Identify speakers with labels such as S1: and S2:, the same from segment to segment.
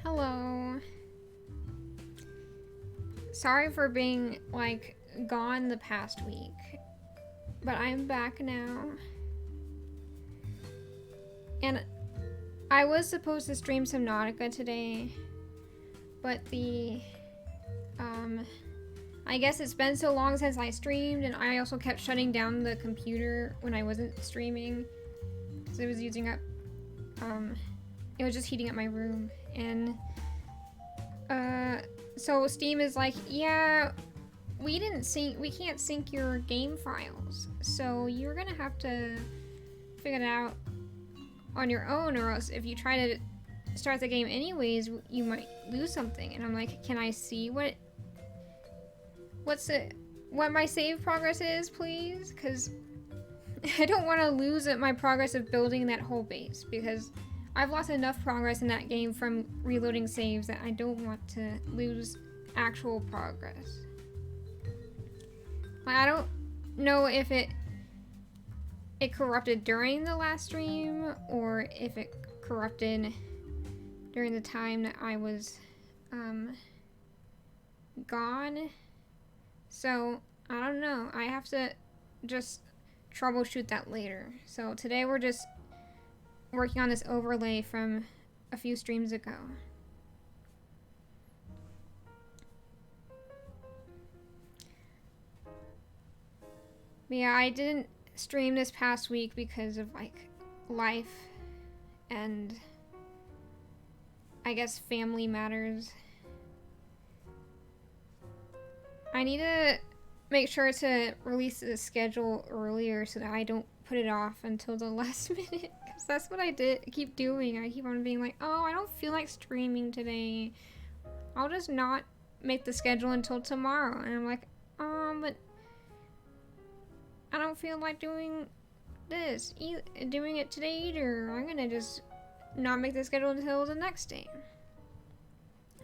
S1: Hello. Sorry for being, gone the past week. But I'm back now. And I was supposed to stream Subnautica today. But I guess it's been so long since I streamed, and I also kept shutting down the computer when I wasn't streaming. Because it was using up, it was just heating up my room. And, so Steam is like, yeah, we can't sync your game files, so you're gonna have to figure it out on your own, or else if you try to start the game anyways, you might lose something. And I'm like, can I see what my save progress is, please? Because I don't want to lose my progress of building that whole base, because I've lost enough progress in that game from reloading saves that I don't want to lose actual progress. I don't know if it corrupted during the last stream, or if it corrupted during the time that I was gone. So I don't know. I have to just troubleshoot that later. So today we're just working on this overlay from a few streams ago. But yeah, I didn't stream this past week because of life and I guess family matters. I need to make sure to release the schedule earlier so that I don't put it off until the last minute, because that's what I keep doing. I keep on being like, oh, I don't feel like streaming today, I'll just not make the schedule until tomorrow. And I'm like, but I don't feel like doing it today either. I'm gonna just not make the schedule until the next day.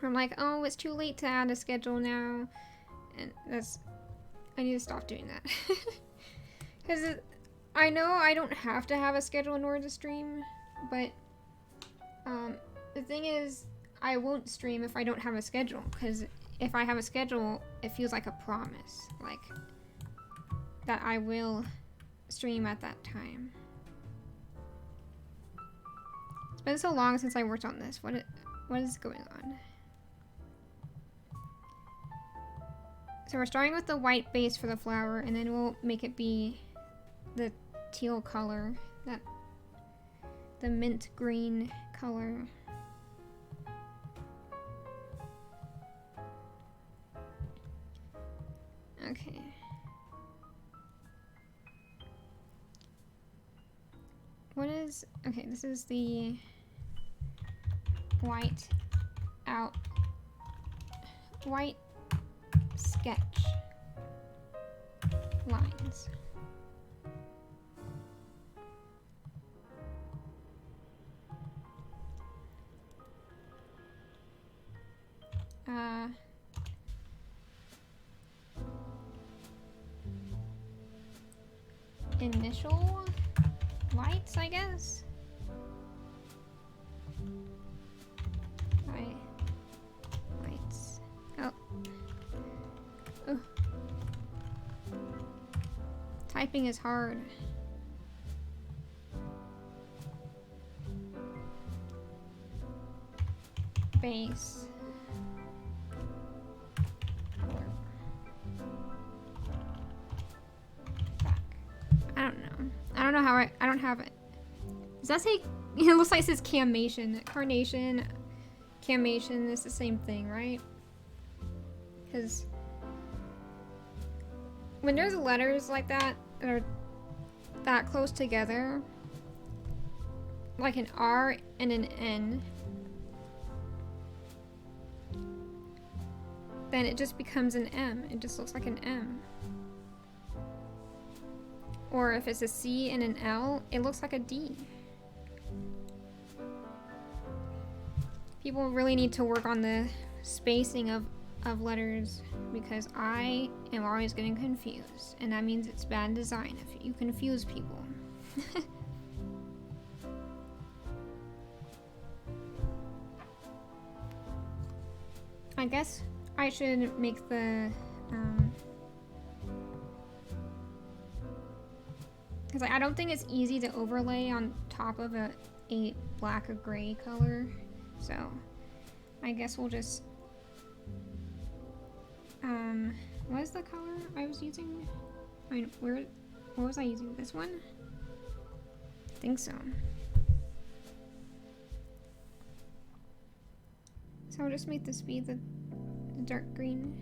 S1: I'm like, oh, it's too late to add a schedule now. And I need to stop doing that. Because I know I don't have to have a schedule in order to stream, but the thing is, I won't stream if I don't have a schedule, because if I have a schedule, it feels like a promise, like that I will stream at that time. It's been so long since I worked on this. What is going on? So we're starting with the white base for the flower, and then we'll make it be the teal color, the mint green color. Okay. Okay, this is the white sketch lines. Initial lights, I guess. Lights. Oh. Typing is hard. Base. Back. I don't know how I don't have it. Does that say, it looks like it says Camation. Carnation, Camation is the same thing, right? Because when there's letters like that are that close together, like an R and an N, then it just becomes an M. It just looks like an M. Or if it's a C and an L, it looks like a D. People really need to work on the spacing of letters, because I am always getting confused, and that means it's bad design if you confuse people. I guess I should make the, because I don't think it's easy to overlay on top of a black or gray color. So I guess we'll just, what is the color I was using? I mean, what was I using? This one? I think so. So I'll just make this be the dark green.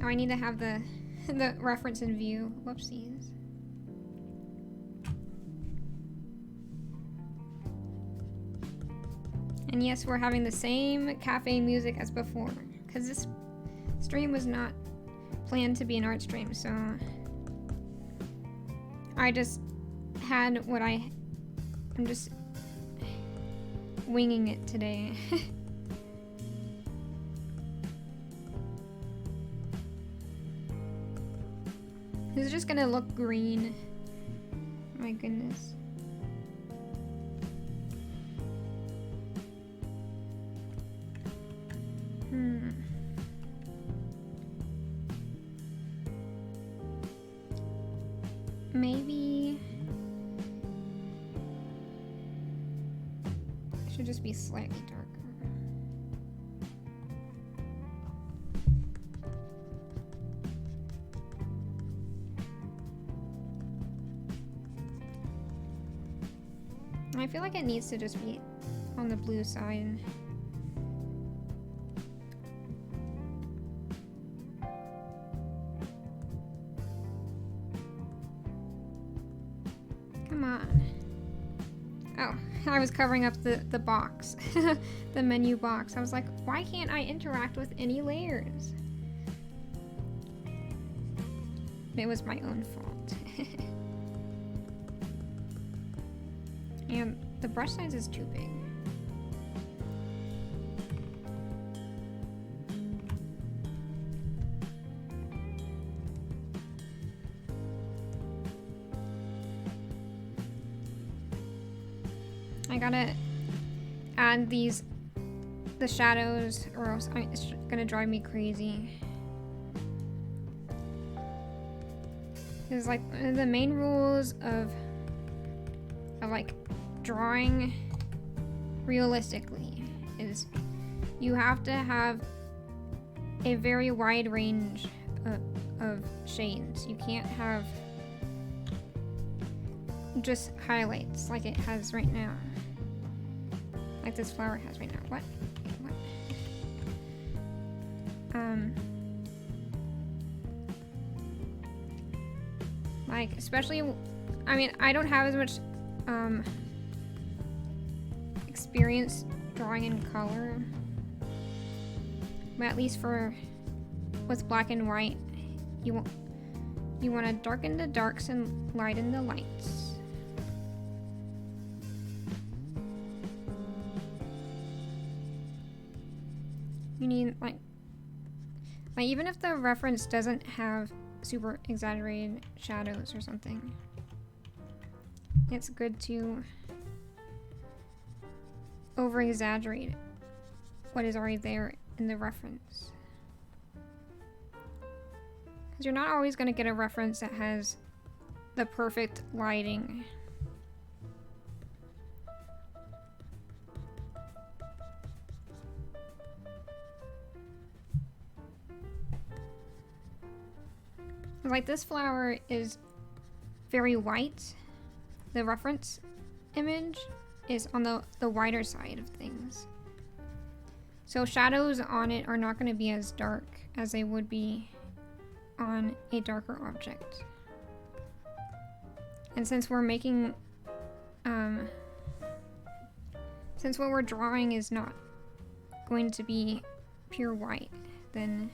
S1: Oh, I need to have the reference in view. Whoopsies. And yes, we're having the same cafe music as before, because this stream was not planned to be an art stream, so I just had what I'm just winging it today. This is just gonna look green. My goodness. Maybe it should just be slightly darker. I feel like it needs to just be on the blue side. Come on. Oh, I was covering up the box, the menu box. I was like, why can't I interact with any layers? It was my own fault. And the brush size is too big. I gotta add the shadows, or else it's gonna drive me crazy. Because like the main rules of like drawing realistically is you have to have a very wide range of shades. You can't have just highlights like it has right now. Like this flower has right now. What? What? Like, especially, I mean, I don't have as much experience drawing in color, but at least for with black and white, you want to darken the darks and lighten the lights. You need like even if the reference doesn't have super exaggerated shadows or something, it's good to over exaggerate what is already there in the reference, because you're not always going to get a reference that has the perfect lighting. Like this flower is very white. The reference image is on the whiter side of things. So shadows on it are not going to be as dark as they would be on a darker object. And since we're making, since what we're drawing is not going to be pure white, then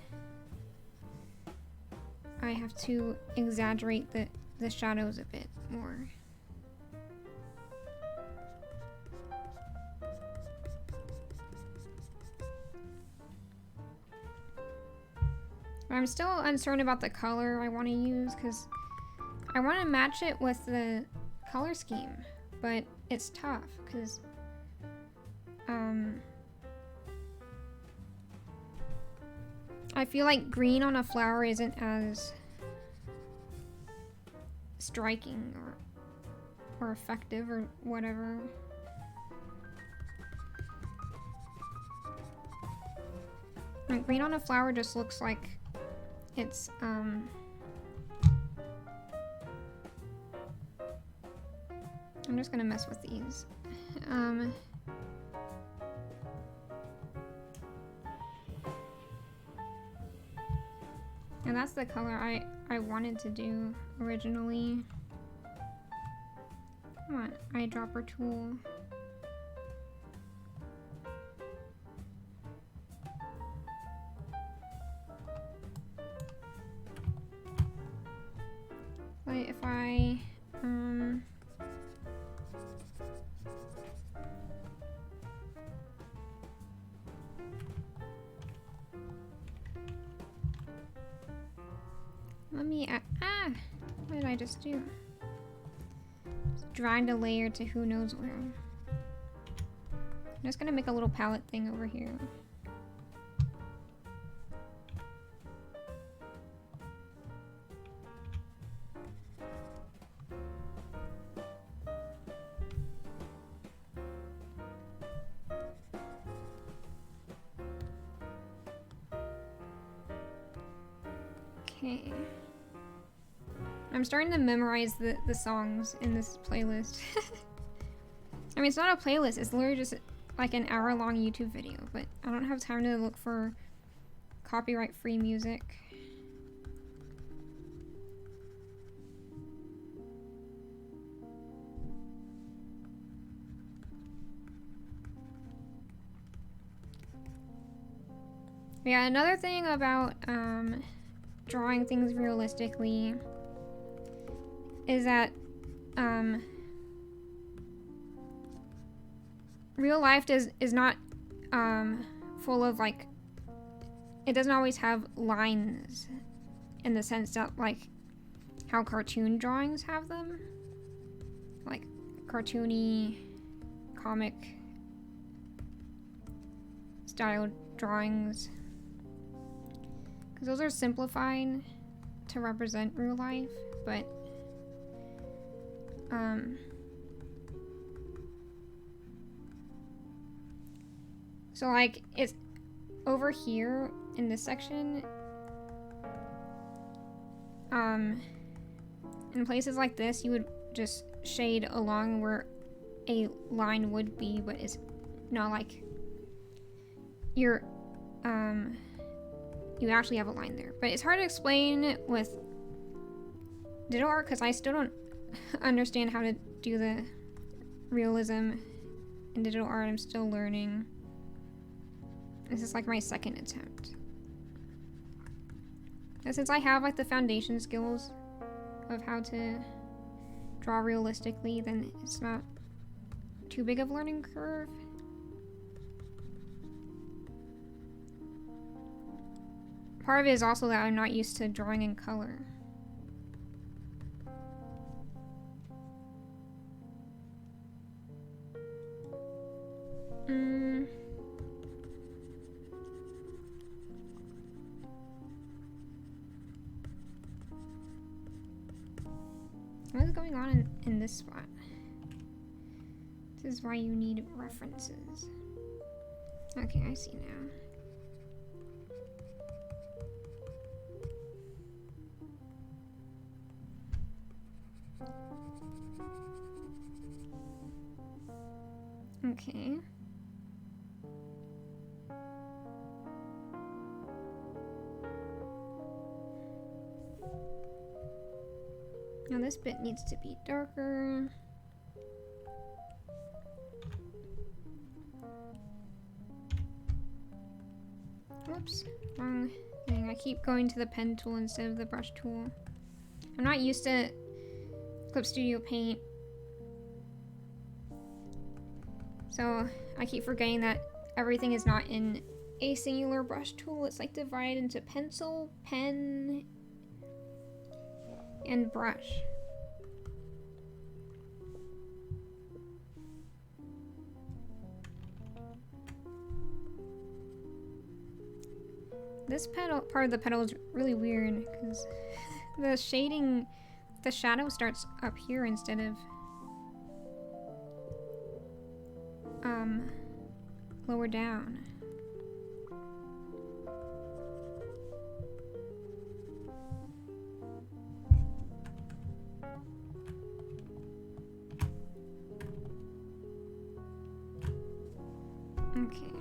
S1: I have to exaggerate the shadows a bit more. But I'm still uncertain about the color I want to use, because I want to match it with the color scheme, but it's tough because I feel like green on a flower isn't as striking or effective or whatever. Like green on a flower just looks like it's I'm just gonna mess with these. And that's the color I wanted to do originally. Come on, eyedropper tool. But if I let me what did I just do? Just dragged a layer to who knows where. I'm just gonna make a little palette thing over here. Okay. I'm starting to memorize the songs in this playlist. I mean, it's not a playlist, it's literally just like an hour-long YouTube video, but I don't have time to look for copyright-free music. Yeah, another thing about drawing things realistically is that real life is not full of like, it doesn't always have lines in the sense that like how cartoon drawings have them, like cartoony comic style drawings, because those are simplified to represent real life, but so like it's over here in this section, in places like this you would just shade along where a line would be, but it's not like you're you actually have a line there. But it's hard to explain with digital art because I still don't understand how to do the realism in digital art. I'm still learning. This is like my second attempt. And since I have like the foundation skills of how to draw realistically, then it's not too big of a learning curve. Part of it is also that I'm not used to drawing in color. What is going on in this spot? This is why you need references. Okay, I see now. Okay. Now this bit needs to be darker. Whoops, wrong thing. I keep going to the pen tool instead of the brush tool. I'm not used to Clip Studio Paint, so I keep forgetting that everything is not in a singular brush tool. It's like divided into pencil, pen, and brush. This pedal, part of the pedal is really weird because the shading, the shadow starts up here instead of lower down. Okay.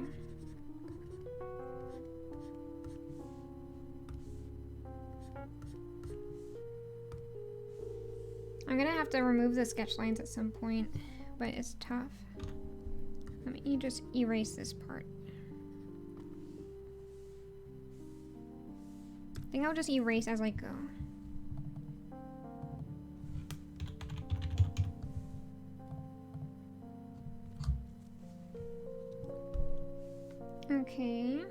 S1: I'm gonna have to remove the sketch lines at some point, but it's tough. Let me just erase this part. I think I'll just erase as I go. Okay.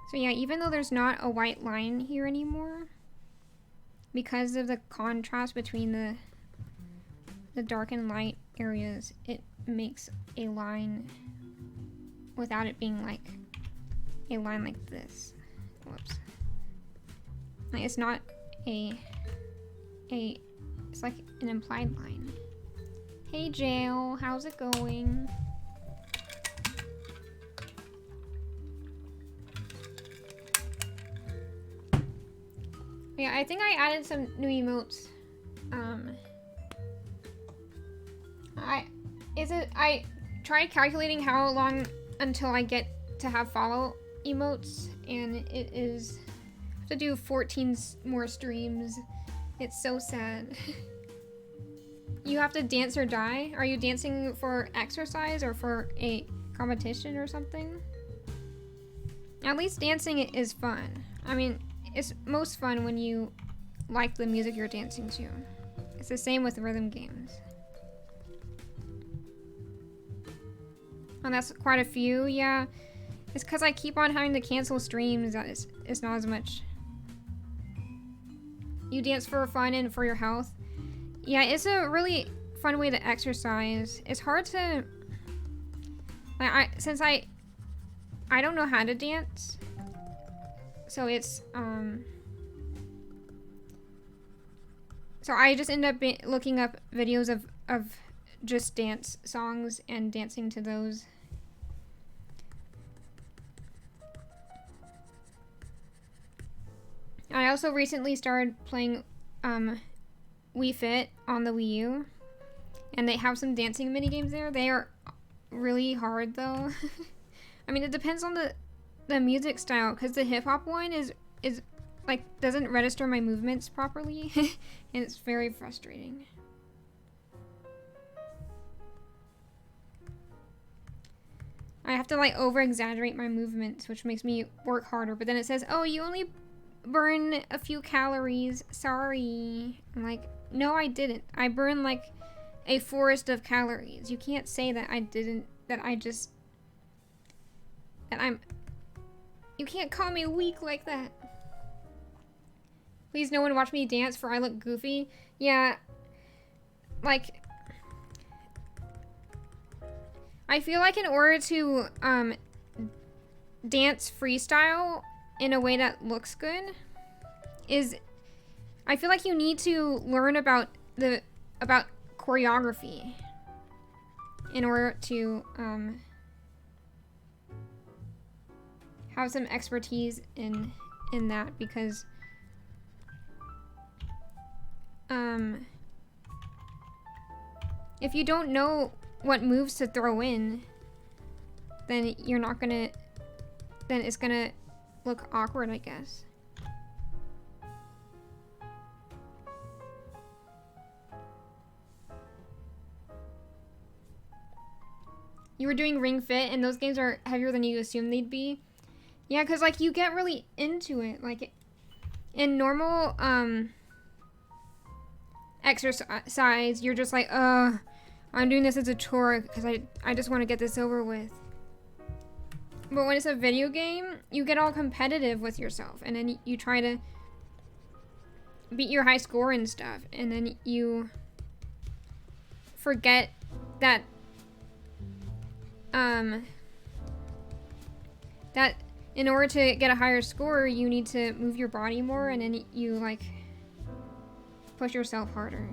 S1: So yeah, even though there's not a white line here anymore, because of the contrast between the dark and light areas, it makes a line without it being like a line like this. Whoops. Like, it's not it's like an implied line. Hey Jail, how's it going? Yeah, I think I added some new emotes. I tried calculating how long until I get to have follow emotes, and it is, I have to do 14 more streams. It's so sad. You have to dance or die? Are you dancing for exercise or for a competition or something? At least dancing is fun. I mean, it's most fun when you like the music you're dancing to. It's the same with rhythm games. And that's quite a few, yeah. It's because I keep on having to cancel streams that it's not as much. You dance for fun and for your health. Yeah, it's a really fun way to exercise. It's hard to... since I don't know how to dance, so it's, so I just end up looking up videos of just dance songs and dancing to those. I also recently started playing Wii Fit on the Wii U, and they have some dancing mini games there. They are really hard though. I mean, it depends on the music style, because the hip hop one is like doesn't register my movements properly, and it's very frustrating. I have to like over exaggerate my movements, which makes me work harder. But then it says, "Oh, you only burn a few calories. Sorry." I'm like, no, I didn't. I burned like a forest of calories. You can't say that I didn't. You can't call me weak like that. Please no one watch me dance, for I look goofy. Yeah, like, I feel like in order to dance freestyle in a way that looks good I feel like you need to learn about choreography in order to have some expertise in that, because if you don't know what moves to throw in, then it's gonna look awkward, I guess. You were doing Ring Fit, and those games are heavier than you assume they'd be. Yeah, because like you get really into it. Like in normal exercise, you're just like, I'm doing this as a chore because I just want to get this over with. But when it's a video game, you get all competitive with yourself, and then you try to beat your high score and stuff, and then you forget that that in order to get a higher score, you need to move your body more, and then you like push yourself harder.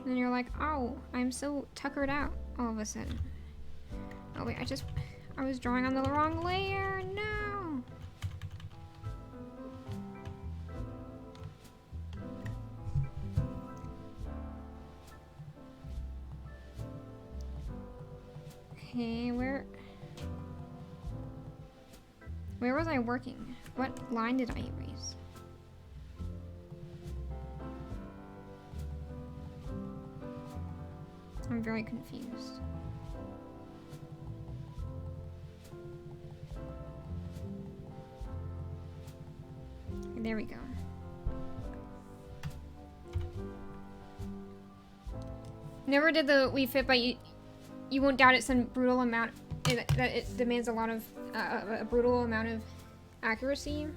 S1: And you're like, oh, I'm so tuckered out all of a sudden. Oh wait, I was drawing on the wrong layer. No. Okay, where was I working? What line did I erase? I'm very confused. There we go. Never did the Wii Fit, but you won't doubt it's some brutal amount. That it demands a lot of a brutal amount of accuracy.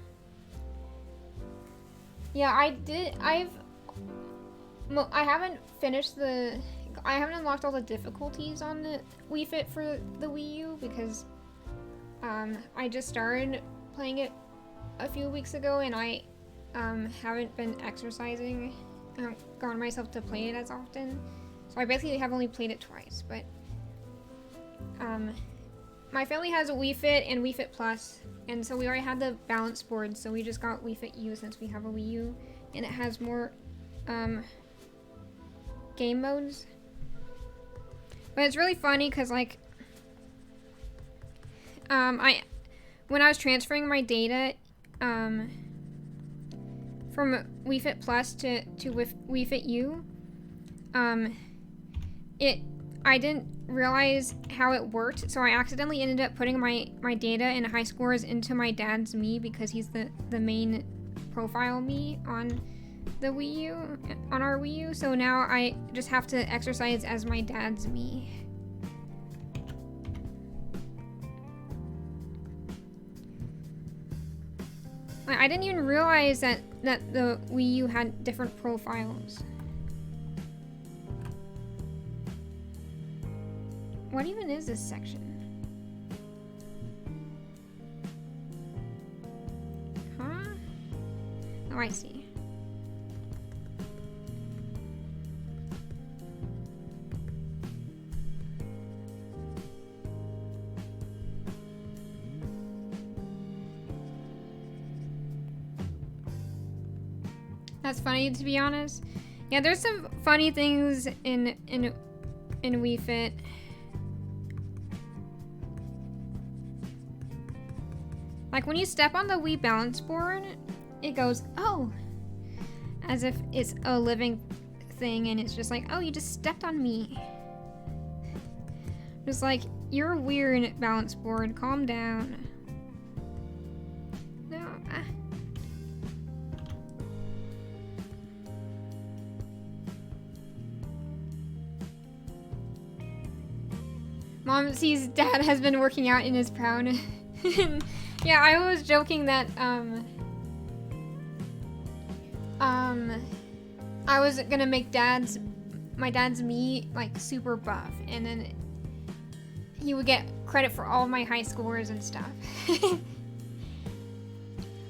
S1: Yeah, I haven't finished the. I haven't unlocked all the difficulties on the Wii Fit for the Wii U because I just started playing it a few weeks ago, and I haven't been exercising. I haven't gone myself to play it as often, so I basically have only played it twice. But my family has a Wii Fit and Wii Fit Plus, and so we already had the balance board, so we just got Wii Fit U since we have a Wii U, and it has more game modes. But it's really funny because, like, when I was transferring my data from Wii Fit Plus to Wii Fit U, I didn't realize how it worked, so I accidentally ended up putting my data and high scores into my dad's Mii because he's the main profile Mii on the Wii U, on our Wii U, so now I just have to exercise as my dad's Mii. I didn't even realize that the Wii U had different profiles. What even is this section? Huh? Oh, I see. That's funny, to be honest. Yeah, there's some funny things in Wii Fit. Like when you step on the Wii balance board, it goes, oh, as if it's a living thing, and it's just like, oh, you just stepped on me. Just like, you're weird, balance board, calm down. No, Mom sees Dad has been working out and is proud. Yeah, I was joking that I was gonna make my dad's Mii like super buff, and then he would get credit for all my high scores and stuff.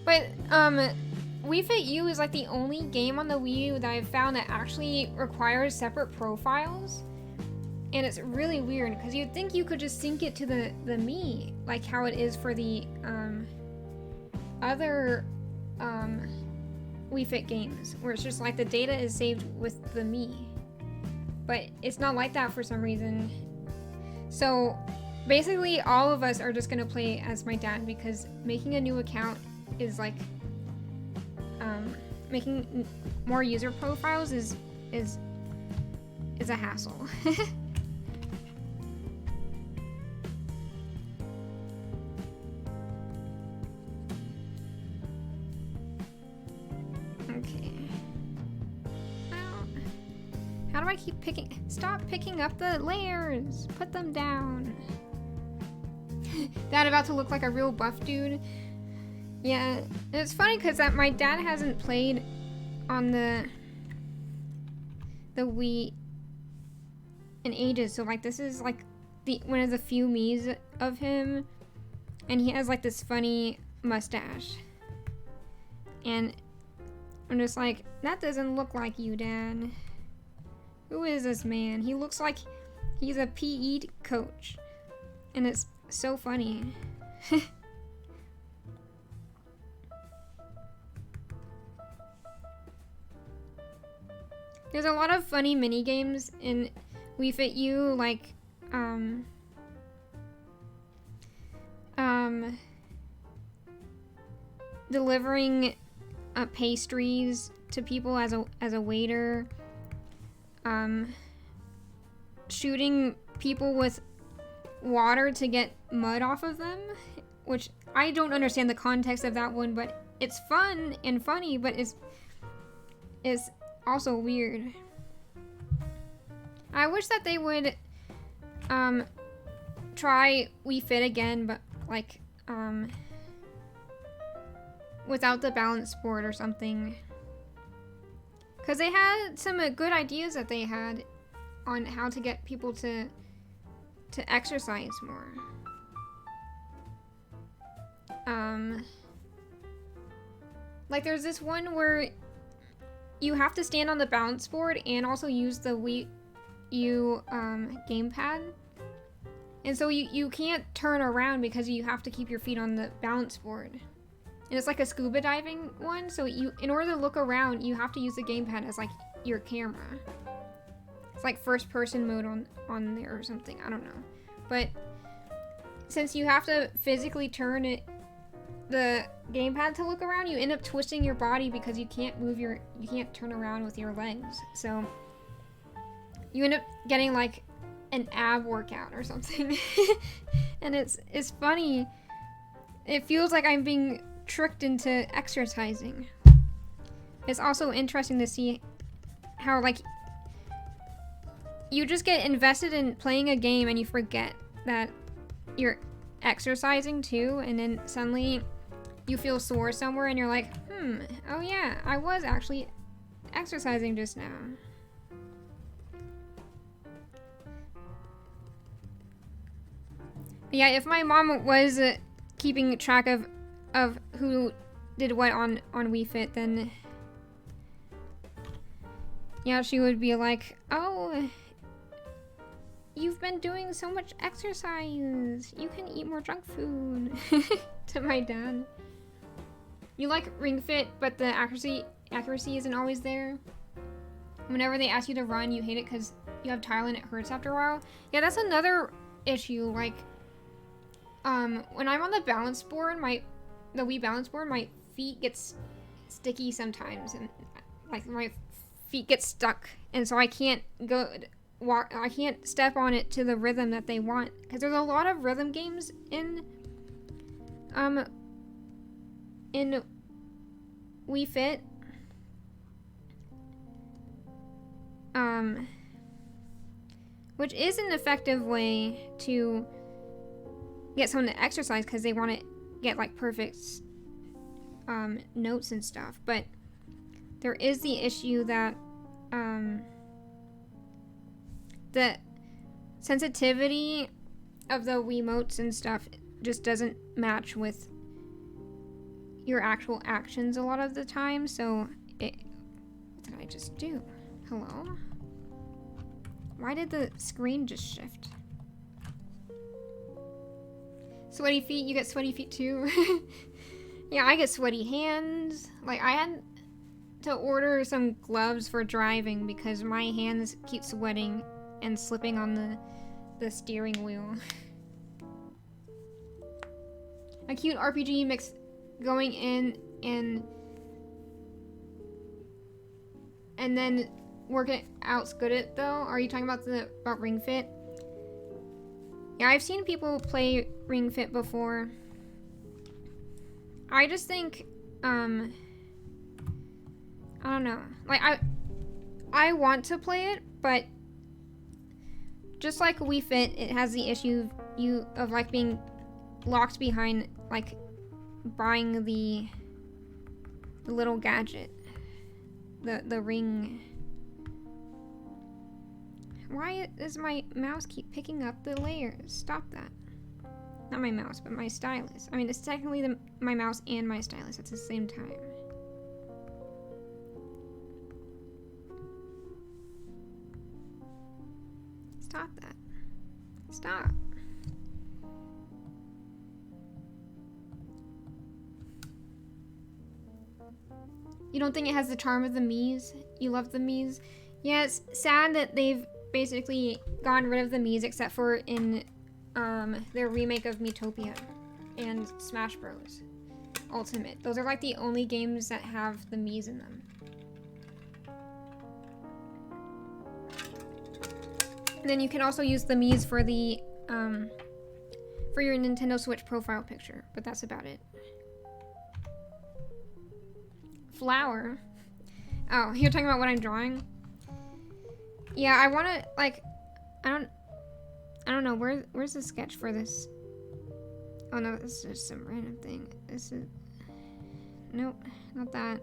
S1: But Wii Fit U is like the only game on the Wii U that I've found that actually requires separate profiles. And it's really weird because you'd think you could just sync it to the Mii, like how it is for the other Wii Fit games, where it's just like the data is saved with the Mii. But it's not like that for some reason. So basically all of us are just gonna play as my dad because making a new account is like making more user profiles is a hassle. How do I keep picking? Stop picking up the layers. Put them down. Dad about to look like a real buff dude. Yeah, it's funny because my dad hasn't played on the Wii in ages. So like this is like one of the few me's of him, and he has like this funny mustache. And I'm just like, that doesn't look like you, Dad. Who is this man? He looks like he's a PE coach. And it's so funny. There's a lot of funny mini games in Wii Fit U, like delivering pastries to people as a waiter, shooting people with water to get mud off of them, which I don't understand the context of that one, but it's fun and funny, but it's also weird. I wish that they would try Wii Fit again, but like without the balance board or something, because they had some good ideas that they had on how to get people to exercise more. Like there's this one where you have to stand on the balance board and also use the Wii U gamepad, and so you can't turn around because you have to keep your feet on the balance board. And it's like a scuba diving one, so in order to look around, you have to use the gamepad as like your camera. It's like first person mode on there or something, I don't know. But since you have to physically turn the gamepad to look around, you end up twisting your body because you can't turn around with your legs. So you end up getting like an ab workout or something. And it's funny. It feels like I'm being tricked into exercising. It's also interesting to see how like you just get invested in playing a game and you forget that you're exercising too, and then suddenly you feel sore somewhere and you're like, oh yeah, I was actually exercising just now. But yeah, if my mom was keeping track of who did what on Wii Fit, then yeah, she would be like, oh, you've been doing so much exercise, you can eat more junk food. To my dad. You like Ring Fit, but the accuracy isn't always there. Whenever they ask you to run, you hate it because you have tile and it hurts after a while. Yeah, that's another issue. Like when I'm on the balance board, the Wii balance board, my feet gets sticky sometimes, and like my feet get stuck, and so I can't I can't step on it to the rhythm that they want, because there's a lot of rhythm games in Wii Fit. Which is an effective way to get someone to exercise, because they want to get like perfect notes and stuff. But there is the issue that the sensitivity of the Wiimotes and stuff just doesn't match with your actual actions a lot of the time. So what did I just do? Hello? Why did the screen just shift? Sweaty feet, you get sweaty feet too? Yeah, I get sweaty hands. Like, I had to order some gloves for driving because my hands keep sweating and slipping on the steering wheel. A cute RPG mix going in and then working out's good at though. Are you talking about Ring Fit? Yeah, I've seen people play Ring Fit before. I just think I don't know. Like I want to play it, but just like Wii Fit, it has the issue of like being locked behind like buying the little gadget, the ring. Why does my mouse keep picking up the layers? Stop that. Not my mouse, but my stylus. I mean, it's technically my mouse and my stylus at the same time. Stop that. Stop. You don't think it has the charm of the Mii's? You love the Mii's? Yeah, it's sad that they've basically gotten rid of the Mii's except for in their remake of Miitopia and Smash Bros. Ultimate. Those are like the only games that have the Mii's in them. And then you can also use the Mii's for the for your Nintendo Switch profile picture, but that's about it. Flower. Oh, you're talking about what I'm drawing? Yeah, I want to like I don't know, where's the sketch for this? Oh no, this is just some random thing. This is nope, not that.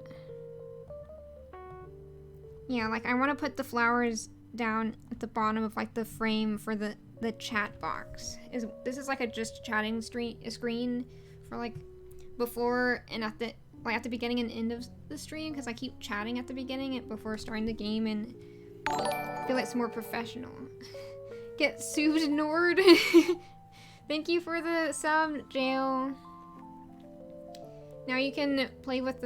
S1: Yeah, like I want to put the flowers down at the bottom of like the frame for the chat box. This is like a just chatting screen for like before and at the beginning and end of the stream, because I keep chatting at the beginning and before starting the game and I feel like it's more professional. Get sued, Nord. Thank you for the sub, Jail. Now you can play with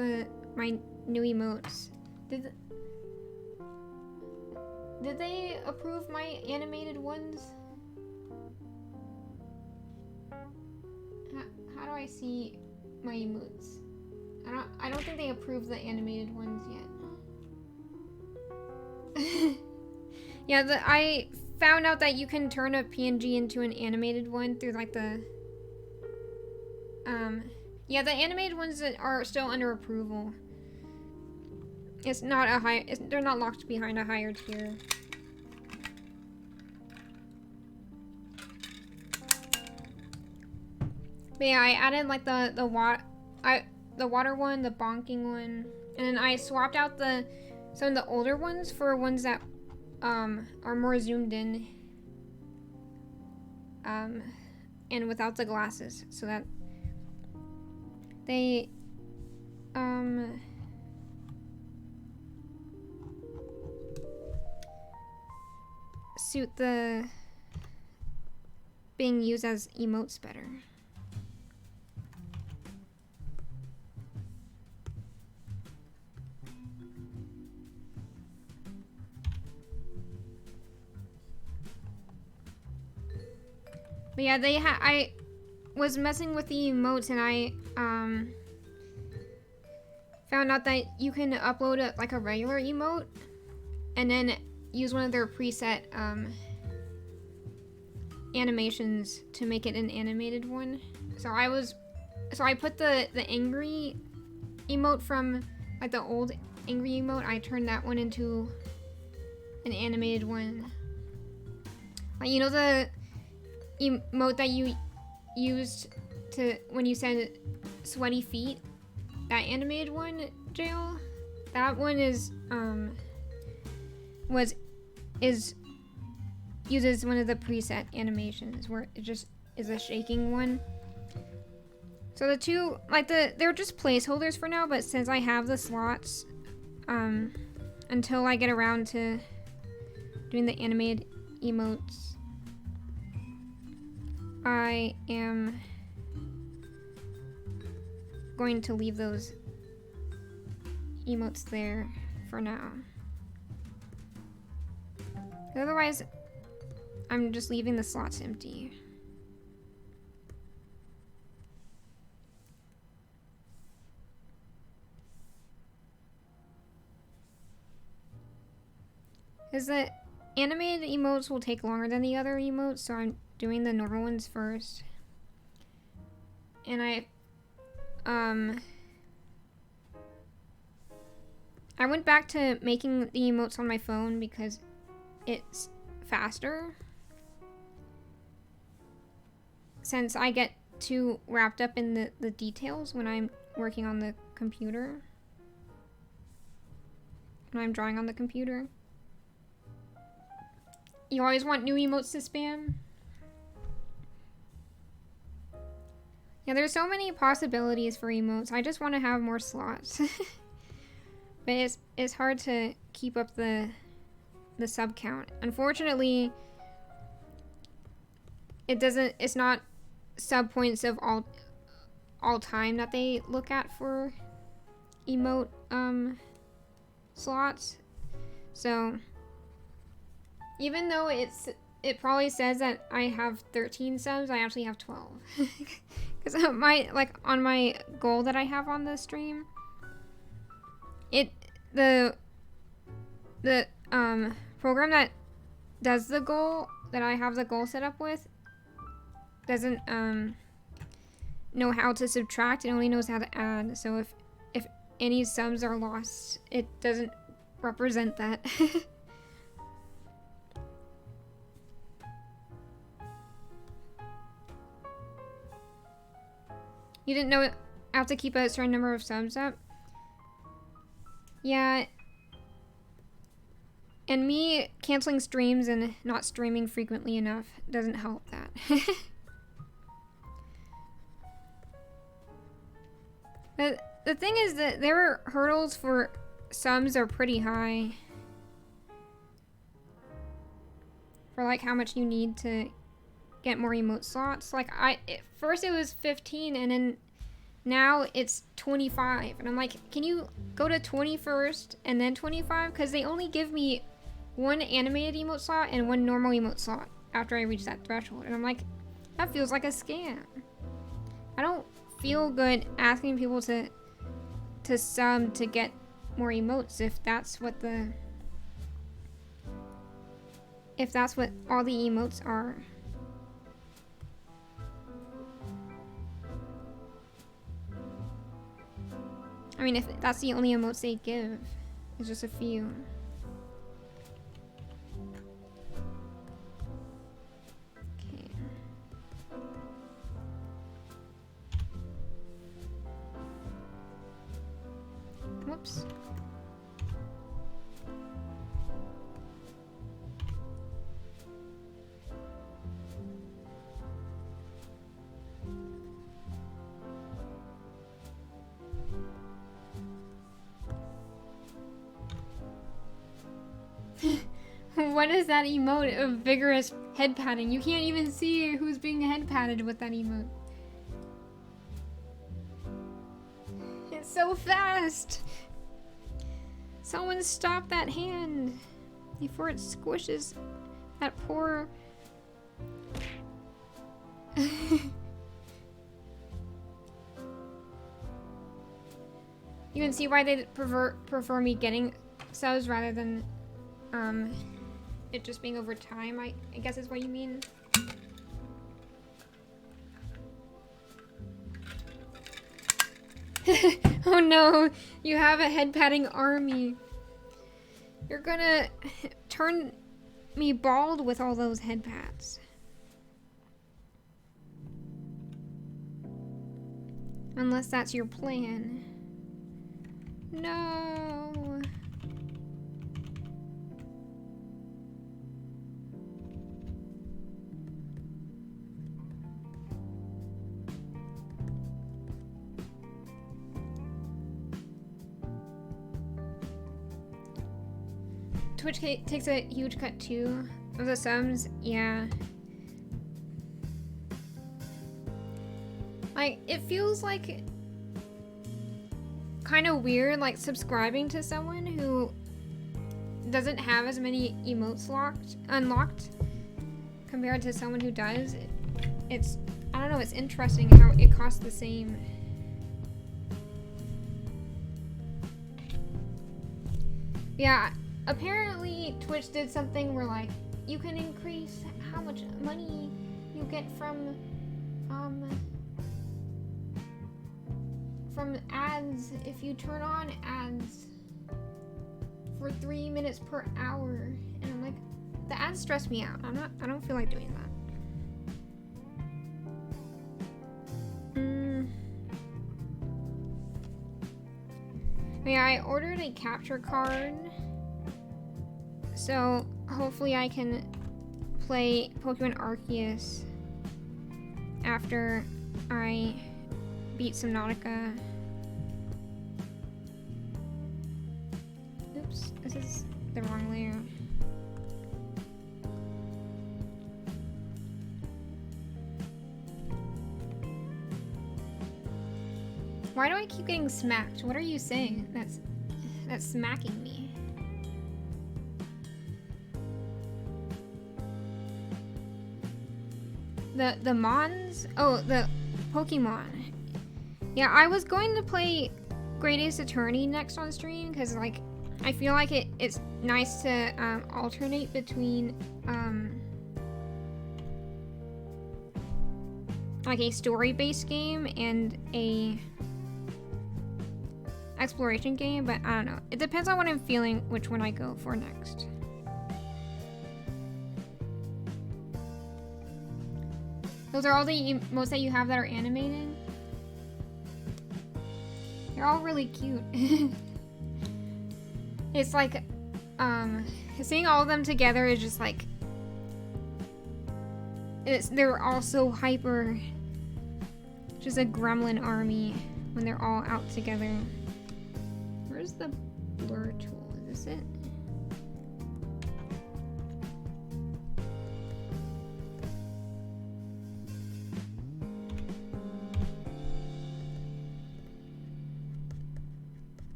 S1: my new emotes. Did they approve my animated ones? How do I see my emotes? I don't think they approved the animated ones yet. Yeah, I found out that you can turn a PNG into an animated one through like the yeah, the animated ones that are still under approval. It's not a they're not locked behind a higher tier. But yeah, I added like the water one, the bonking one, and then I swapped out some of the older ones for ones that are more zoomed in and without the glasses, so that they suit the being used as emotes better. But yeah, I was messing with the emotes and I found out that you can upload like a regular emote and then use one of their preset animations to make it an animated one. So I put the angry emote from like the old angry emote. I turned that one into an animated one. Like, you know the emote that you used to when you said sweaty feet, that animated one, Jail, that one is uses one of the preset animations where it just is a shaking one. So the two, like they're just placeholders for now, but since I have the slots until I get around to doing the animated emotes, I am going to leave those emotes there for now. Otherwise, I'm just leaving the slots empty. Because the animated emotes will take longer than the other emotes, so I'm doing the normal ones first. And I went back to making the emotes on my phone because it's faster. Since I get too wrapped up in the details when I'm working on the computer. When I'm drawing on the computer. You always want new emotes to spam? Yeah, there's so many possibilities for emotes. I just want to have more slots. But it's hard to keep up the sub count. Unfortunately, it's not sub points of all time that they look at for emote slots. So even though it probably says that I have 13 subs, I actually have 12. Because on my goal that I have on the stream, the program that does the goal that I have the goal set up with doesn't know how to subtract. It only knows how to add. So if any subs are lost, it doesn't represent that. You didn't know I have to keep a certain number of subs up? Yeah. And me canceling streams and not streaming frequently enough doesn't help that. The thing is that their hurdles for subs are pretty high. For like how much you need to get more emote slots. Like first it was 15 and then now it's 25. And I'm like, can you go to 20 first and then 25? Because they only give me one animated emote slot and one normal emote slot after I reach that threshold. And I'm like, that feels like a scam. I don't feel good asking people to sub to get more emotes if that's what all the emotes are. I mean, if that's the only emotes they give, it's just a few. Okay. Whoops. What is that emote of vigorous head patting? You can't even see who's being head patted with that emote. It's so fast! Someone stop that hand before it squishes that poor... You can see why they prefer me getting subs rather than it just being over time, I guess is what you mean. Oh no, you have a head patting army. You're gonna turn me bald with all those head pats. Unless that's your plan. No. Twitch takes a huge cut too of the subs, yeah. Like, it feels like kind of weird, like subscribing to someone who doesn't have as many emotes unlocked compared to someone who does. It's, I don't know, it's interesting how it costs the same. Yeah. Apparently, Twitch did something where, like, you can increase how much money you get from ads if you turn on ads for 3 minutes per hour. And I'm like, The ads stress me out. I don't feel like doing that. Yeah, I ordered a capture card. So hopefully I can play Pokemon Arceus after I beat Subnautica. Oops, this is the wrong layer. Why do I keep getting smacked? What are you saying? That's smacking me. The Mons? Oh, the Pokemon. Yeah, I was going to play Great Ace Attorney next on stream because, like, I feel like it's nice to alternate between like a story-based game and a exploration game, but I don't know. It depends on what I'm feeling, which one I go for next. Those are all the emotes that you have that are animated. They're all really cute. It's like, seeing all of them together is just like, they're all so hyper. Just a gremlin army when they're all out together. Where's the blur tool? Is this it?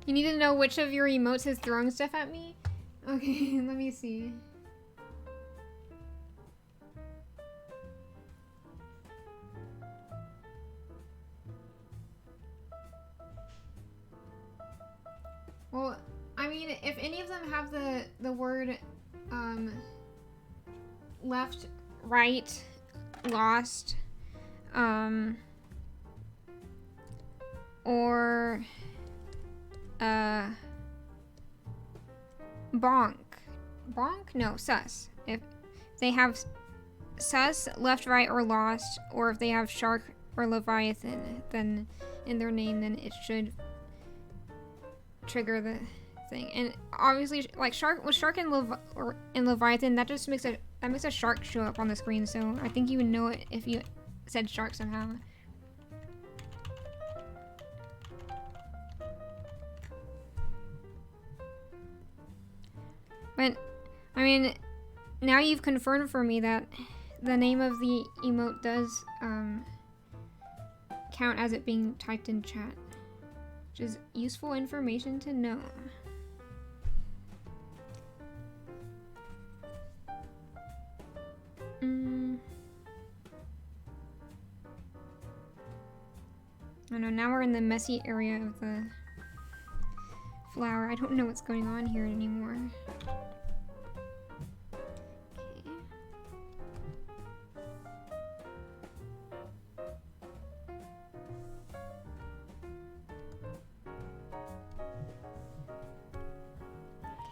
S1: You need to know which of your emotes is throwing stuff at me? Okay, let me see. Well, I mean, if any of them have the word left, right, lost, or bonk. Bonk? No, sus. If they have sus, left, right, or lost, or if they have shark or leviathan then in their name, then it should trigger the thing. And obviously, like shark with shark and leviathan, that just makes a shark show up on the screen. So I think you would know it if you said shark somehow. But, I mean, now you've confirmed for me that the name of the emote does count as it being typed in chat, which is useful information to know. I know, now we're in the messy area of the flower. I don't know what's going on here anymore.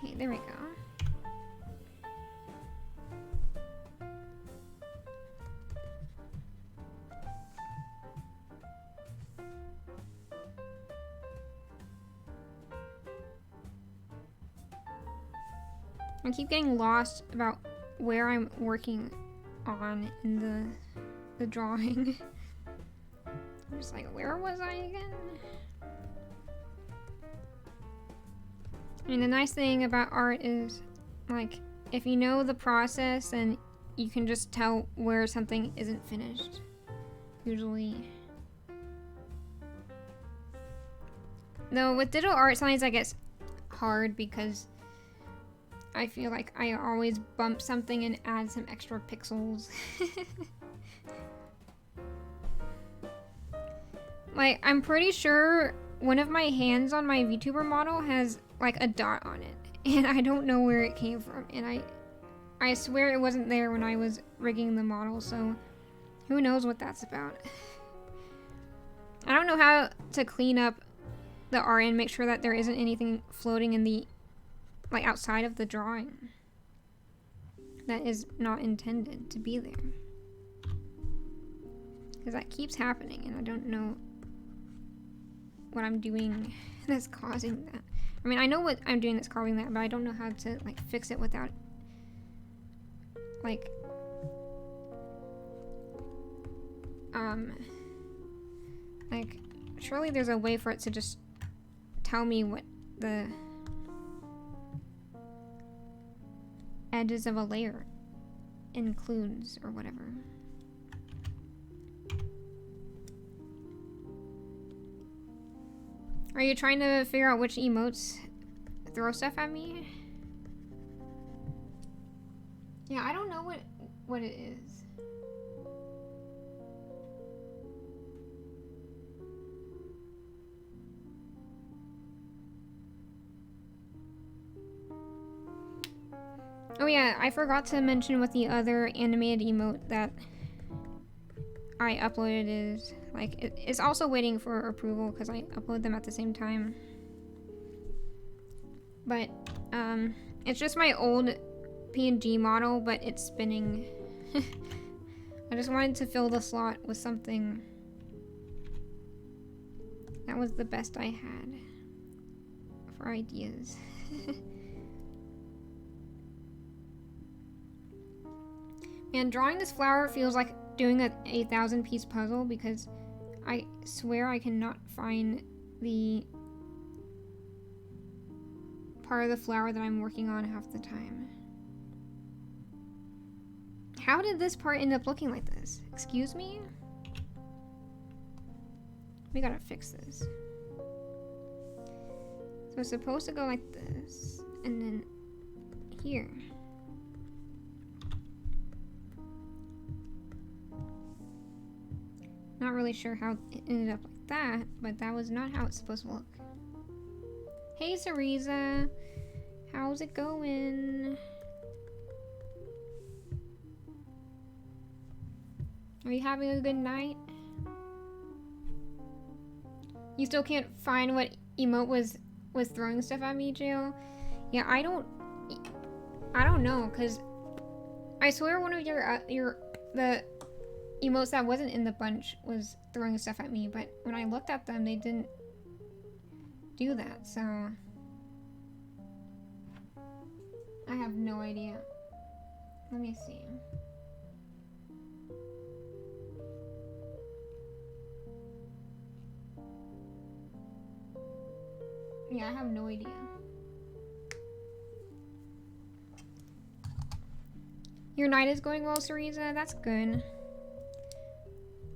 S1: Okay, there we go. I keep getting lost about where I'm working on in the drawing. I'm just like, where was I again? I mean, the nice thing about art is, like, if you know the process, then you can just tell where something isn't finished. Usually. Though with digital art, sometimes that gets hard because I feel like I always bump something and add some extra pixels. Like, I'm pretty sure one of my hands on my VTuber model has like a dot on it, and I don't know where it came from, and I swear it wasn't there when I was rigging the model, so Who knows what that's about? I don't know how to clean up the RN, make sure that there isn't anything floating in the, like, outside of the drawing that is not intended to be there. Because that keeps happening, and I don't know what I'm doing that's causing that. I mean, I know what I'm doing that's causing that, but I don't know how to, like, fix it without, like, surely there's a way for it to just tell me what the edges of a layer includes or whatever. Are you trying to figure out which emotes throw stuff at me? Yeah, I don't know what it is. Oh yeah, I forgot to mention what the other animated emote that I uploaded is. Like, it's also waiting for approval because I upload them at the same time. But, it's just my old PNG model, but it's spinning. I just wanted to fill the slot with something that was the best I had for ideas. Man, drawing this flower feels like doing a 1,000-piece puzzle because I swear I cannot find the part of the flower that I'm working on half the time. How did this part end up looking like this? Excuse me? We gotta fix this. So it's supposed to go like this, and then here. Not really sure how it ended up like that, but that was not how it's supposed to look. Hey, Cereza. How's it going? Are you having a good night? You still can't find what emote was throwing stuff at me, Jill? Yeah, I don't know, cause I swear one of the emotes that wasn't in the bunch was throwing stuff at me, but when I looked at them, they didn't do that, so I have no idea. Let me see. Yeah, I have no idea. Your night is going well, Cereza? That's good.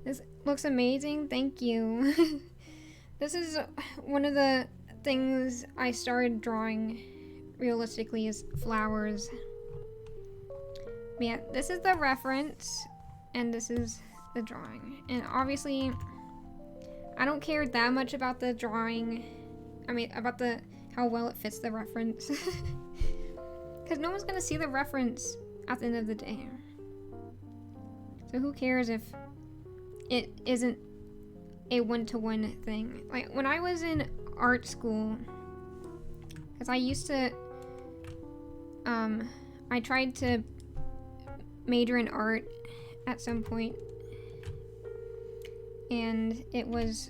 S1: This looks amazing. Thank you. This is one of the things I started drawing realistically is flowers. But yeah, this is the reference and this is the drawing. And obviously, I don't care that much about the drawing. I mean, about how well it fits the reference. Because no one's gonna see the reference at the end of the day. So who cares if it isn't a one-to-one thing. Like, when I was in art school, because I used to, I tried to major in art at some point, and it was,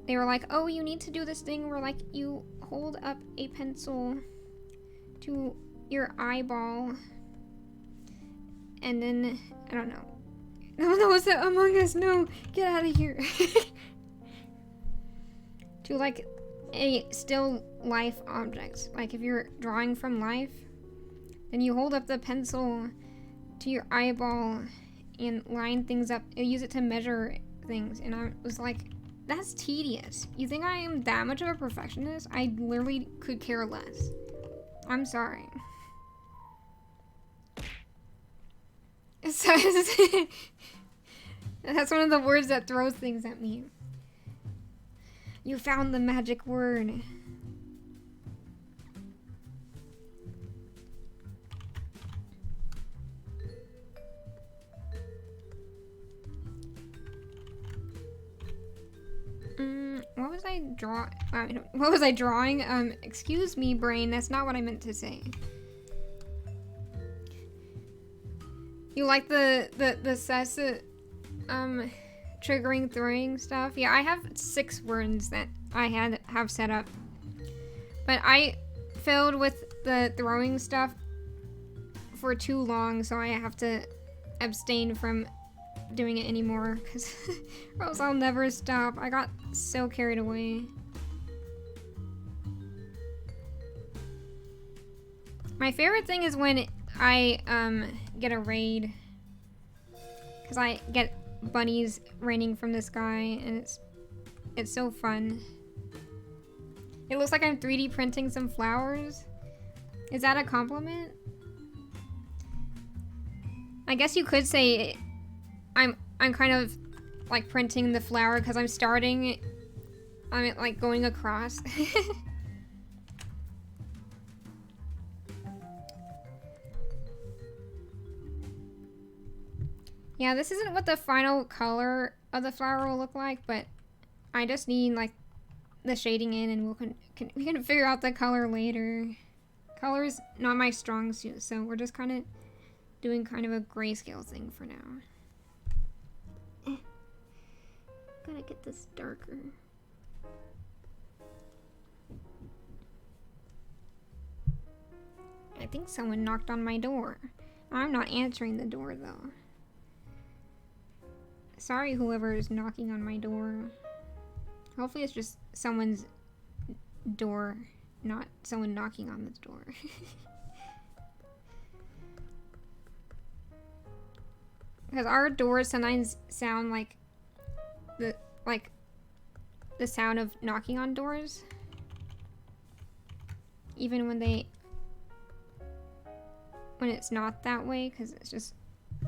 S1: they were like, oh, you need to do this thing where, like, you hold up a pencil to your eyeball, and then, I don't know. No, what's that? Among Us? No, get out of here. To, like, a still life object. Like, if you're drawing from life, then you hold up the pencil to your eyeball and line things up, use it to measure things. And I was like, that's tedious. You think I am that much of a perfectionist? I literally could care less. I'm sorry. That's one of the words that throws things at me. You found the magic word. I draw? What was I drawing? Excuse me, brain. That's not what I meant to say. You like the cess triggering throwing stuff? Yeah, I have 6 words that I have set up, but I failed with the throwing stuff for too long, so I have to abstain from doing it anymore, because or else I'll never stop. I got so carried away. My favorite thing is when I get a raid, because I get bunnies raining from the sky, and it's so fun. It looks like I'm 3D printing some flowers. Is that a compliment? I guess you could say I'm kind of like printing the flower because I'm like going across. Yeah, this isn't what the final color of the flower will look like, but I just need like the shading in, and we can figure out the color later. Color is not my strong suit, so we're just kind of doing kind of a grayscale thing for now. Gotta get this darker. I think someone knocked on my door. I'm not answering the door though. Sorry, whoever is knocking on my door. Hopefully it's just someone's door, not someone knocking on the door. Because our doors sometimes sound like the sound of knocking on doors, even when it's not that way, because it's just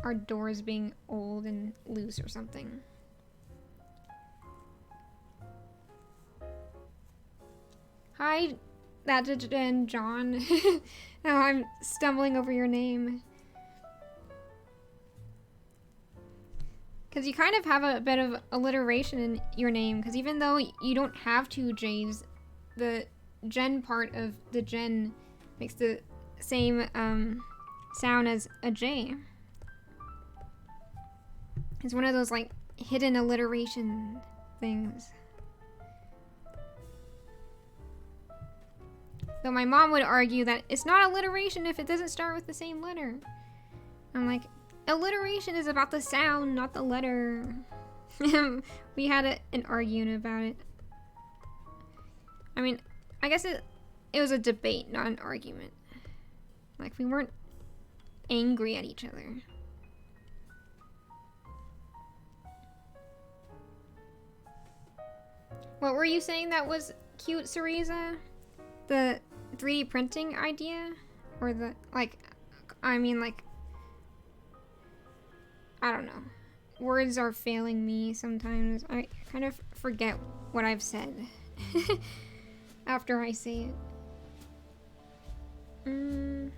S1: our doors being old and loose or something. Hi, that's John. Now I'm stumbling over your name. Because you kind of have a bit of alliteration in your name, because even though you don't have 2 J's, the Jen part of the Jen makes the same sound as a J. It's one of those like hidden alliteration things. Though my mom would argue that it's not alliteration if it doesn't start with the same letter. I'm like, alliteration is about the sound, not the letter. We had an argument about it. I mean, I guess it was a debate, not an argument. Like, we weren't angry at each other. What were you saying that was cute, Cereza? The 3D printing idea? Or the, like, I mean, like, I don't know. Words are failing me sometimes. I kind of forget what I've said after I say it. Okay,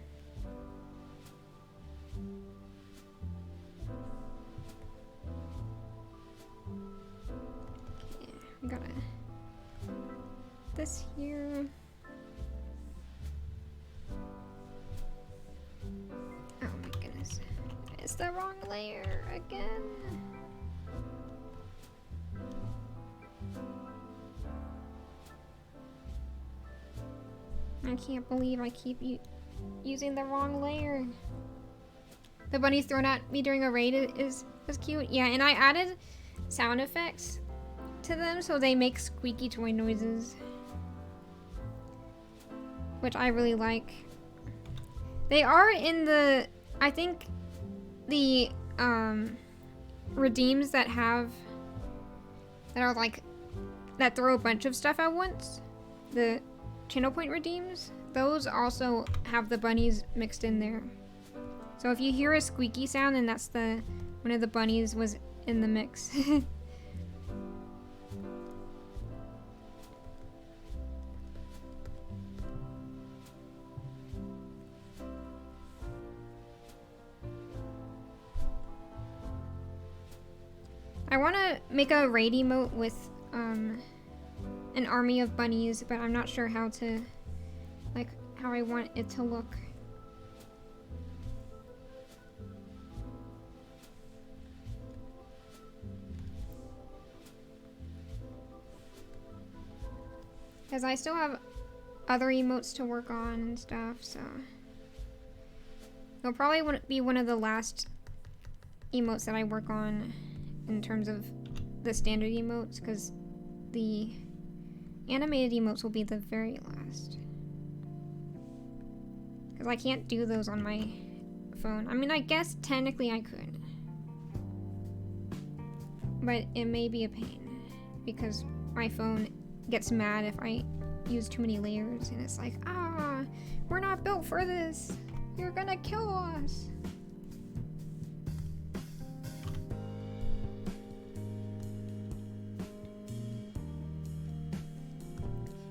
S1: we gotta this here. Oh my goodness. It's the wrong layer again. I can't believe I keep using the wrong layer. The bunnies thrown at me during a raid is cute. Yeah, and I added sound effects to them so they make squeaky toy noises, which I really like. They are in the, I think, the redeems that are like, that throw a bunch of stuff at once, the channel point redeems, those also have the bunnies mixed in there. So if you hear a squeaky sound, then that's one of the bunnies was in the mix. I want to make a raid emote with an an army of bunnies, but I'm not sure how to, like, how I want it to look. Because I still have other emotes to work on and stuff, so it'll probably be one of the last emotes that I work on in terms of the standard emotes, because the animated emotes will be the very last. Because I can't do those on my phone. I mean, I guess technically I could, but it may be a pain because my phone gets mad if I use too many layers, and it's like, ah, we're not built for this. You're gonna kill us.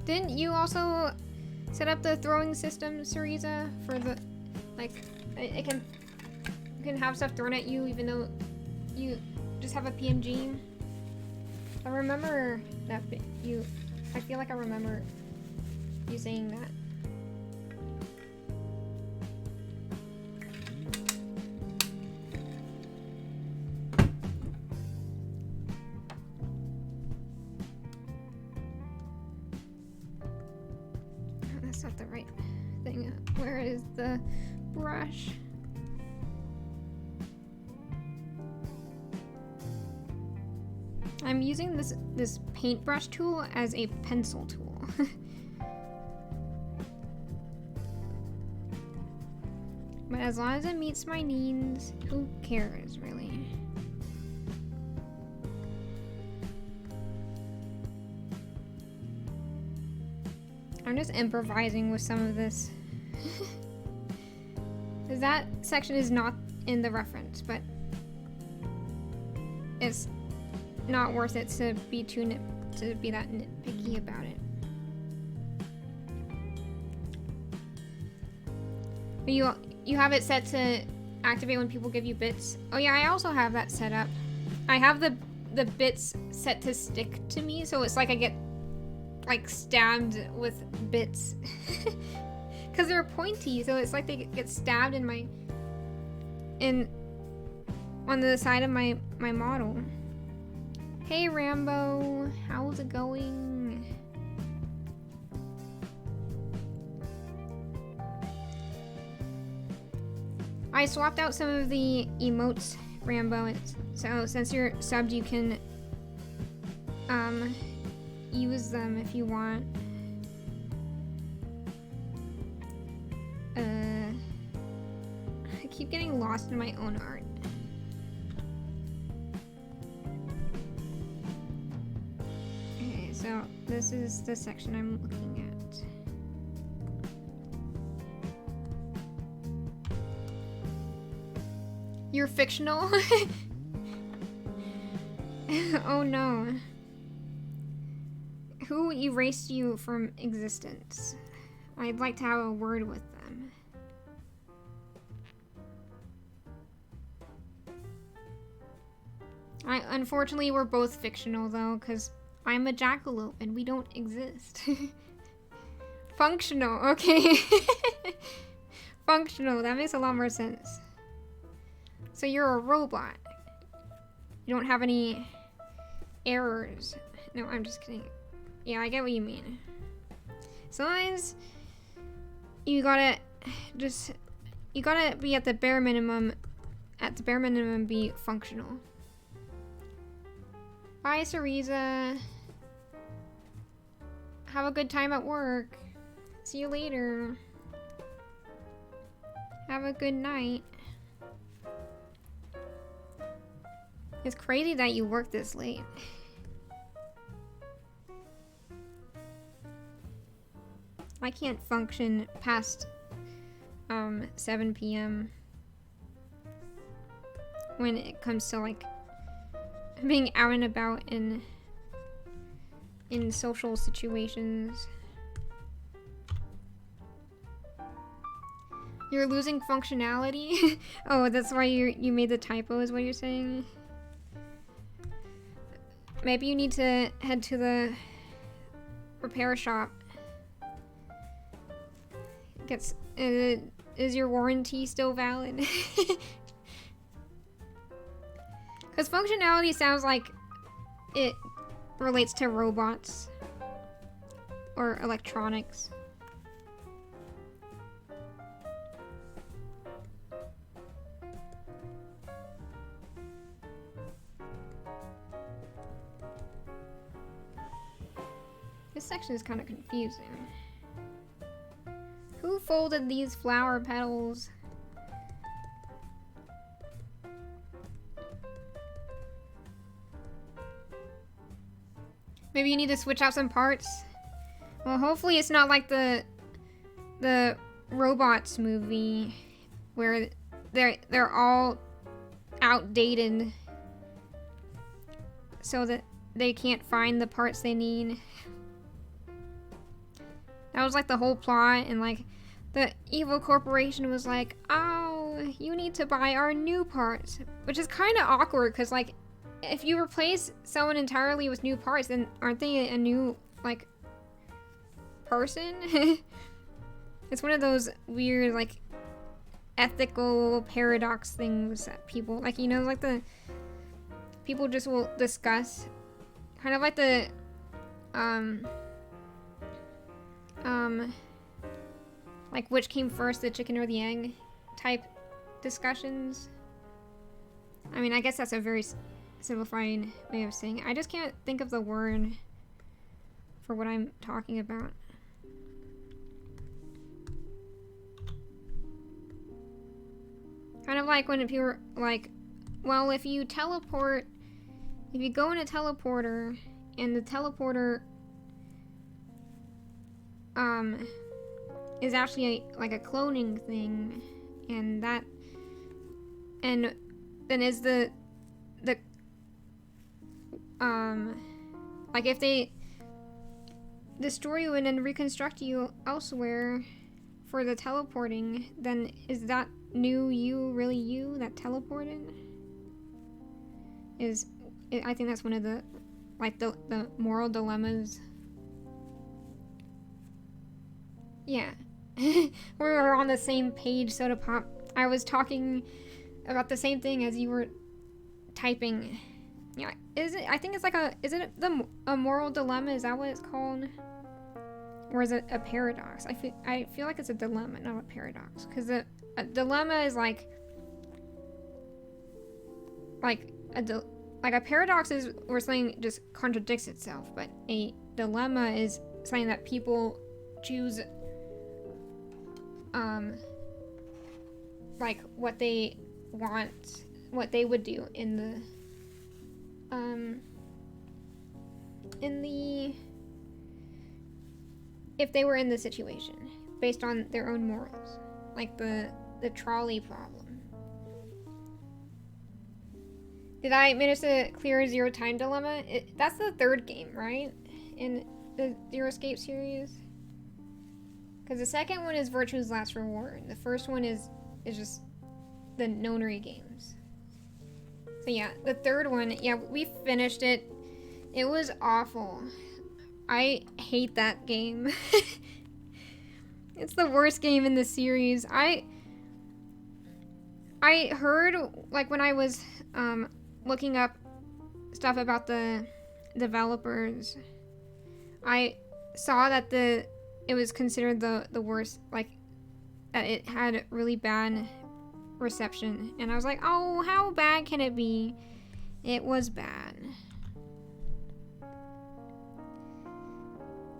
S1: Didn't you also set up the throwing system, Cereza, for the, like, it can have stuff thrown at you even though you just have a PNG? I remember that I feel like I remember you saying that. That's not the right thing. Where is the brush? I'm using this paintbrush tool as a pencil tool. But as long as it meets my needs, who cares, really? I'm just improvising with some of this. Because that section is not in the reference, but it's not worth it to be that nitpicky about it. But you have it set to activate when people give you bits. Oh yeah, I also have that set up. I have the bits set to stick to me, so it's like I get like stabbed with bits. Cause they're pointy, so it's like they get stabbed on the side of my model. Hey Rambo, how's it going? I swapped out some of the emotes, Rambo, so since you're subbed you can use them if you want. I keep getting lost in my own art. Okay, so this is the section I'm looking at. You're fictional? Oh no. Who erased you from existence? I'd like to have a word with them. Unfortunately, we're both fictional though, because I'm a jackalope and we don't exist. Functional, okay. Functional, that makes a lot more sense. So you're a robot. You don't have any errors. No, I'm just kidding. Yeah, I get what you mean. Sometimes you gotta be at the bare minimum be functional. Bye, Cereza. Have a good time at work. See you later. Have a good night. It's crazy that you work this late. I can't function past 7 p.m. when it comes to like being out and about in social situations. You're losing functionality? Oh, that's why you made the typo is what you're saying? Maybe you need to head to repair shop gets, is your warranty still valid? Because functionality sounds like it relates to robots or electronics. This section is kind of confusing. Who folded these flower petals? Maybe you need to switch out some parts. Well, hopefully it's not like the Robots movie where they're all outdated so that they can't find the parts they need. That was like the whole plot, and like the evil corporation was like, oh, you need to buy our new parts, which is kind of awkward because like if you replace someone entirely with new parts, then aren't they a new like person? It's one of those weird like ethical paradox things that people like, you know, like the people just will discuss, kind of like the like which came first, the chicken or the egg type discussions. I mean, I guess that's a very simplified way of saying it. I just can't think of the word for what I'm talking about. Kind of like when people are like, well, if you go in a teleporter and the teleporter is actually like a cloning thing, and then is the like if they destroy you and then reconstruct you elsewhere for the teleporting, then is that new you really you that teleported? I think that's one of the like the moral dilemmas. Yeah. We're on the same page, Soda Pop. I was talking about the same thing as you were typing. Yeah, I think it's like a moral dilemma? Is that what it's called? Or is it a paradox? I feel like it's a dilemma, not a paradox. Because a dilemma is like a paradox is where something just contradicts itself, but a dilemma is something that people choose like what they want, what they would do in the if they were in the situation based on their own morals, like the trolley problem. Did I manage to clear Zero Time Dilemma? That's the third game, right, in the Zero Escape series? Because the second one is Virtue's Last Reward. The first one is just the Nonary games. So yeah, the third one, yeah, we finished it. It was awful. I hate that game. It's the worst game in the series. I heard, like, when I was looking up stuff about the developers, I saw that it was considered the worst, like, that it had really bad reception. And I was like, oh, how bad can it be? It was bad.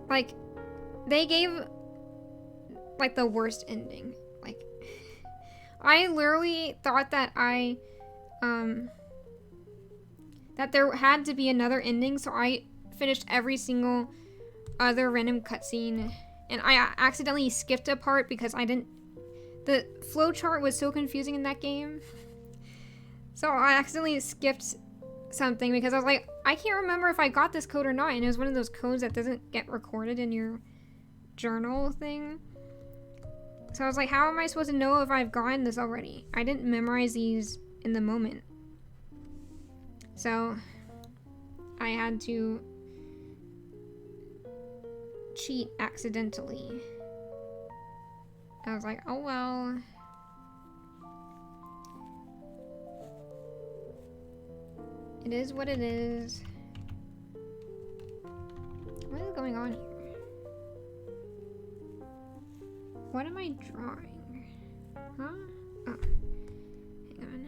S1: Like, they gave, like, the worst ending. Like, I literally thought that that there had to be another ending, so I finished every single other random cutscene. And I accidentally skipped a part because the flowchart was so confusing in that game. So I accidentally skipped something because I was like, I can't remember if I got this code or not. And it was one of those codes that doesn't get recorded in your journal thing. So I was like, how am I supposed to know if I've gotten this already? I didn't memorize these in the moment. So I had to cheat accidentally. I was like, oh well. It is what it is. What is going on here? What am I drawing? Huh? Oh. Hang on.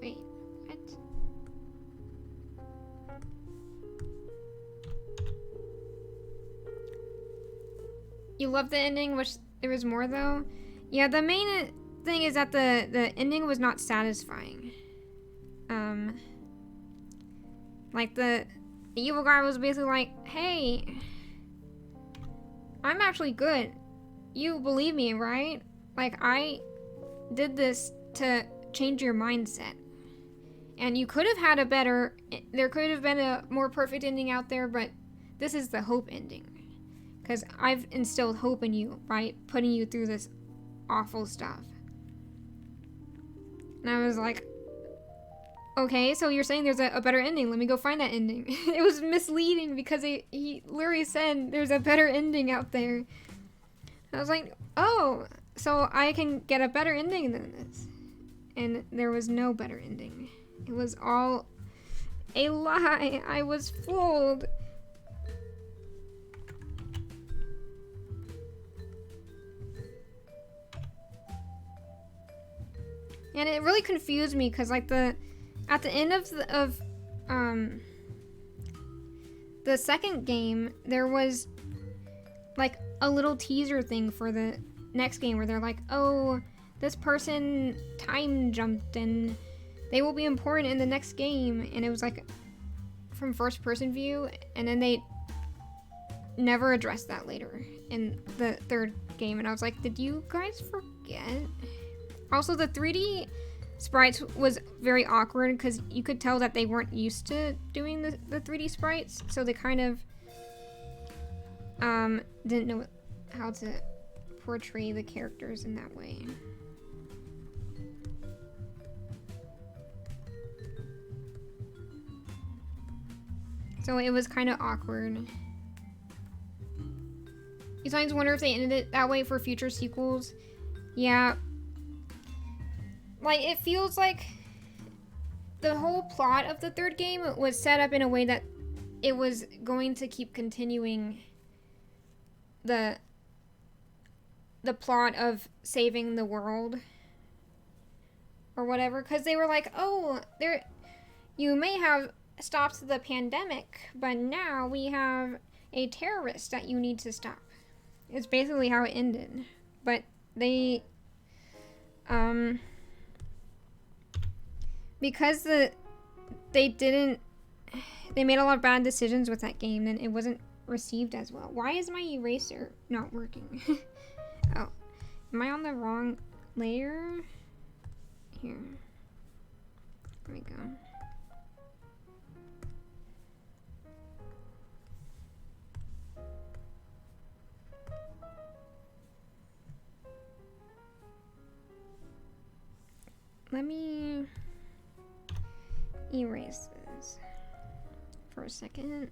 S1: Wait, what? You love the ending? Wish there was more though? Yeah, the main thing is that the ending was not satisfying. Like the evil guy was basically like, hey, I'm actually good. You believe me, right? Like, I did this to change your mindset. And you could have had a better, there could have been a more perfect ending out there, but this is the hope ending. Because I've instilled hope in you by putting you through this awful stuff. And I was like, okay, so you're saying there's a better ending. Let me go find that ending. It was misleading because he literally said there's a better ending out there. I was like, oh, so I can get a better ending than this. And there was no better ending. It was all a lie. I was fooled. And it really confused me because like at the end of the second game, there was like a little teaser thing for the next game where they're like, oh, this person time jumped and they will be important in the next game. And it was like from first person view, and then they never addressed that later in the third game. And I was like, did you guys forget? Also, the 3D sprites was very awkward because you could tell that they weren't used to doing the 3D sprites, so they kind of didn't know how to portray the characters in that way. So it was kind of awkward. You sometimes wonder if they ended it that way for future sequels. Yeah. Like, it feels like the whole plot of the third game was set up in a way that it was going to keep continuing the plot of saving the world or whatever, because they were like, oh, you may have stopped the pandemic, but now we have a terrorist that you need to stop. It's basically how it ended. But they because they made a lot of bad decisions with that game, and it wasn't received as well. Why is my eraser not working? Oh, am I on the wrong layer? Here. There we go. Let me erase this for a second.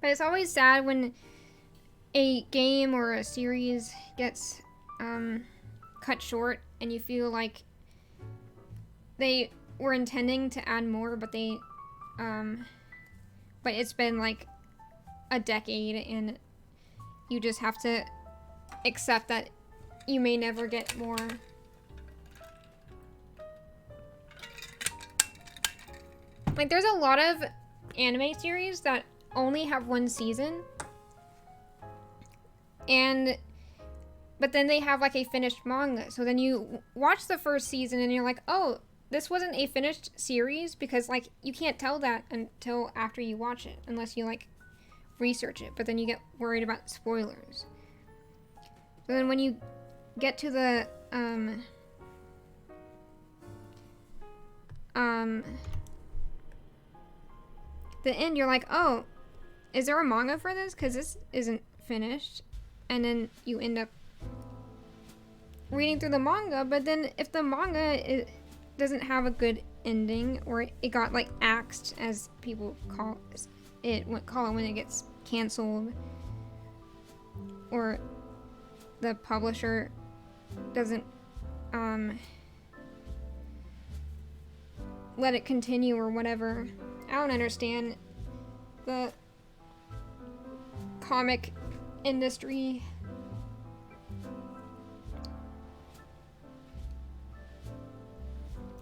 S1: But it's always sad when a game or a series gets cut short and you feel like they were intending to add more, but but it's been like a decade and you just have to accept that you may never get more. Like, there's a lot of anime series that only have one season, but then they have like a finished manga. So then you watch the first season and you're like, oh, this wasn't a finished series, because like you can't tell that until after you watch it, unless you like research it, but then you get worried about spoilers. So then when you get to the the end, you're like, oh, is there a manga for this? Because this isn't finished. And then you end up reading through the manga, but then if the manga doesn't have a good ending, or it got like axed, as people call it when it gets canceled, or the publisher doesn't let it continue or whatever. I don't understand the comic industry.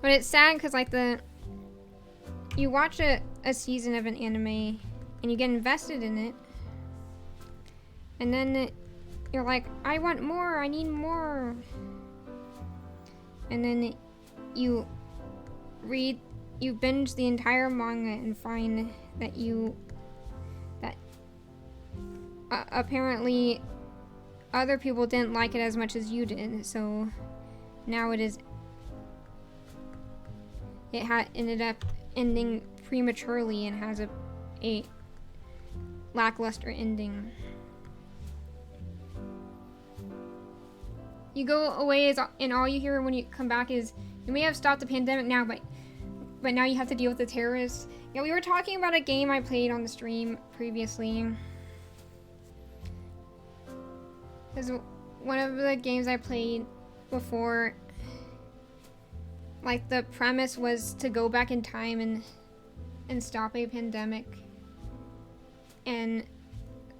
S1: But it's sad because like you watch a season of an anime and you get invested in it, and then you're like, I want more, I need more. And then you binge the entire manga and find that apparently other people didn't like it as much as you did, so now it ended up ending prematurely and has a lackluster ending. You go away and all you hear when you come back is, you may have stopped the pandemic now, but now you have to deal with the terrorists. Yeah, we were talking about a game I played on the stream previously. Because one of the games I played before, like, the premise was to go back in time and stop a pandemic. And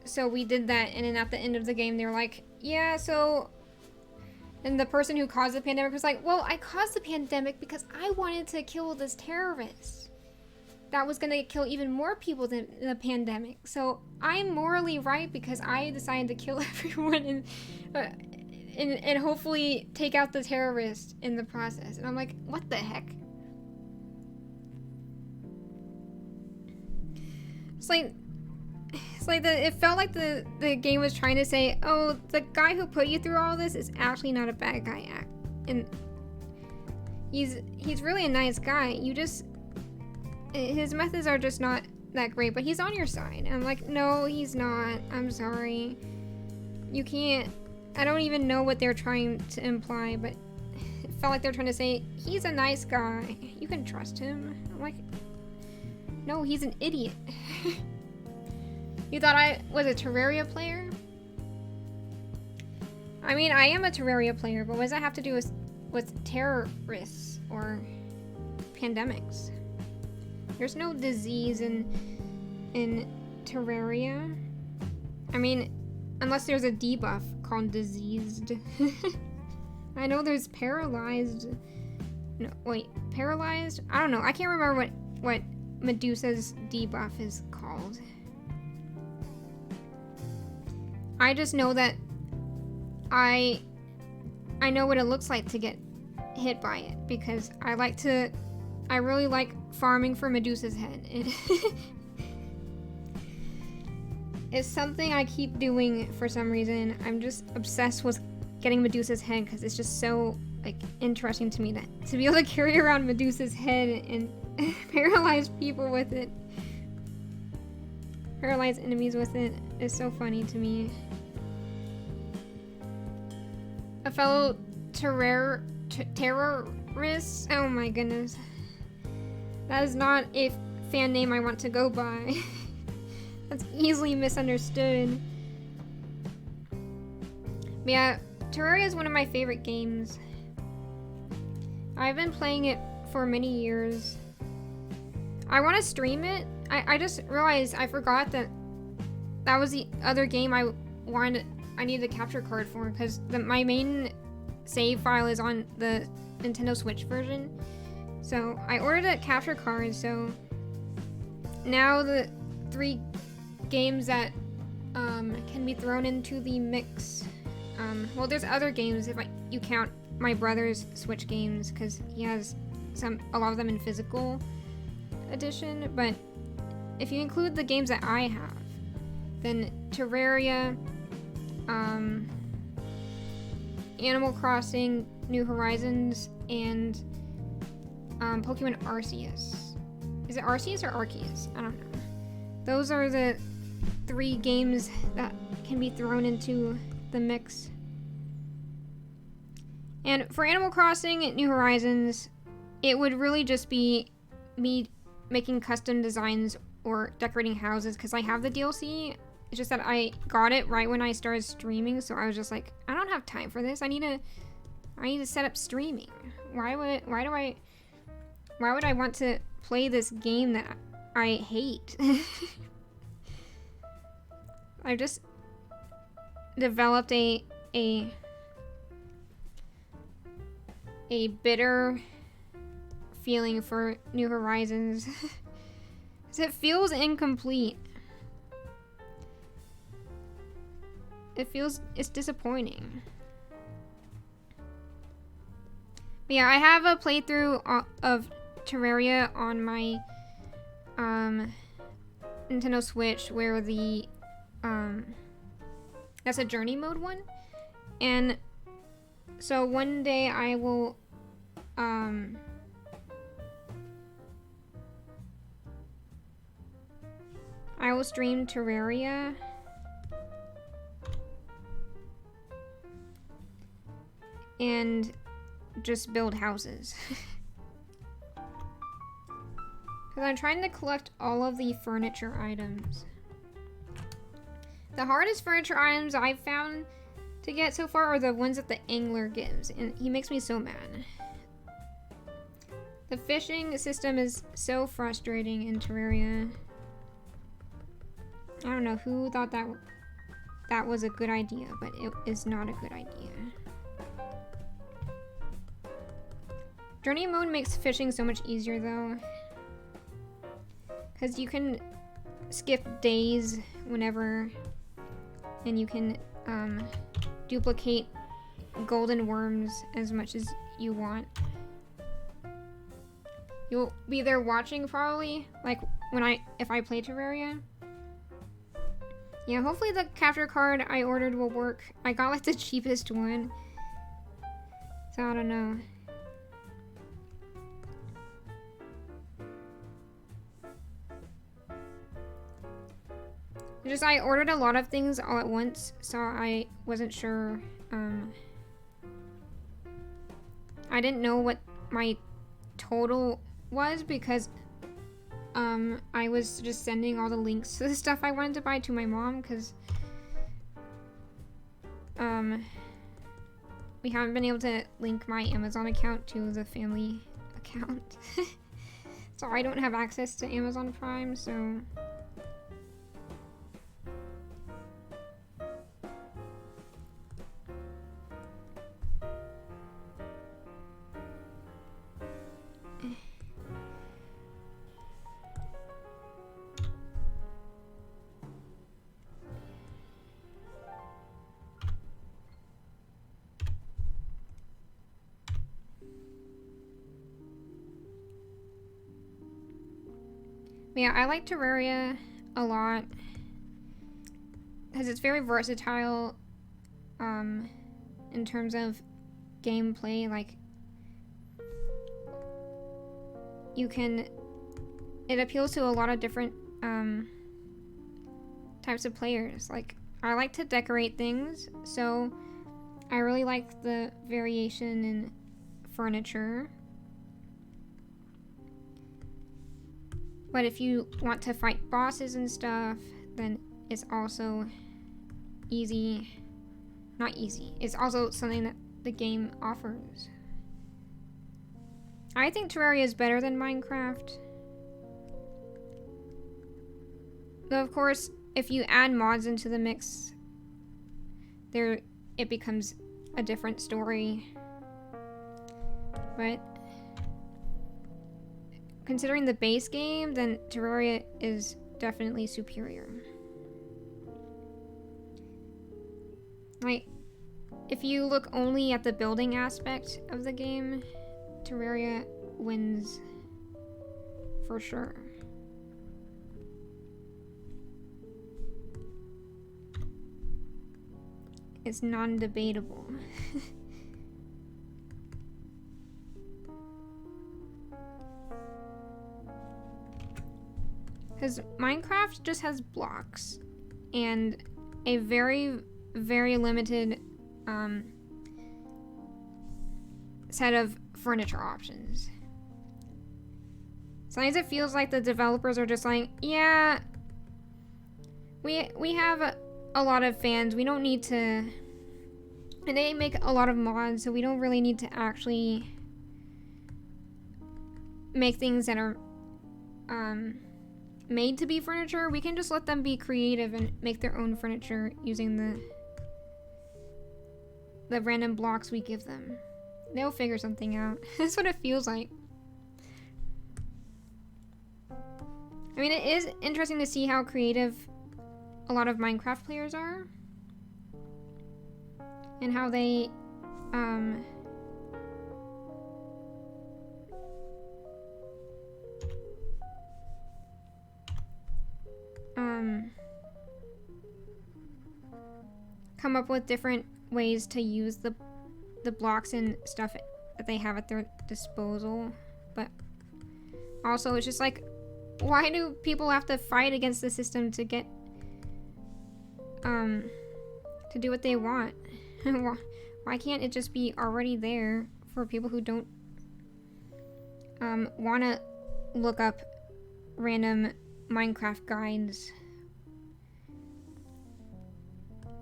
S1: so we did that, and then at the end of the game, they were like, yeah, so... And the person who caused the pandemic was like, well, I caused the pandemic because I wanted to kill this terrorist that was gonna kill even more people than the pandemic. So I'm morally right because I decided to kill everyone and hopefully take out the terrorist in the process. And I'm like, what the heck? It felt like the game was trying to say, oh, the guy who put you through all this is actually not a bad guy, and he's really a nice guy. His methods are just not that great, but he's on your side. And I'm like, no, he's not. I'm sorry. You can't. I don't even know what they're trying to imply, but it felt like they're trying to say, he's a nice guy. You can trust him. I'm like, no, he's an idiot. You thought I was a Terraria player? I mean, I am a Terraria player, but what does that have to do with terrorists or pandemics? There's no disease in Terraria. I mean, unless there's a debuff called diseased. I know there's paralyzed. No, wait, paralyzed? I don't know. I can't remember what Medusa's debuff is called. I just know that I know what it looks like to get hit by it, because I really like farming for Medusa's head. It's something I keep doing for some reason. I'm just obsessed with getting Medusa's head because it's just so like interesting to me that to be able to carry around Medusa's head and paralyze people with it, paralyze enemies with it, is so funny to me. A fellow terrorist? Oh my goodness. That is not a fan name I want to go by. That's easily misunderstood. But yeah, Terraria is one of my favorite games. I've been playing it for many years. I want to stream it. I just realized I forgot that was the other game I needed a capture card for, because my main save file is on the Nintendo Switch version. So I ordered a capture card, so now the 3 games that can be thrown into the mix. Well, there's other games if you count my brother's Switch games, because he has a lot of them in physical edition, but if you include the games that I have, then Terraria, Animal Crossing, New Horizons, and Pokemon Arceus. Is it Arceus or Arceus? I don't know. those are the 3 games that can be thrown into the mix. And for Animal Crossing New Horizons, it would really just be me making custom designs or decorating houses, because I have the DLC. It's just that I got it right when I started streaming, so I was just like, I don't have time for this. I need to set up streaming. Why would I want to play this game that I hate? I just developed a bitter feeling for New Horizons. It feels incomplete. It's disappointing. But yeah, I have a playthrough of Terraria on my Nintendo Switch where the that's a journey mode one. And so one day I will stream Terraria. And just build houses. Because I'm trying to collect all of the furniture items. The hardest furniture items I've found to get so far are the ones that the angler gives, and he makes me so mad. The fishing system is so frustrating in Terraria. I don't know who thought that was a good idea, but it is not a good idea. Journey mode makes fishing so much easier though, because you can skip days whenever, and you can duplicate golden worms as much as you want. You'll be there watching probably, like if I play Terraria. Yeah, hopefully the capture card I ordered will work. I got like the cheapest one, so I don't know. Just I ordered a lot of things all at once, so I wasn't sure. I didn't know what my total was because I was just sending all the links to the stuff I wanted to buy to my mom, because we haven't been able to link my Amazon account to the family account. So I don't have access to Amazon Prime, so yeah, I like Terraria a lot because it's very versatile in terms of gameplay. Like, it appeals to a lot of different types of players. Like, I like to decorate things, so I really like the variation in furniture. But if you want to fight bosses and stuff, then it's also easy. Not easy. It's also something that the game offers. I think Terraria is better than Minecraft. Though, of course, if you add mods into the mix, it becomes a different story. But considering the base game, then Terraria is definitely superior. Like, if you look only at the building aspect of the game, Terraria wins for sure. It's non-debatable. Because Minecraft just has blocks and a very, very limited set of furniture options. Sometimes it feels like the developers are just like, yeah, we have a lot of fans. We don't need to, and they make a lot of mods, so we don't really need to actually make things that are made to be furniture. We can just let them be creative and make their own furniture using the random blocks we give them. They'll figure something out. That's what it feels like. I mean, it is interesting to see how creative a lot of Minecraft players are. And how they, come up with different ways to use the blocks and stuff that they have at their disposal. But also, it's just like, why do people have to fight against the system to get to do what they want? Why can't it just be already there for people who don't want to look up random Minecraft guides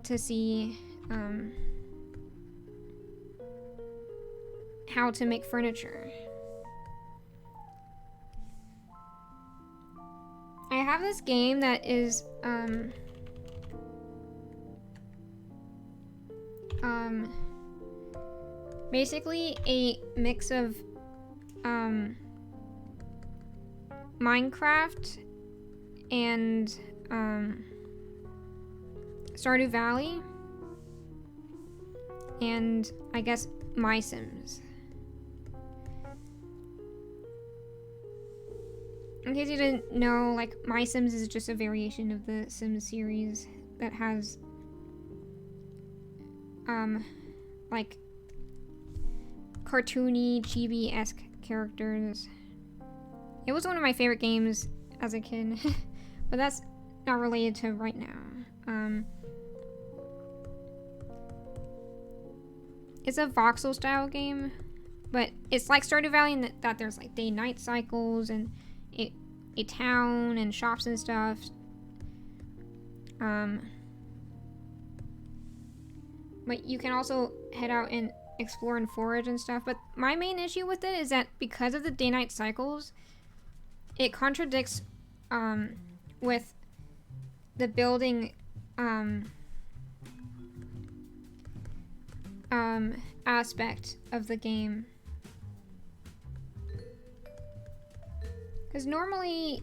S1: to see how to make furniture? I have this game that is basically a mix of Minecraft and Stardew Valley and I guess My Sims. In case you didn't know, like, My Sims is just a variation of the Sims series that has like cartoony, chibi-esque characters. It was one of my favorite games as a kid, but that's not related to right now. It's a voxel style game, but it's like Stardew Valley in that there's like day-night cycles and a town and shops and stuff. But you can also head out and explore and forage and stuff. But my main issue with it is that because of the day-night cycles, it contradicts with the building aspect of the game. Because normally,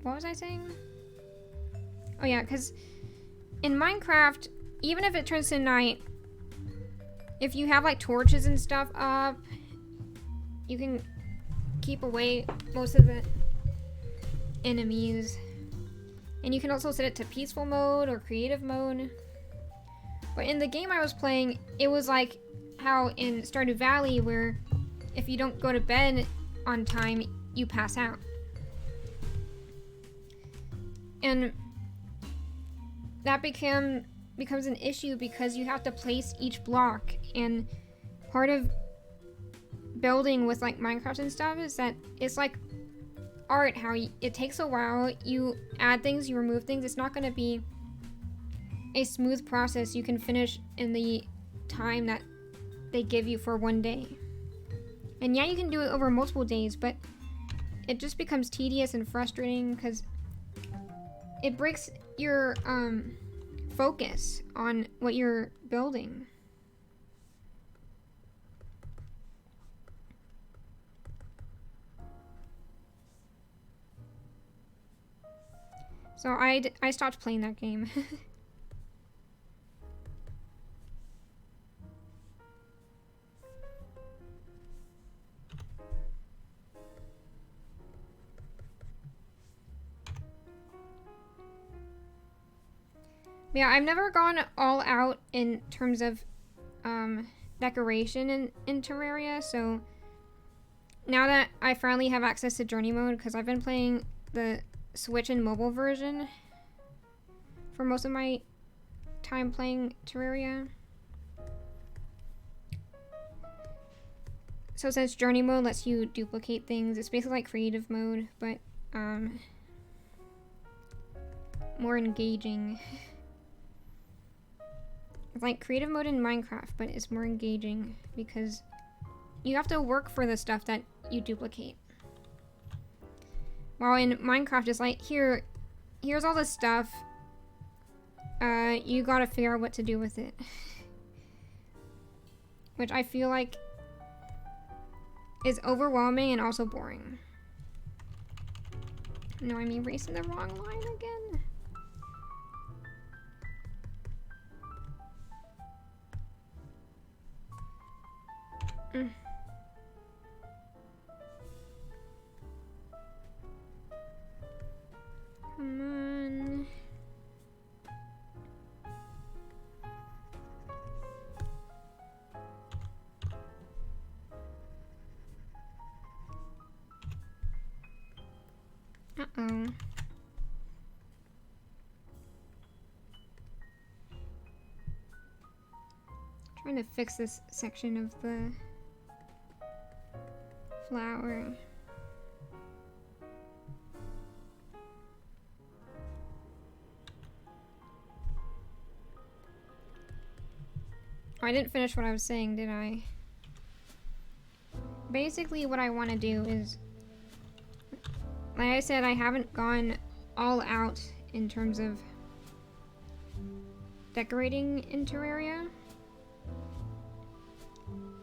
S1: what was I saying? Oh yeah, because in Minecraft, even if it turns to night, if you have like torches and stuff up, you can keep away most of the enemies. And you can also set it to peaceful mode or creative mode. But in the game I was playing, it was like how in Stardew Valley, where if you don't go to bed on time, you pass out. And that becomes an issue because you have to place each block. And part of building with like Minecraft and stuff is that it's like art, how it takes a while. You add things, you remove things. It's not going to be a smooth process you can finish in the time that they give you for one day. And yeah, you can do it over multiple days, but it just becomes tedious and frustrating because it breaks your focus on what you're building. So I stopped playing that game. Yeah, I've never gone all out in terms of decoration in Terraria, so now that I finally have access to journey mode, because I've been playing the Switch and mobile version for most of my time playing Terraria. So since journey mode lets you duplicate things, it's basically like creative mode, but more engaging. It's like creative mode in Minecraft, but it's more engaging because you have to work for the stuff that you duplicate. While in Minecraft, it's like, here's all the stuff. You gotta figure out what to do with it. Which I feel like is overwhelming and also boring. No, I'm erasing the wrong line again. Come on. Uh-oh. Trying to fix this section of the flower. Oh, I didn't finish what I was saying, did I? Basically, what I want to do is, like I said, I haven't gone all out in terms of decorating in Terraria.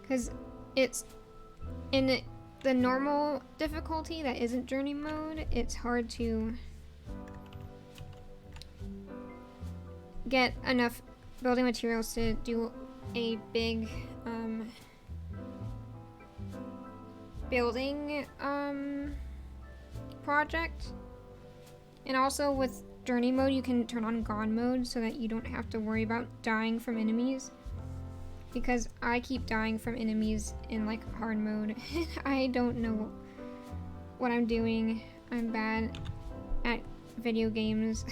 S1: Because it's in the normal difficulty that isn't journey mode, it's hard to get enough building materials to do a big building project. And also with journey mode, you can turn on gone mode so that you don't have to worry about dying from enemies. Because I keep dying from enemies in like hard mode. I don't know what I'm doing. I'm bad at video games.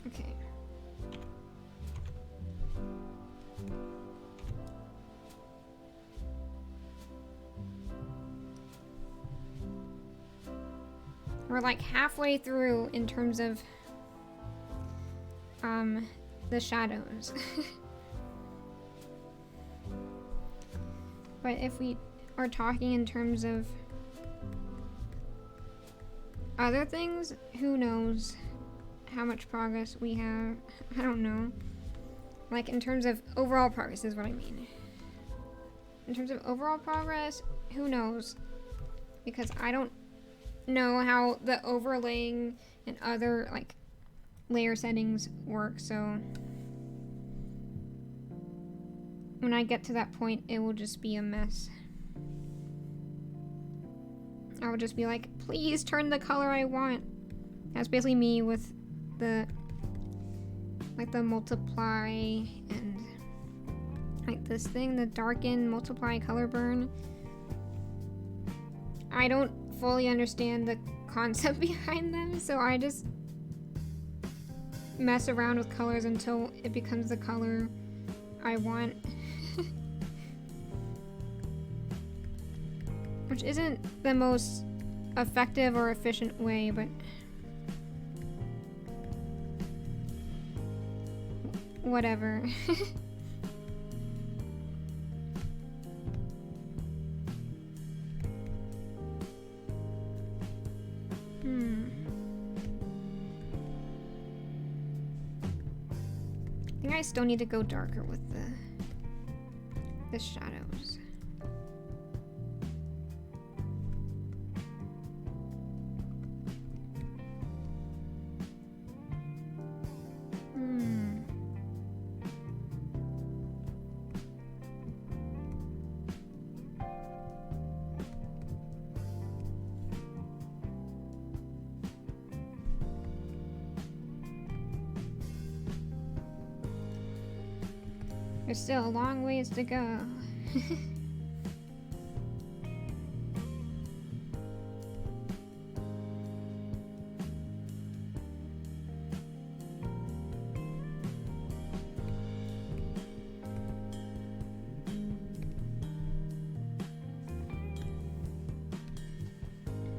S1: Okay. We're like halfway through in terms of the shadows. But if we are talking in terms of other things, who knows how much progress we have. I don't know. Like in terms of overall progress is what I mean. In terms of overall progress, who knows? Because I don't know how the overlaying and other like layer settings work, so when I get to that point, it will just be a mess. I will just be like, please turn the color I want. That's basically me with the like the multiply and like this thing, the darken, multiply, color burn. I don't fully understand the concept behind them, so I just mess around with colors until it becomes the color I want. Which isn't the most effective or efficient way, but whatever. I think I still need to go darker with the shadows. There's still a long ways to go.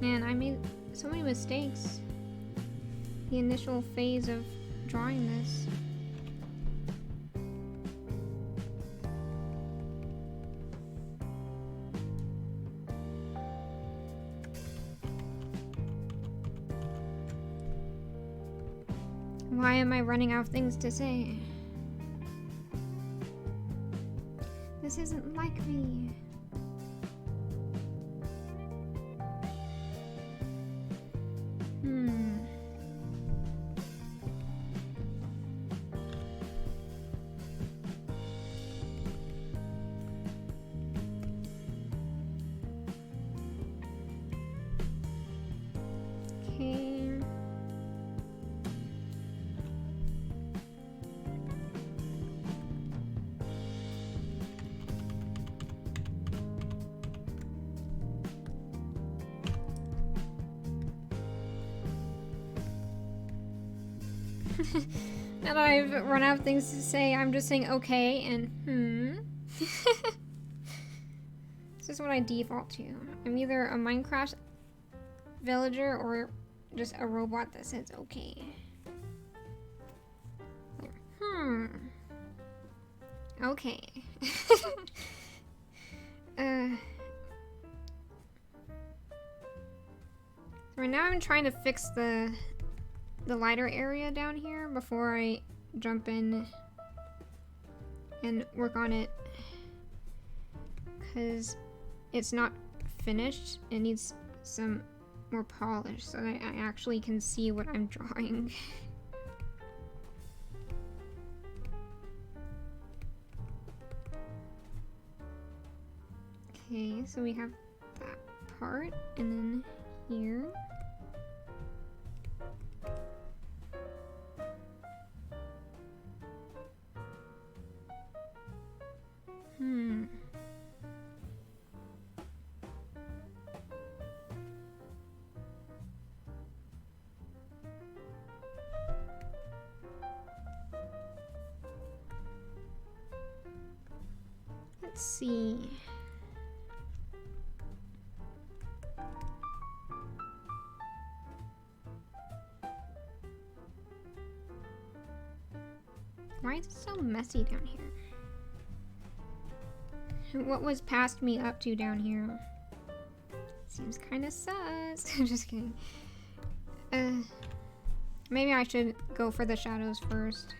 S1: Man, I made so many mistakes. The initial phase of drawing this. Why am I running out of things to say? This isn't like me. Okay. Now that I've run out of things to say, I'm just saying okay and This is what I default to. I'm either a Minecraft villager or just a robot that says okay. Okay. So right now I'm trying to fix the lighter area down here before I jump in and work on it, because it's not finished. It needs some more polish so that I actually can see what I'm drawing. Okay, so we have that part, and then here. Let's see. Why is it so messy down here? What was past me up to down here? Seems kind of sus. I'm just kidding. Maybe I should go for the shadows first.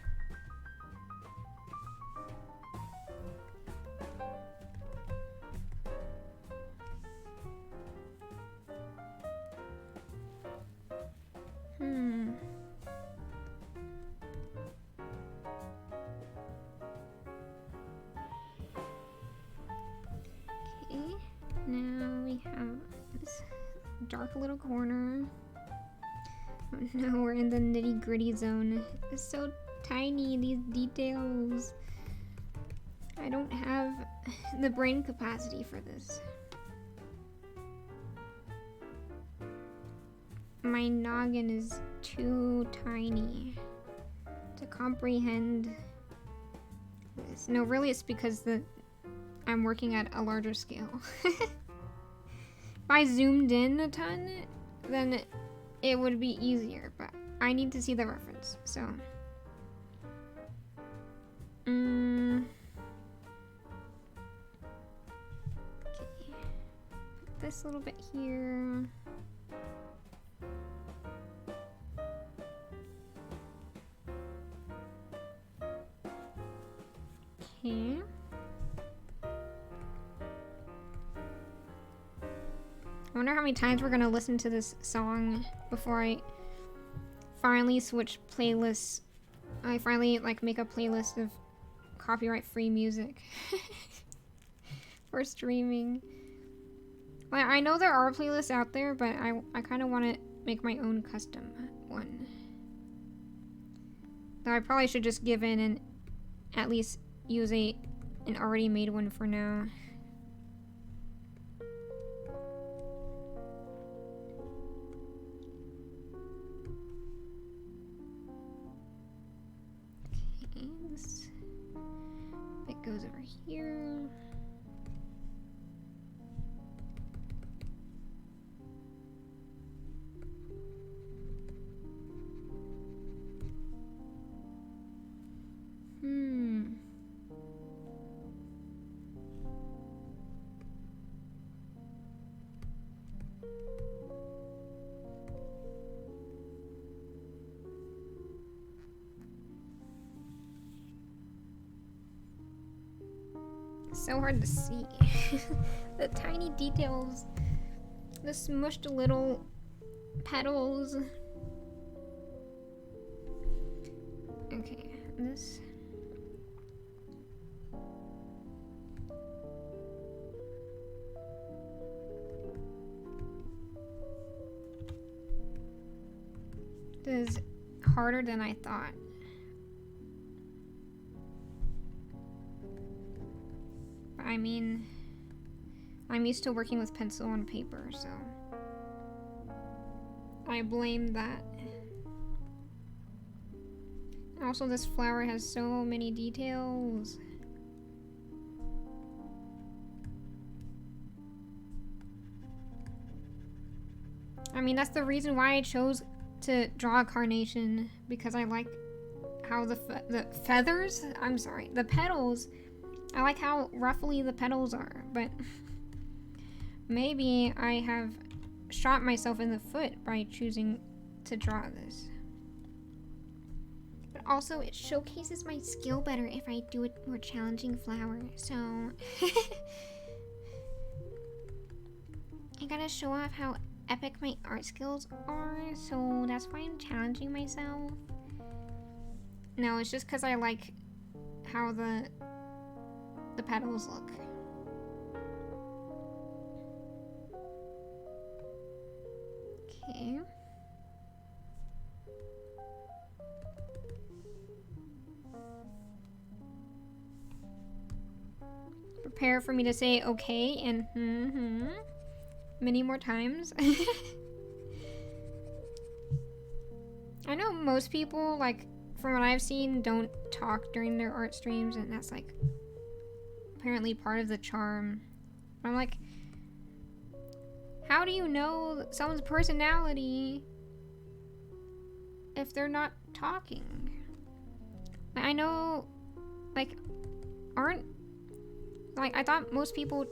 S1: Now we have this dark little corner. Oh no, we're in the nitty-gritty zone. It's so tiny, these details. I don't have the brain capacity for this. My noggin is too tiny to comprehend this. No, really it's because I'm working at a larger scale. If I zoomed in a ton, then it would be easier, but I need to see the reference, so. Okay. Put this little bit here. Okay. I wonder how many times we're gonna listen to this song before I finally switch playlists. I finally make a playlist of copyright-free music for streaming. Well, I know there are playlists out there, but I kind of want to make my own custom one. Though I probably should just give in and at least use an already made one for now. Okay, this bit goes over here. So hard to see. The tiny details. The smushed little petals. Okay, this. This is harder than I thought. I mean, I'm used to working with pencil and paper, so I blame that. Also, this flower has so many details. I mean, that's the reason why I chose to draw a carnation, because I like how the feathers, I'm sorry, the petals, I like how ruffly the petals are, but maybe I have shot myself in the foot by choosing to draw this. But also, it showcases my skill better if I do a more challenging flower, so I gotta show off how epic my art skills are, so that's why I'm challenging myself. No, it's just because I like how the petals look. Okay. Prepare for me to say okay and many more times. I know most people, like, from what I've seen, don't talk during their art streams, and that's like apparently part of the charm. I'm like, how do you know someone's personality if they're not talking? I know, like, I thought most people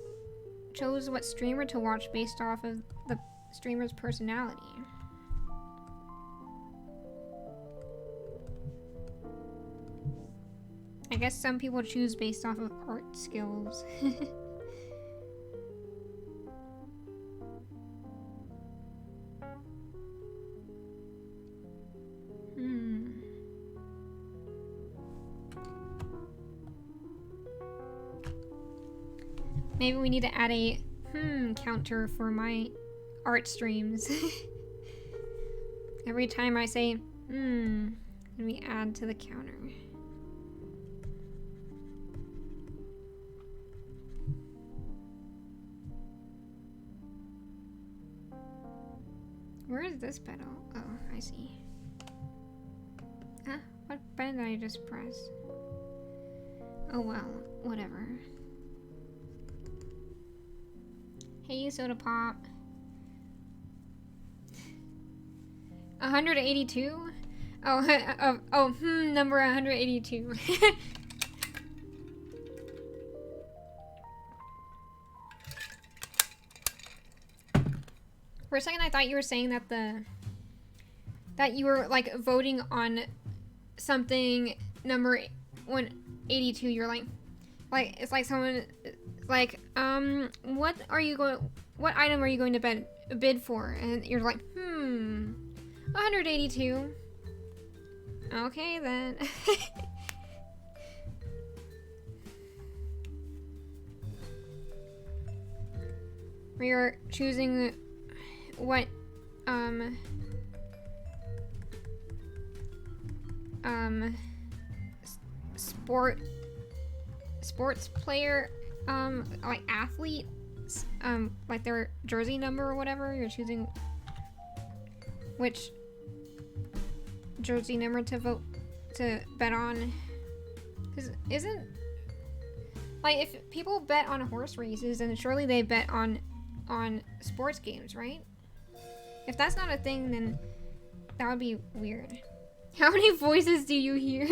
S1: chose what streamer to watch based off of the streamer's personality. I guess some people choose based off of art skills. Maybe we need to add a counter for my art streams. Every time I say we add to the counter. Where is this pedal? Oh, I see. Huh? What button did I just press? Oh well, whatever. Hey, Soda Pop. 182? Oh, number 182. For a second, I thought you were saying that you were like voting on something number 182. You're like it's like someone like what item are you going to bid for? And you're like 182. Okay then. We are choosing what sport sports player, like athlete, like their jersey number or whatever. You're choosing which jersey number to bet on. Because isn't, like, if people bet on horse races, then surely they bet on sports games, right? If that's not a thing, then that would be weird. How many voices do you hear?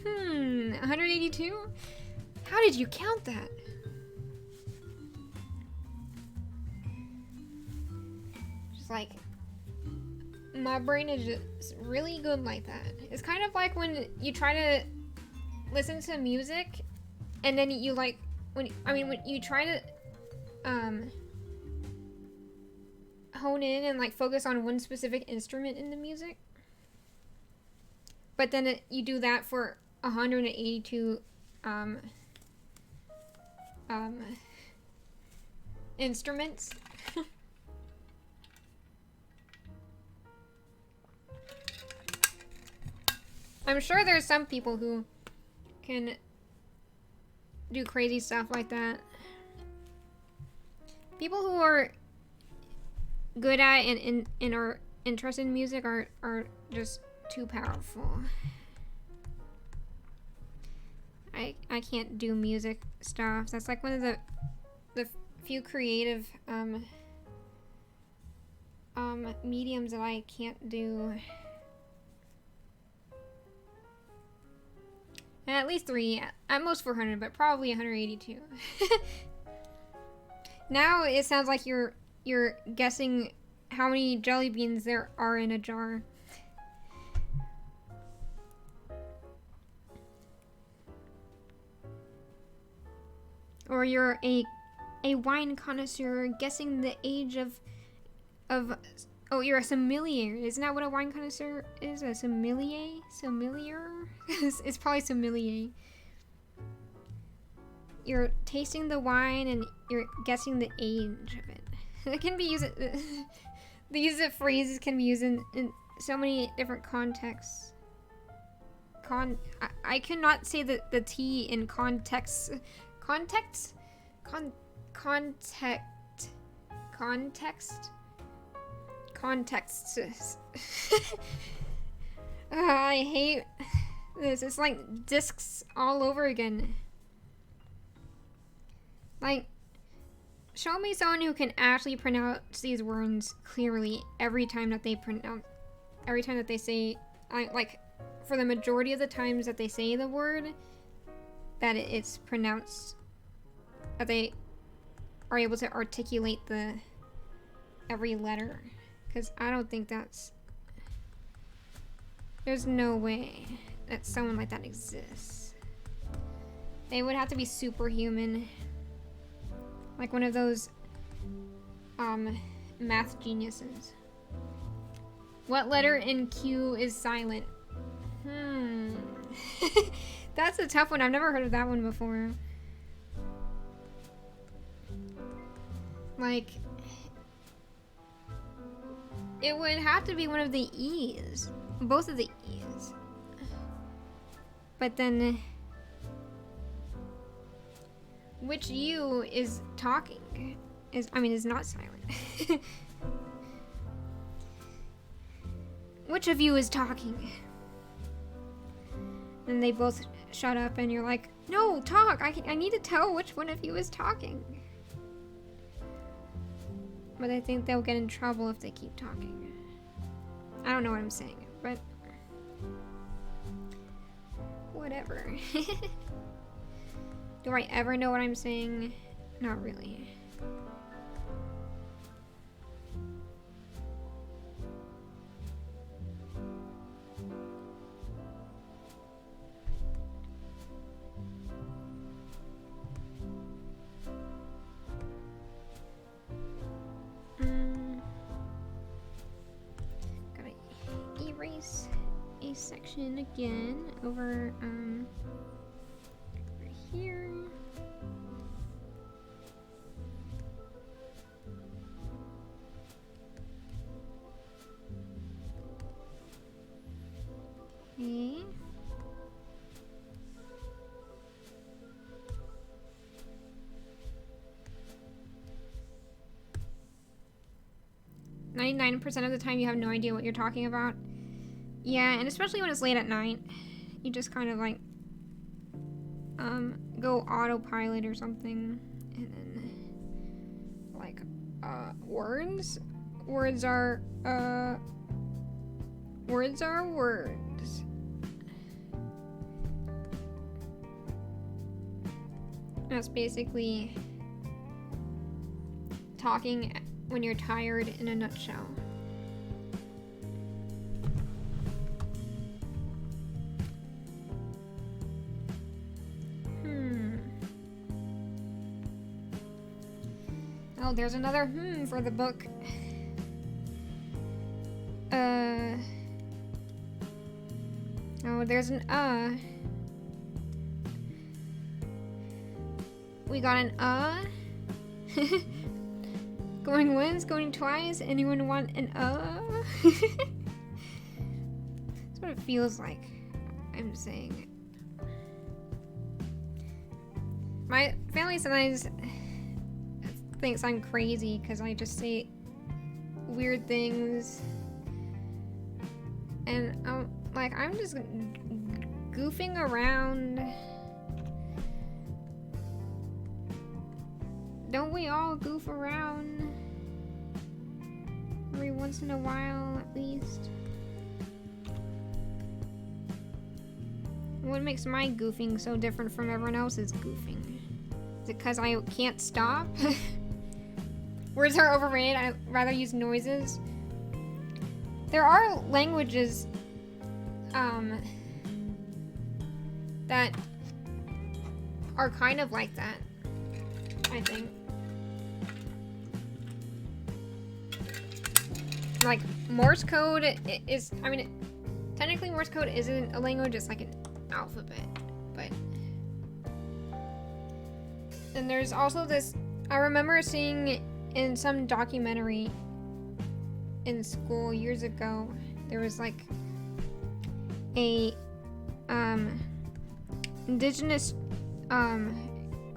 S1: 182? How did you count that? Just like, my brain is just really good like that. It's kind of like when you try to listen to music and then you like, when you try to hone in and like focus on one specific instrument in the music, but then you do that for 182 instruments. I'm sure there's some people who can do crazy stuff like that. People who are good at and are interested in music are just too powerful. I can't do music stuff. That's like one of the few creative mediums that I can't do. And at least 3, at most 400, but probably 182. Now it sounds like you're guessing how many jelly beans there are in a jar. Or you're a wine connoisseur guessing the age of oh, you're a sommelier. Isn't that what a wine connoisseur is? A sommelier? Sommelier? It's probably sommelier. You're tasting the wine and you're guessing the age of it. It can be used. The use of phrases can be used in so many different contexts. I cannot say the T in context. Context? Context? Contexts. I hate this. It's like discs all over again. Like, show me someone who can actually pronounce these words clearly every time that they say, like, for the majority of the times that they say the word, that it's pronounced, that they are able to articulate every letter. Because I don't think there's no way that someone like that exists. They would have to be superhuman. Like one of those math geniuses. What letter in Q is silent? That's a tough one. I've never heard of that one before. Like, it would have to be one of the E's. Both of the E's. But then, which U is talking? Is not silent. Which of you is talking? And they both shut up and you're like, no, talk! I need to tell which one of you is talking. But I think they'll get in trouble if they keep talking. I don't know what I'm saying, but whatever. Do I ever know what I'm saying? Not really. Gotta erase a section again over here. Okay. 99% of the time you have no idea what you're talking about. Yeah, and especially when it's late at night, you just kind of like go autopilot or something, and then like words are words. That's basically talking when you're tired in a nutshell. Oh, there's another for the book. Oh, there's an We got an Going once, going twice. Anyone want an That's what it feels like. I'm saying. My family sometimes thinks I'm crazy because I just say weird things, and I'm just goofing around. Don't we all goof around every once in a while, at least? What makes my goofing so different from everyone else's goofing? Is it because I can't stop? Words are overrated. I'd rather use noises. There are languages that are kind of like that, I think. Like Morse code is, I mean, technically Morse code isn't a language, it's like an alphabet, but. And there's also this, I remember seeing in some documentary in school years ago, there was like a indigenous group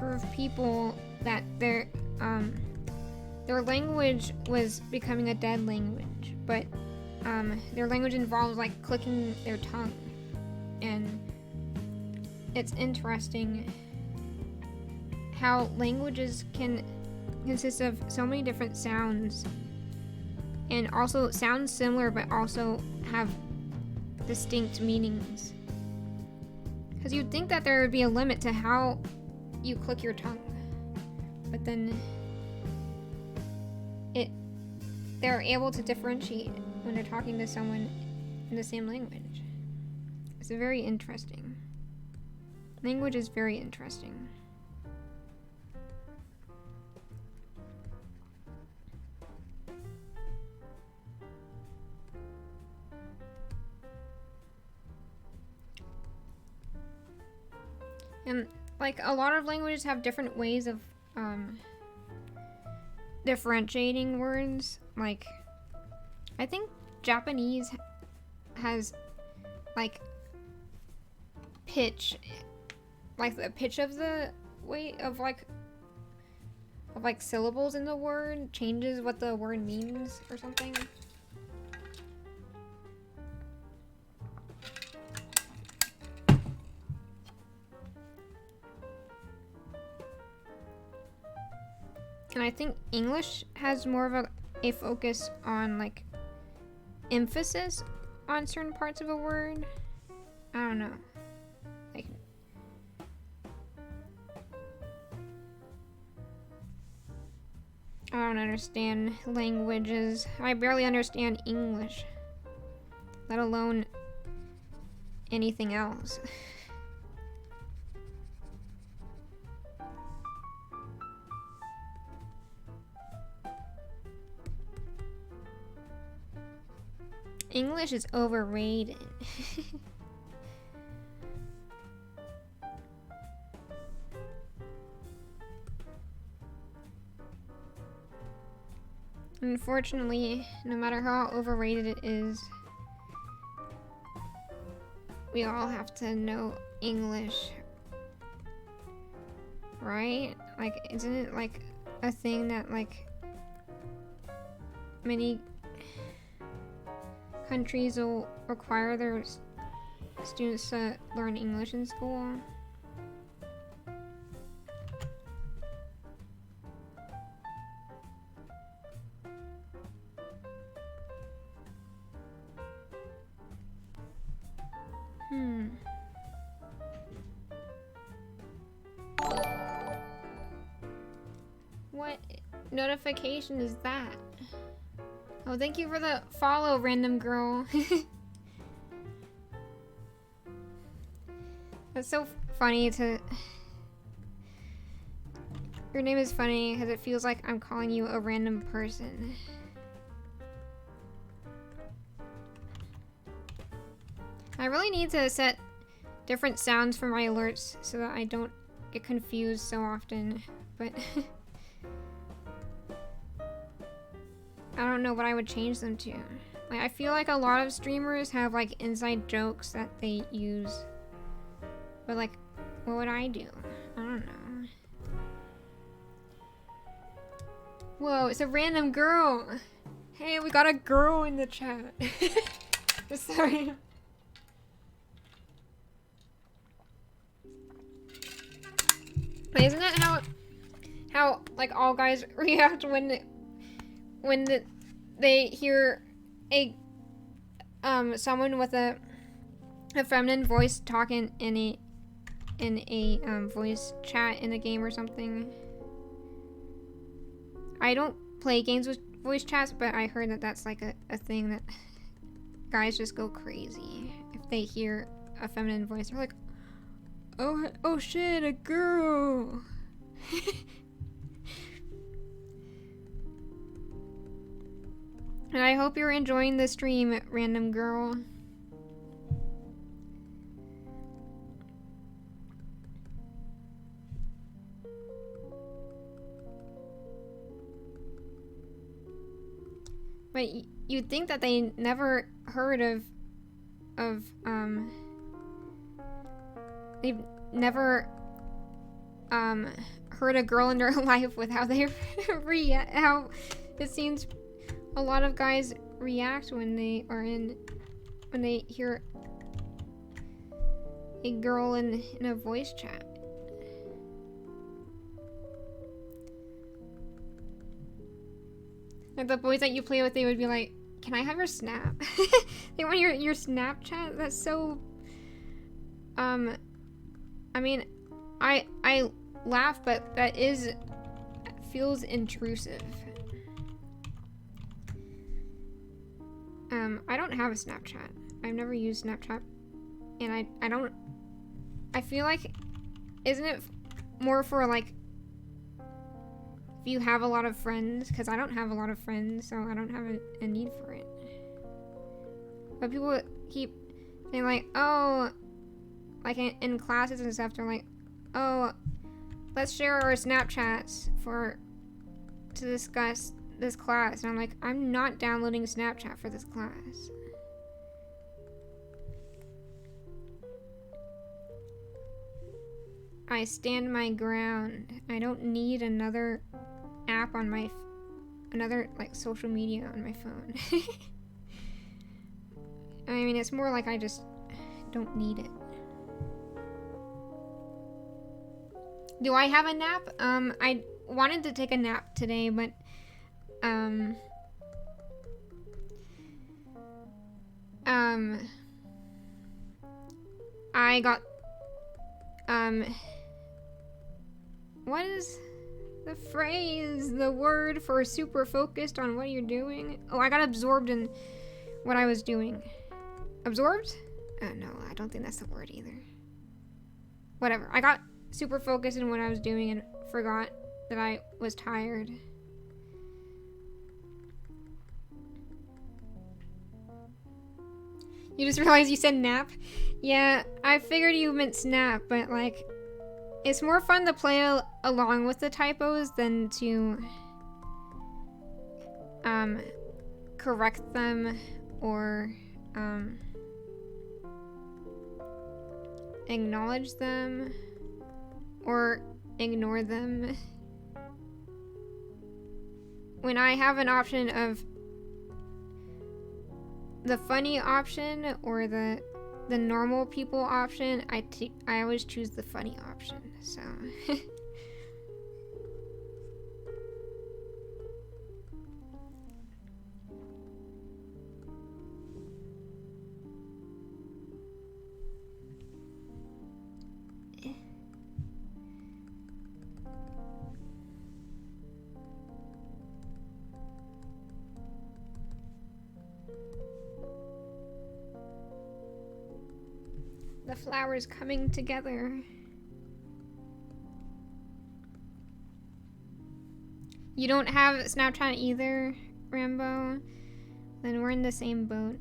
S1: of people that their language was becoming a dead language, but their language involves like clicking their tongue, and it's interesting how languages can consist of so many different sounds, and also sound similar but also have distinct meanings. Because you'd think that there would be a limit to how you click your tongue, but then they're able to differentiate when they're talking to someone in the same language. It's very interesting. Language is very interesting. And like a lot of languages have different ways of differentiating words. Like I think Japanese has like pitch, like the pitch of the way of like syllables in the word changes what the word means or something. And I think English has more of a focus on like emphasis on certain parts of a word. I don't know. Like I don't understand languages. I barely understand English, let alone anything else. English is overrated. Unfortunately, no matter how overrated it is, we all have to know English, right? Like, isn't it like a thing that like many countries will require their students to learn English in school. What notification is that? Oh, thank you for the follow, random girl. That's so funny to... Your name is funny because it feels like I'm calling you a random person. I really need to set different sounds for my alerts so that I don't get confused so often, but... I don't know what I would change them to. Like, I feel like a lot of streamers have like inside jokes that they use. But like, what would I do? I don't know. Whoa, it's a random girl. Hey, we got a girl in the chat. Sorry. But isn't that how like all guys react when they hear a someone with a feminine voice talking in a voice chat in a game or something? I don't play games with voice chats, but I heard that that's like a thing that guys just go crazy if they hear a feminine voice. They're like, oh shit, a girl. And I hope you're enjoying the stream, random girl. But you'd think that they never heard of they've never heard a girl in their life with how they react, how it seems a lot of guys react when they hear a girl in a voice chat. Like the boys that you play with, they would be like, "Can I have your snap?" They want your Snapchat. That's so. I mean, I laugh, but that feels intrusive. I don't have a Snapchat. I've never used Snapchat, and I feel like, isn't it more for like if you have a lot of friends? Because I don't have a lot of friends, so I don't have a need for it. But people keep saying like, oh, like in classes and stuff, they're like, oh, let's share our Snapchats to discuss this class. And I'm like, I'm not downloading Snapchat for this class. I stand my ground. I don't need another app on my another like social media on my phone. I mean, it's more like I just don't need it. Do I have a nap? I wanted to take a nap today, but I got what is the phrase, the word for super focused on what you're doing? Oh, I got absorbed in what I was doing. Absorbed? Oh no, I don't think that's the word either. Whatever. I got super focused in what I was doing and forgot that I was tired. You just realized you said nap? Yeah, I figured you meant snap, but like, it's more fun to play along with the typos than to correct them or acknowledge them or ignore them. When I have an option of the funny option or the normal people option, I always choose the funny option. So the flowers coming together. You don't have Snapchat either, Rambo? Then we're in the same boat.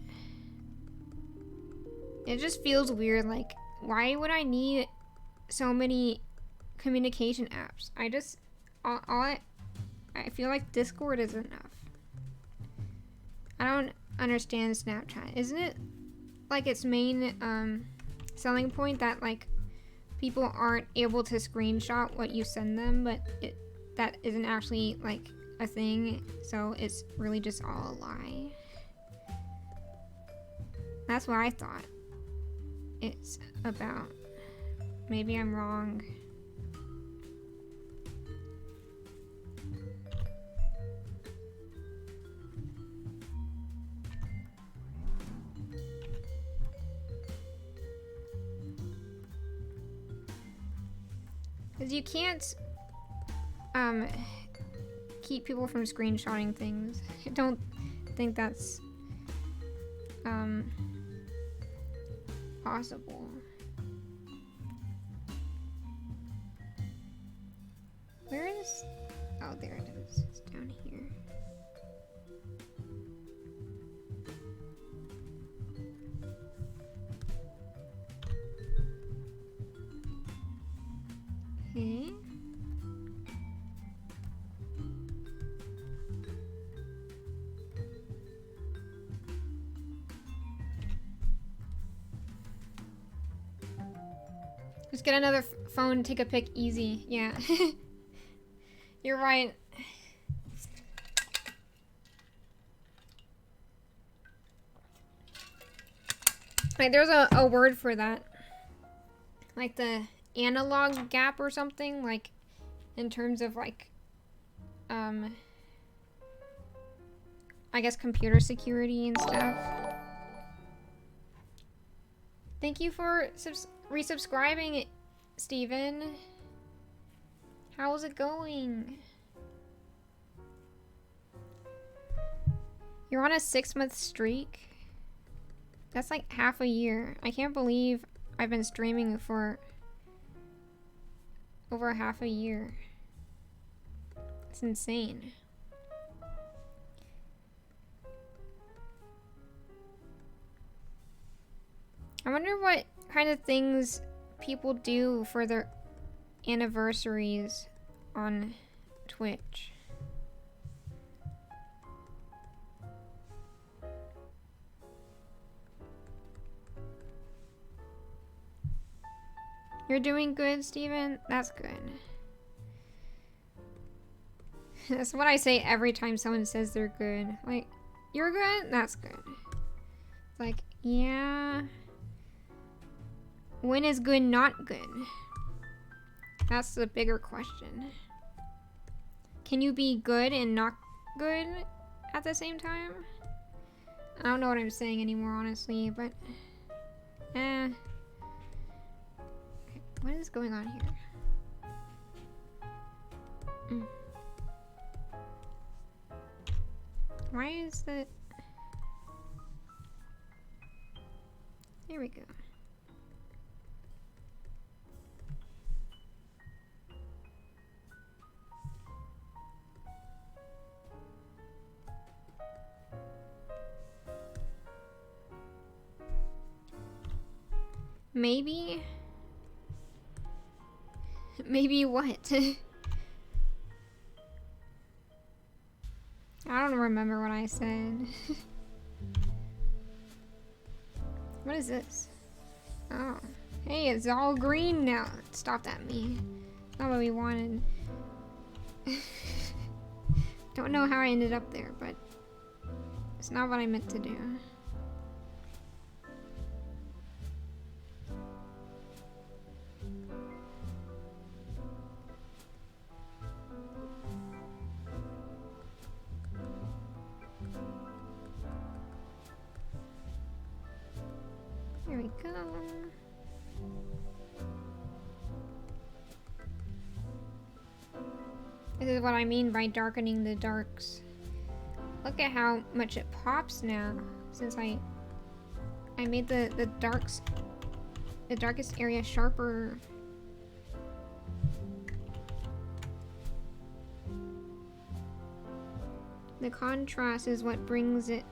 S1: It just feels weird, like, why would I need so many communication apps? I feel like Discord is enough. I don't understand Snapchat. Isn't it like its main selling point that like people aren't able to screenshot what you send them, but that isn't actually like a thing, so it's really just all a lie? That's what I thought it's about. Maybe I'm wrong. Because you can't keep people from screenshotting things. I don't think that's possible. Where is... Oh, there it is. It's down here. Okay. Just get another phone, take a pic, easy. Yeah. You're right. Like, there's a word for that. Like the analog gap or something, like in terms of like I guess computer security and stuff. Thank you for resubscribing, Steven. How's it going? You're on a 6-month streak? That's like half a year. I can't believe I've been streaming for over half a year. It's insane. I wonder what kind of things people do for their anniversaries on Twitch. You're doing good, Steven? That's good. That's what I say every time someone says they're good. Like, you're good? That's good. It's like, yeah. When is good not good? That's the bigger question. Can you be good and not good at the same time? I don't know what I'm saying anymore, honestly, but... What is going on here? Why is that? Here we go. Maybe... Maybe what? I don't remember what I said. What is this? Oh. Hey, it's all green now. It stopped at me. Not what we wanted. Don't know how I ended up there, but it's not what I meant to do. There we go. This is what I mean by darkening the darks. Look at how much it pops now since I made the darkest area sharper. The contrast is what brings it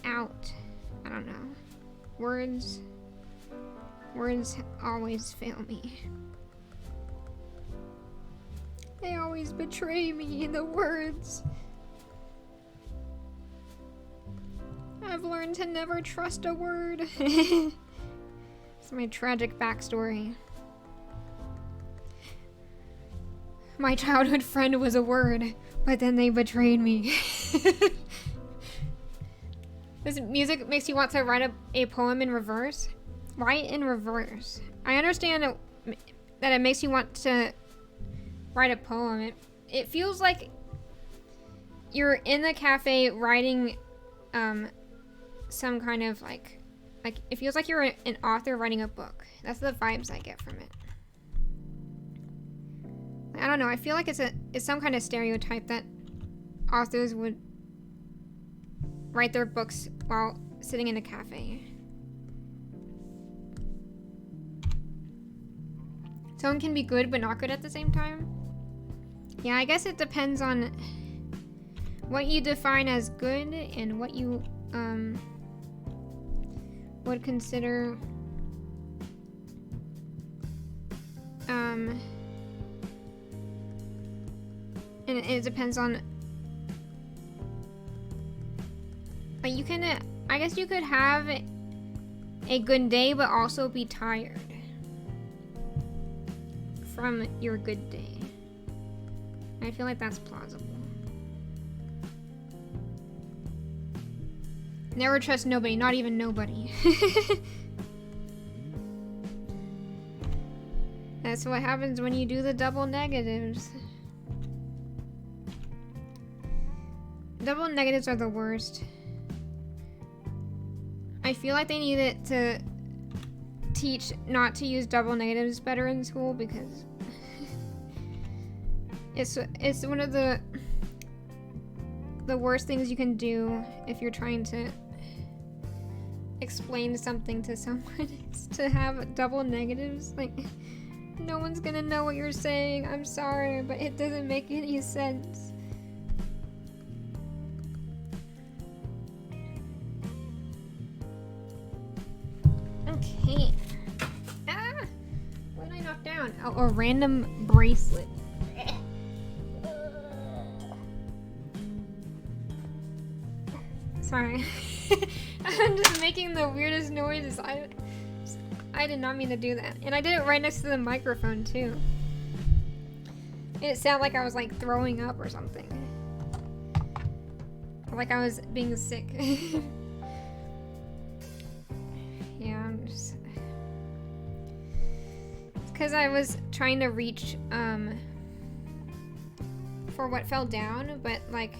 S1: out. I don't know. Words always fail me. They always betray me in the words. I've learned to never trust a word. It's my tragic backstory. My childhood friend was a word, but then they betrayed me. This music makes you want to write a poem in reverse. Write in reverse. I understand that it makes you want to write a poem. It feels like you're in the cafe writing some kind of like it feels like you're an author writing a book. That's the vibes I get from it. I don't know, I feel like it's some kind of stereotype that authors would write their books while sitting in a cafe. Tone can be good but not good at the same time. Yeah, I guess it depends on what you define as good and what you would consider and it depends on, like, you can, I guess you could have a good day but also be tired from your good day. I feel like that's plausible. Never trust nobody, not even nobody. That's what happens when you do the double negatives. Double negatives are the worst. I feel like they needed to teach not to use double negatives better in school because it's one of the worst things you can do if you're trying to explain something to someone is to have double negatives. Like, no one's gonna know what you're saying. I'm sorry, but it doesn't make any sense. Okay. Ah! What did I knock down? Oh, a random bracelet. Sorry. I'm just making the weirdest noises. I did not mean to do that. And I did it right next to the microphone too. It sounded like I was like throwing up or something. Or like I was being sick. Yeah, I'm just... It's because I was trying to reach for what fell down, but like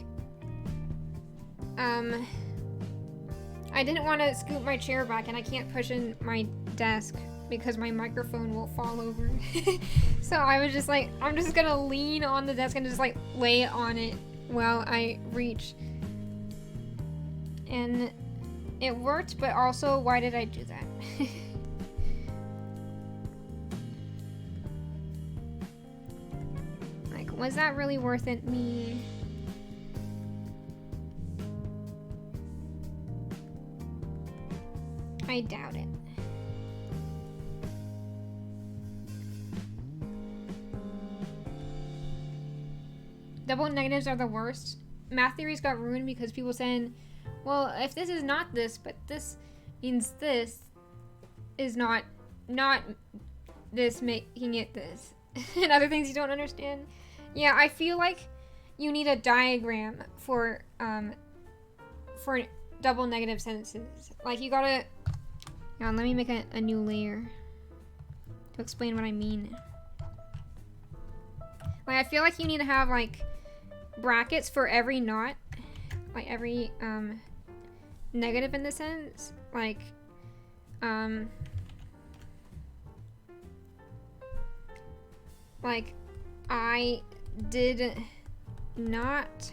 S1: I didn't want to scoop my chair back, and I can't push in my desk because my microphone will fall over. So I was just like, I'm just gonna lean on the desk and just like lay on it while I reach. And it worked, but also, why did I do that? Like, was that really worth it, me? I doubt it. Double negatives are the worst. Math theories got ruined because people saying, well, if this is not this, but this means this is not this making it this. And other things you don't understand. Yeah, I feel like you need a diagram for double negative sentences. Like, you gotta... Hang on, let me make a new layer to explain what I mean. Like, I feel like you need to have, like, brackets for every knot. Like, every, negative in the sense. Like, like, I did not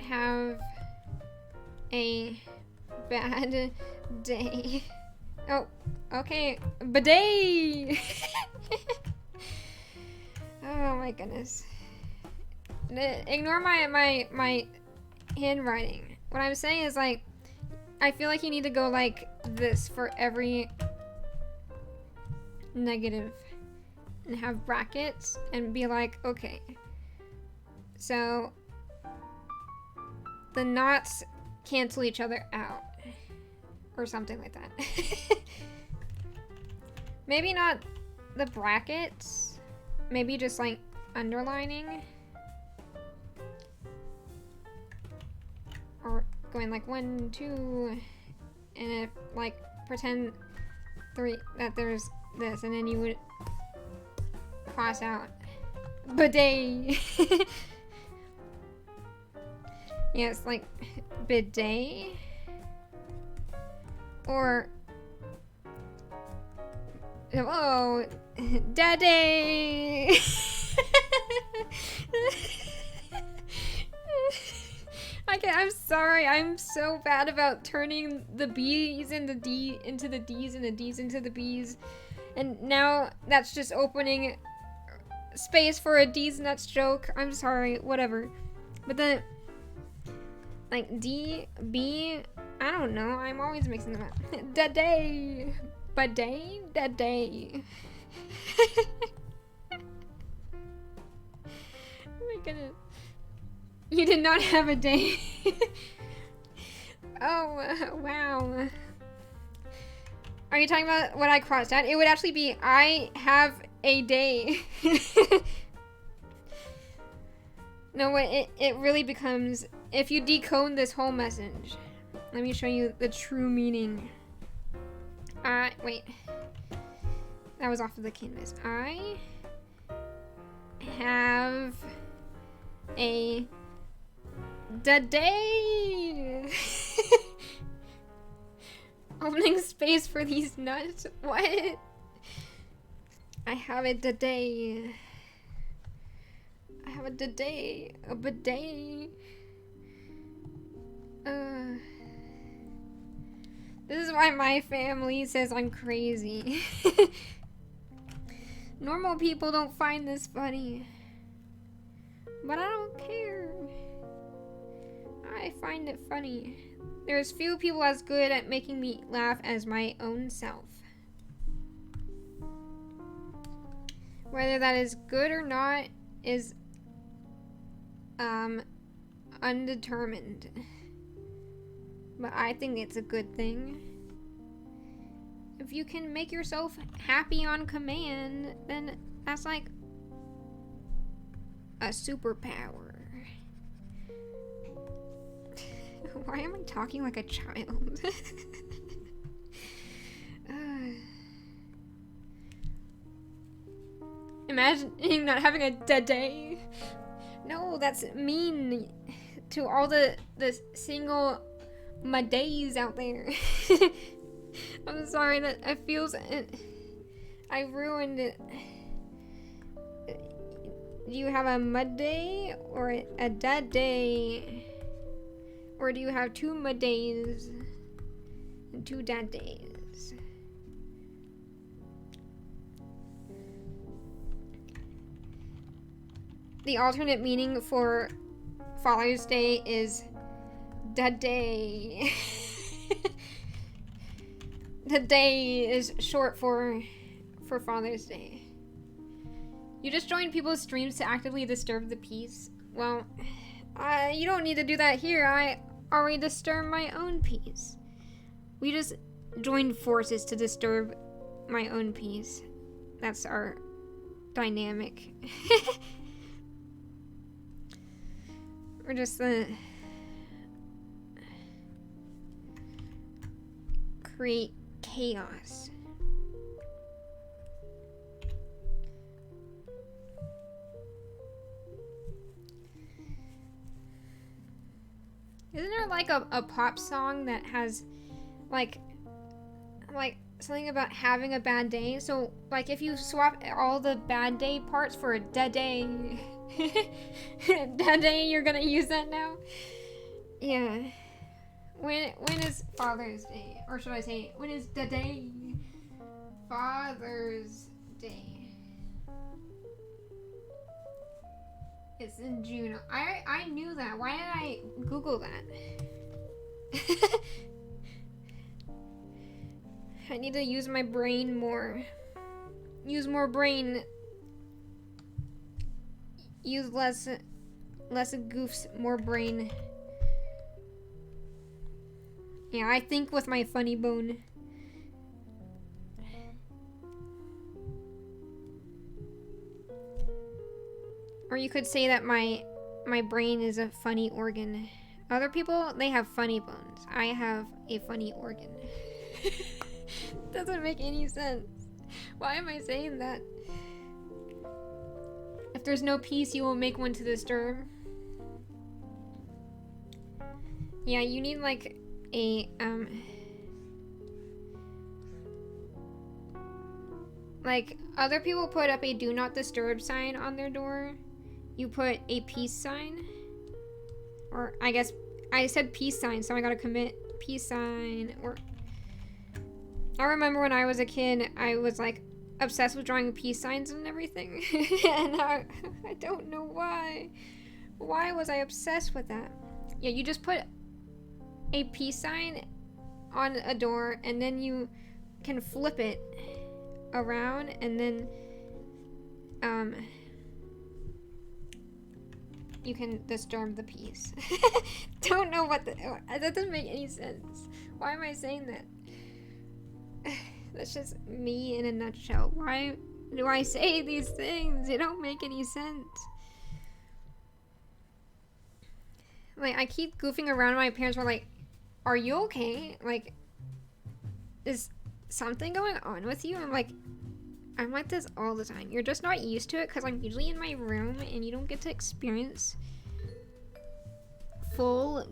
S1: have a bad day. Oh, okay. Bidet! Oh my goodness. Ignore my handwriting. What I'm saying is, like, I feel like you need to go like this for every negative and have brackets and be like, okay, so the knots cancel each other out or something like that. Maybe not the brackets, maybe just like underlining or going like 1, 2, and if like pretend 3 that there's this, and then you would cross out bidet. Yes, like bidet or oh, daddy. I'm sorry. I'm so bad about turning the B's and the D into the D's and the D's into the B's. And now that's just opening space for a D's nuts joke. I'm sorry. Whatever. But then, like, D, B, I don't know. I'm always mixing them up. Da-day. Ba-day. Da-day. Oh my goodness. You did not have a day. Oh, wow. Are you talking about what I crossed out? It would actually be, I have a day. No, it really becomes, if you decode this whole message, let me show you the true meaning. Wait. That was off of the canvas. I have a day. Opening space for these nuts. What? I have a day. I have a day. A bidet. This is why my family says I'm crazy. Normal people don't find this funny. But I don't care. I find it funny. There's few people as good at making me laugh as my own self. Whether that is good or not is undetermined. But I think it's a good thing. If you can make yourself happy on command, then that's like a superpower. Why am I talking like a child? Imagining not having a day. No, that's mean to all the single days out there. I'm sorry that I feels I ruined it. Do you have a mud day or a dad day? Or do you have 2 mud days and 2 dad days? The alternate meaning for Father's Day is dad day. The day is short for Father's Day. You just join people's streams to actively disturb the peace. Well, you don't need to do that here. I already disturb my own peace. We just joined forces to disturb my own peace. That's our dynamic. We're just create chaos. Isn't there like a pop song that has like something about having a bad day? So like if you swap all the bad day parts for a dead day, dead day, you're gonna use that now? Yeah. When is Father's Day? Or should I say, when is the day? Father's Day. It's in June. I knew that. Why did I Google that? I need to use my brain more. Use more brain. Use less goofs, more brain. Yeah, I think with my funny bone. Or you could say that my brain is a funny organ. Other people, they have funny bones. I have a funny organ. Doesn't make any sense. Why am I saying that? If there's no peace, you will make one to disturb. Yeah, you need like a like other people put up a do not disturb sign on their door. You put a peace sign. Or I guess I said peace sign, so I gotta commit peace sign. Or I remember when I was a kid, I was like obsessed with drawing peace signs and everything. And I don't know why. Why was I obsessed with that? Yeah, you just put a peace sign on a door and then you can flip it around and then you can disturb the peace. Don't know what that doesn't make any sense. Why am I saying that? That's just me in a nutshell. Why do I say these things? They don't make any sense. Like, I keep goofing around. My parents were like, are you okay? Like, is something going on with you? I'm like this all the time. You're just not used to it because I'm usually in my room and you don't get to experience full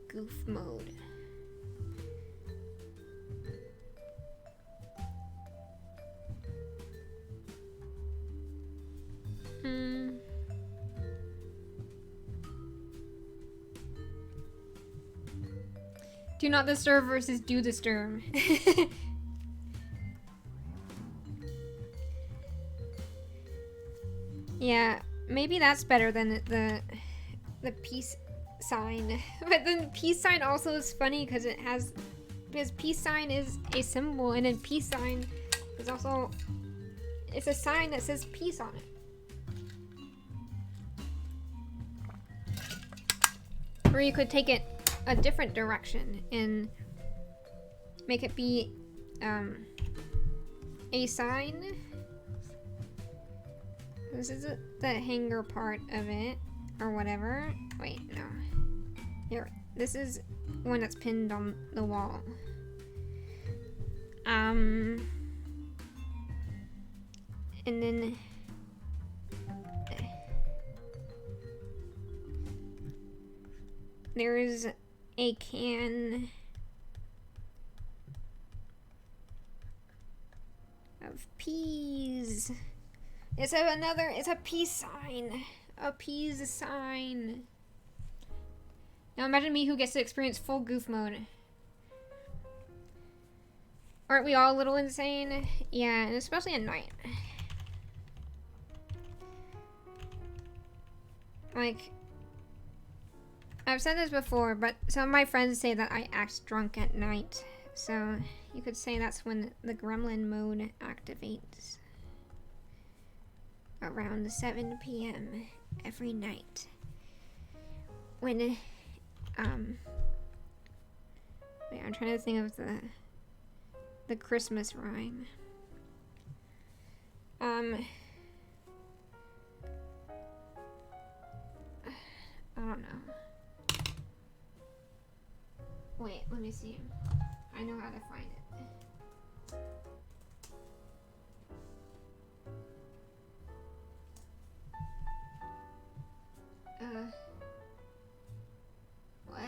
S1: goof mode. Do not disturb versus do disturb. Yeah, maybe that's better than the peace sign. But then the peace sign also is funny because peace sign is a symbol, and then peace sign is also, it's a sign that says peace on it. Or you could take it a different direction and make it be a sign. This is the hanger part of it, or whatever. Wait, no. Here, this is one that's pinned on the wall. And then there's a can of peas. It's a peace sign. A peace sign. Now imagine me who gets to experience full goof mode. Aren't we all a little insane? Yeah, and especially at night. Like, I've said this before, but some of my friends say that I act drunk at night. So you could say that's when the gremlin mode activates. Around 7 p.m. every night. When, wait, I'm trying to think of the Christmas rhyme. I don't know. Wait, let me see. I know how to find it. What?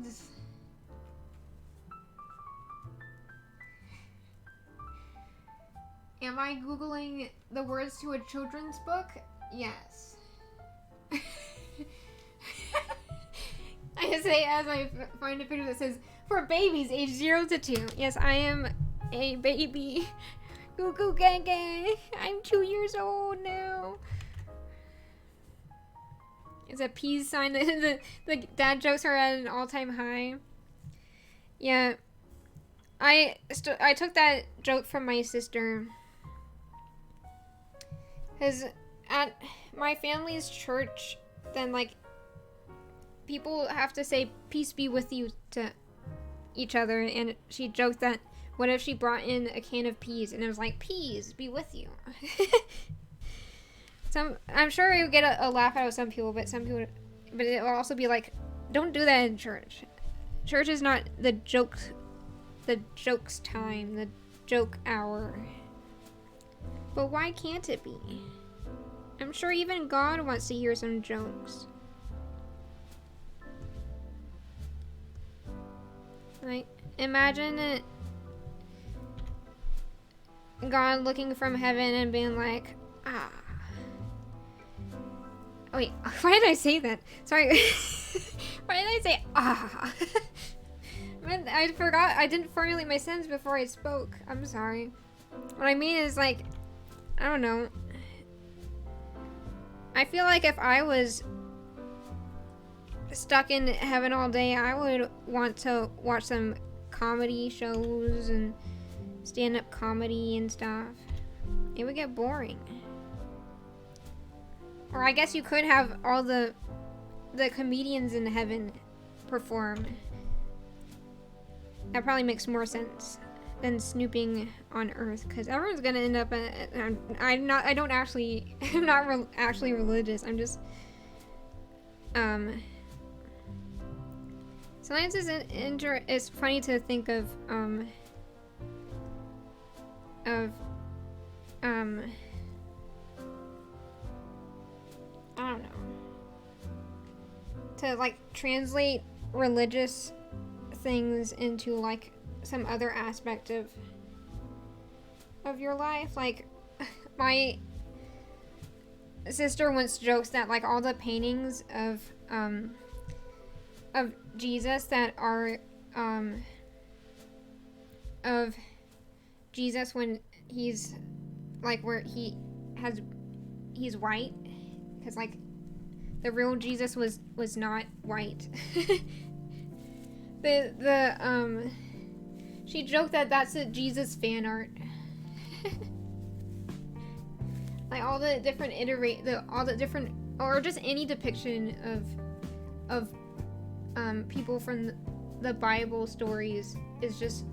S1: words. Am I Googling the words to a children's book? Yes. I say as I find a picture that says, for babies aged 0 to 2. Yes, I am a baby. Goo goo gang gang. I'm 2 years old now. It's a peace sign. The dad jokes are at an all-time high. Yeah. I took that joke from my sister. Because at my family's church, then, like, people have to say, peace be with you to each other. And she joked that, what if she brought in a can of peas? And it was like, peas be with you. I'm sure it would get a laugh out of some people, but it will also be like, don't do that in church. Church is not the jokes time, the joke hour. But why can't it be? I'm sure even God wants to hear some jokes. Like, imagine it, God looking from heaven and being like, ah. Oh, wait, why did I say that? Sorry. Why did I say ah? I forgot. I didn't formulate my sentence before I spoke. I'm sorry. What I mean is, like, I don't know. I feel like if I was stuck in heaven all day, I would want to watch some comedy shows and stand-up comedy and stuff. It would get boring. Or I guess you could have all the comedians in heaven perform. That probably makes more sense than snooping on Earth, because everyone's gonna end up. I'm not actually religious. I'm just. Sometimes it's funny to think of I don't know. To, like, translate religious things into, like, some other aspect of your life. Like, my sister once jokes that, like, all the paintings of Jesus that are of Jesus when he's like where he's white, because like the real Jesus was not white. She joked that that's a Jesus fan art. Like all the different or just any depiction of people from the Bible stories is just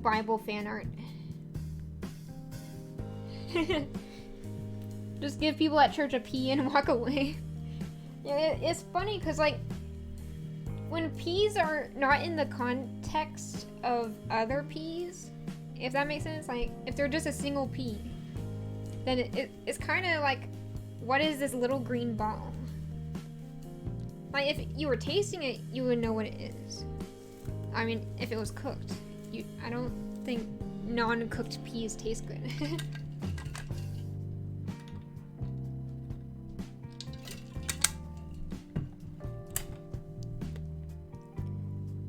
S1: Bible fan art. Just give people at church a pea and walk away. Yeah, it's funny because, like, when peas are not in the context of other peas, if that makes sense, like, if they're just a single pea, then it's kind of like, what is this little green ball? Like, if you were tasting it, you would know what it is. I mean, if it was cooked. I don't think non-cooked peas taste good.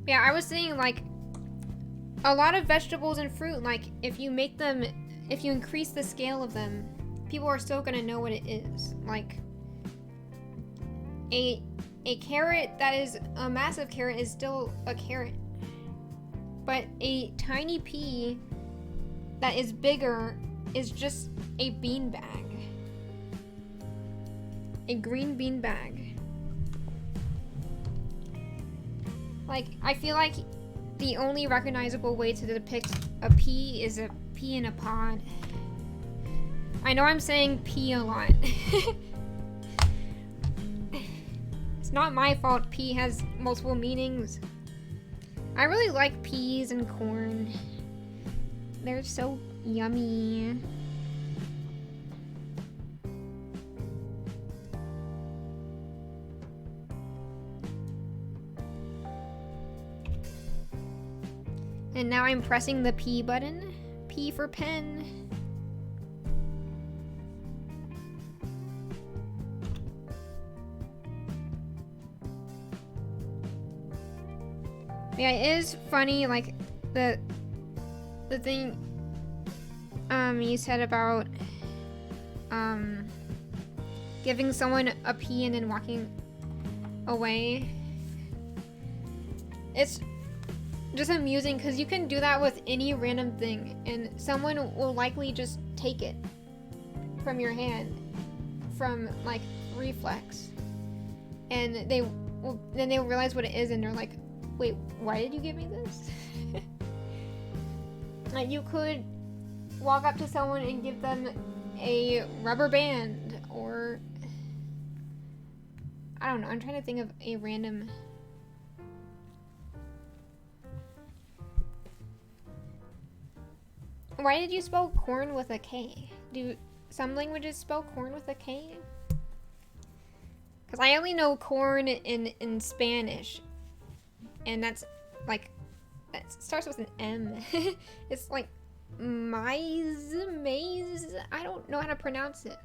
S1: Yeah, I was saying, like, a lot of vegetables and fruit, like, if you increase the scale of them, people are still gonna know what it is. Like, a carrot that is a massive carrot is still a carrot. But a tiny pea that is bigger is just a bean bag. A green bean bag. Like, I feel like the only recognizable way to depict a pea is a pea in a pod. I know I'm saying pea a lot. It's not my fault pea has multiple meanings. I really like peas and corn. They're so yummy. And now I'm pressing the P button. P for pen. Yeah, it is funny, like, the thing, you said about, giving someone a P and then walking away. It's just amusing because you can do that with any random thing and someone will likely just take it from your hand from like reflex, and then they realize what it is and they're like, wait, why did you give me this? Like, you could walk up to someone and give them a rubber band, or I don't know, I'm trying to think of a random. Why did you spell corn with a K? Do some languages spell corn with a K? Because I only know corn in Spanish. And that's like, it starts with an M. It's like maize. I don't know how to pronounce it.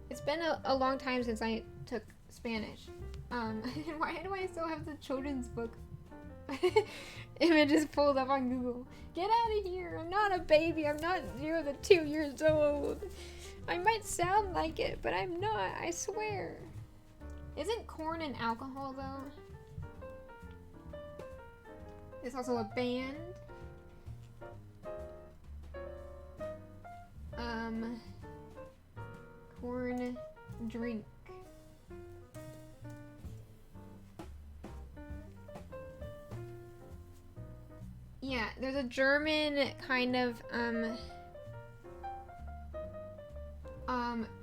S1: It's been a long time since I took Spanish. Why do I still have the children's book images pulled up on Google? Get out of here! I'm not a baby. I'm not 0 to 2 years old. I might sound like it, but I'm not. I swear. Isn't corn an alcohol though? It's also a band. Corn drink. Yeah, there's a German kind of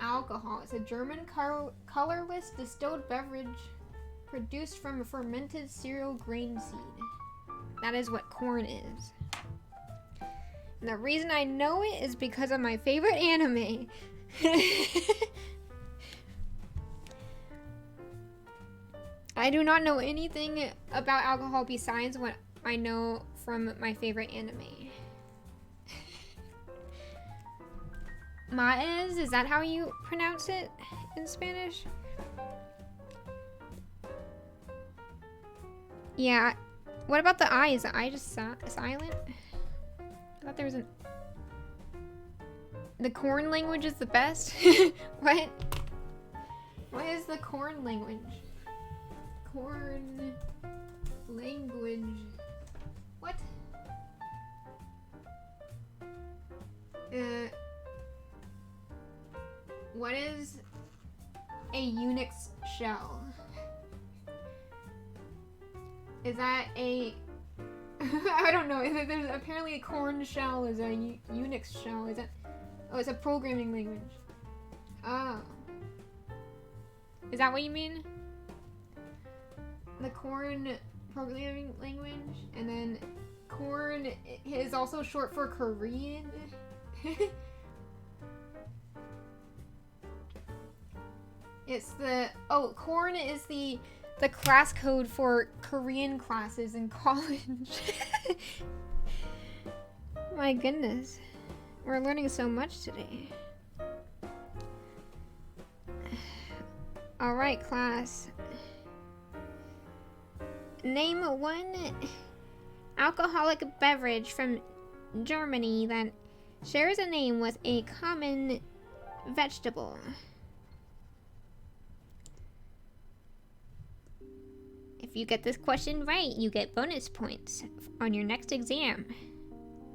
S1: alcohol. It's a German colorless distilled beverage produced from a fermented cereal grain seed. That is what corn is. And the reason I know it is because of my favorite anime. I do not know anything about alcohol besides what I know from my favorite anime. Maez, is that how you pronounce it in Spanish? Yeah. What about the I? Is the I just silent? I thought there was an... The corn language is the best? What? What is the corn language? Corn language. What? What is a Unix shell? Is that a... I don't know. There's apparently a corn shell is a Unix shell. Is that... Oh, it's a programming language. Oh. Is that what you mean? The corn programming language? And then corn is also short for Korean? It's the... Oh, corn is the class code for Korean classes in college. My goodness. We're learning so much today. Alright, class. Name one alcoholic beverage from Germany that shares a name with a common vegetable. If you get this question right, you get bonus points on your next exam.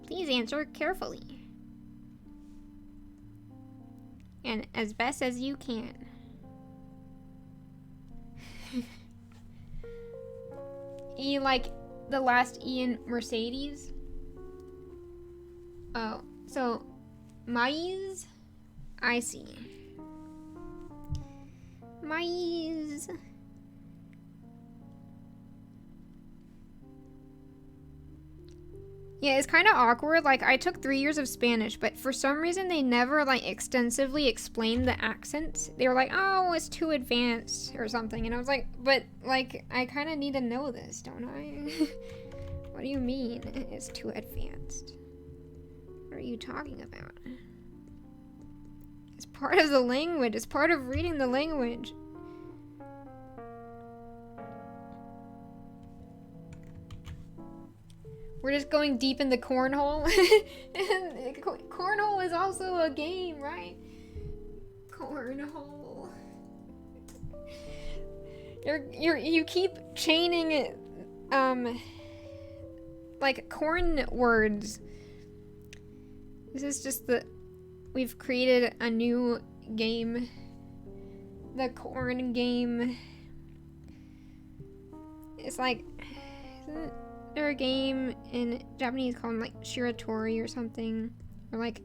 S1: Please answer carefully. And as best as you can. E like the last E in Mercedes? Oh, so maize? I see. Maize. Yeah, it's kind of awkward. Like, I took 3 years of Spanish, but for some reason they never, like, extensively explained the accents. They were like, oh, it's too advanced or something. And I was like, but, like, I kind of need to know this, don't I? What do you mean it's too advanced? What are you talking about? It's part of the language. It's part of reading the language. We're just going deep in the cornhole. Cornhole is also a game, right? Cornhole. You keep chaining it, like corn words. This is just we've created a new game. The corn game. It's like, isn't there a game in Japanese called like Shiratori or something? Or like,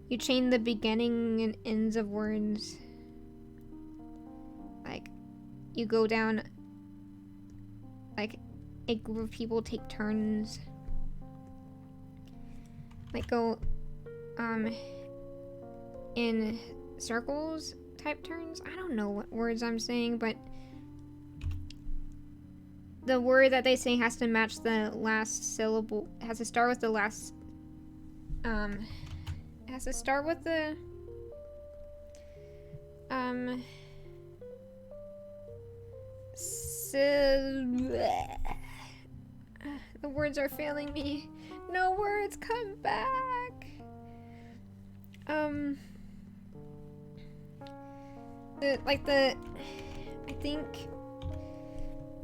S1: you chain the beginning and ends of words. Like, you go down, like, a group of people take turns. Like, go, in circles type turns. I don't know what words I'm saying, but the word that they say has to match the last syllable. It has to start with the last, it has to start with the, the words are failing me. No words, come back. I think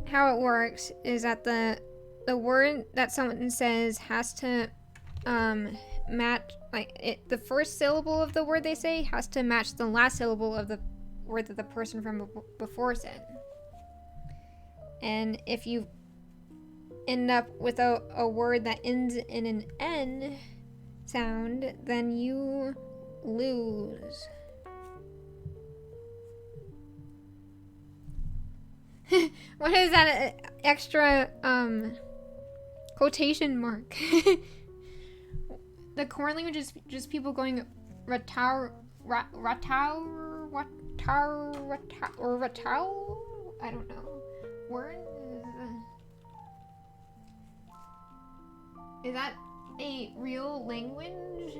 S1: how it works is that the word that someone says has to match, like, the first syllable of the word they say has to match the last syllable of the word that the person from before said. And if you end up with a word that ends in an N sound, then you lose. What is that extra quotation mark? The corn language is just people going ratau, or ratau? I don't know. Word is that a real language?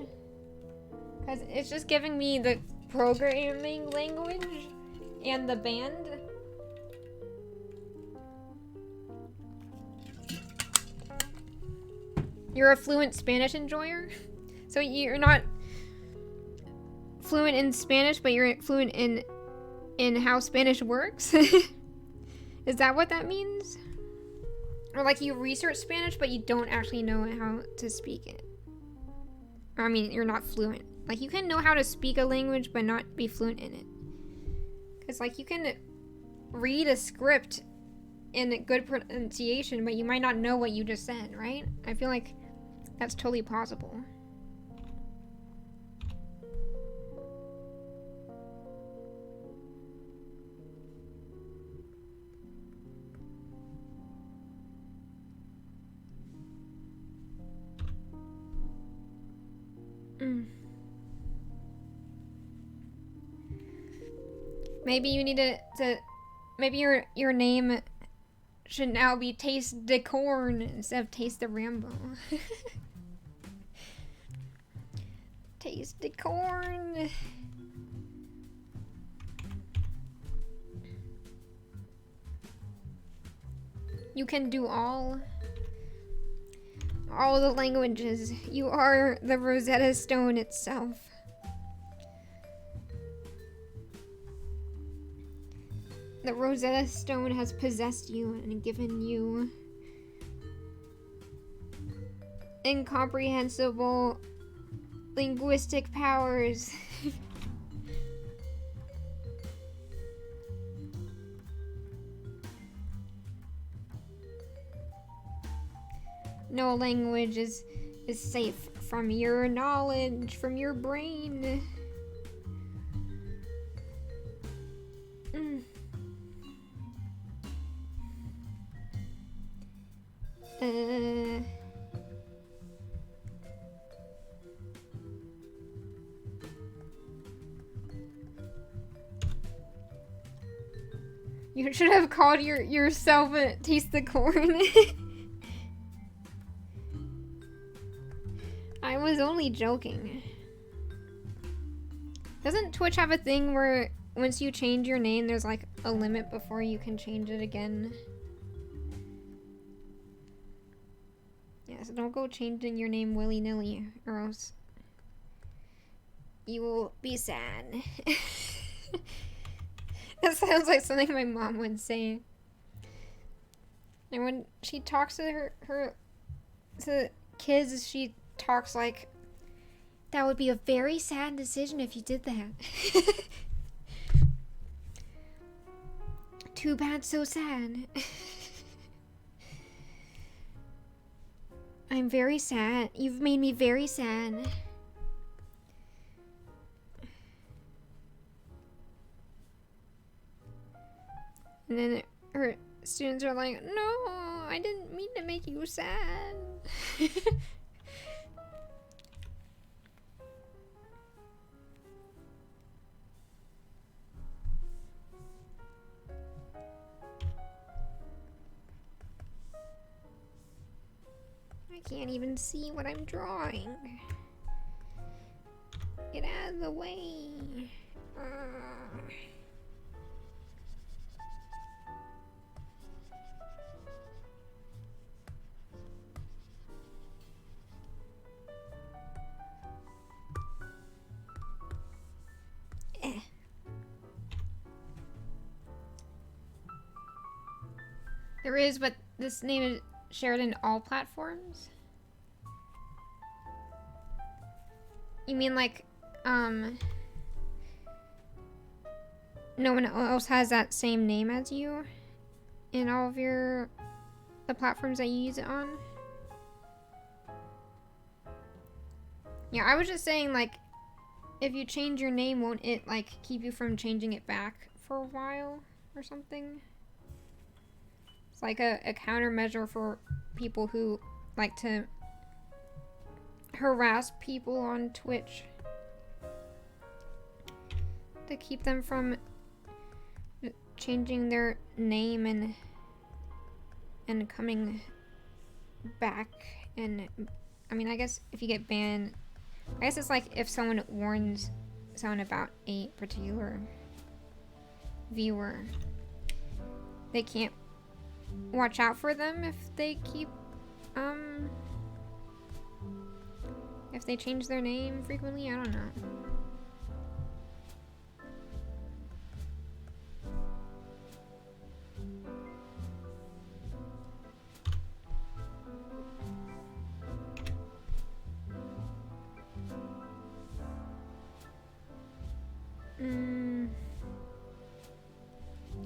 S1: Because it's just giving me the programming language and the band. You're a fluent Spanish enjoyer? So you're not fluent in Spanish, but you're fluent in how Spanish works? Is that what that means? Or like you research Spanish, but you don't actually know how to speak it. Or, I mean, you're not fluent. Like, you can know how to speak a language, but not be fluent in it. Because, like, you can read a script in a good pronunciation, but you might not know what you just said, right? I feel like that's totally possible. Maybe you need to maybe your name should now be Taste the Corn instead of Taste the Rambo. Taste the corn. You can do all the languages. You are the Rosetta Stone itself. The Rosetta Stone has possessed you and given you incomprehensible linguistic powers. No language is safe from your knowledge, from your brain. You should have called yourself Taste the Corn. I was only joking. Doesn't Twitch have a thing where once you change your name, there's like a limit before you can change it again? Yeah, so don't go changing your name willy-nilly, or else you will be sad. That sounds like something my mom would say. And when she talks to to kids, she talks like, that would be a very sad decision if you did that. Too bad, so sad. I'm very sad. You've made me very sad. And then her students are like, no, I didn't mean to make you sad. I can't even see what I'm drawing. Get out of the way. There is, but this name is shared in all platforms? You mean like, no one else has that same name as you in all of the platforms that you use it on? Yeah, I was just saying, like, if you change your name, won't it, like, keep you from changing it back for a while or something? It's like a countermeasure for people who like to harass people on Twitch, to keep them from changing their name and coming back. And I mean, I guess if you get banned, I guess it's like if someone warns someone about a particular viewer, they can't watch out for them if they keep if they change their name frequently. I don't know.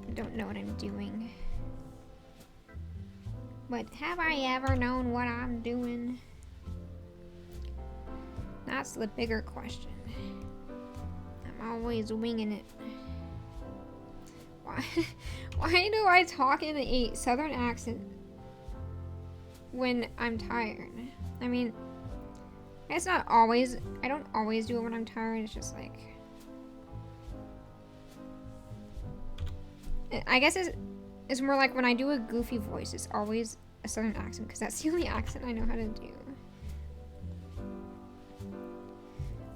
S1: I don't know what I'm doing. But have I ever known what I'm doing? That's the bigger question. I'm always winging it. Why do I talk in a southern accent when I'm tired? I mean, it's not always, I don't always do it when I'm tired. It's just like, I guess it's more like when I do a goofy voice, it's always a southern accent because that's the only accent I know how to do.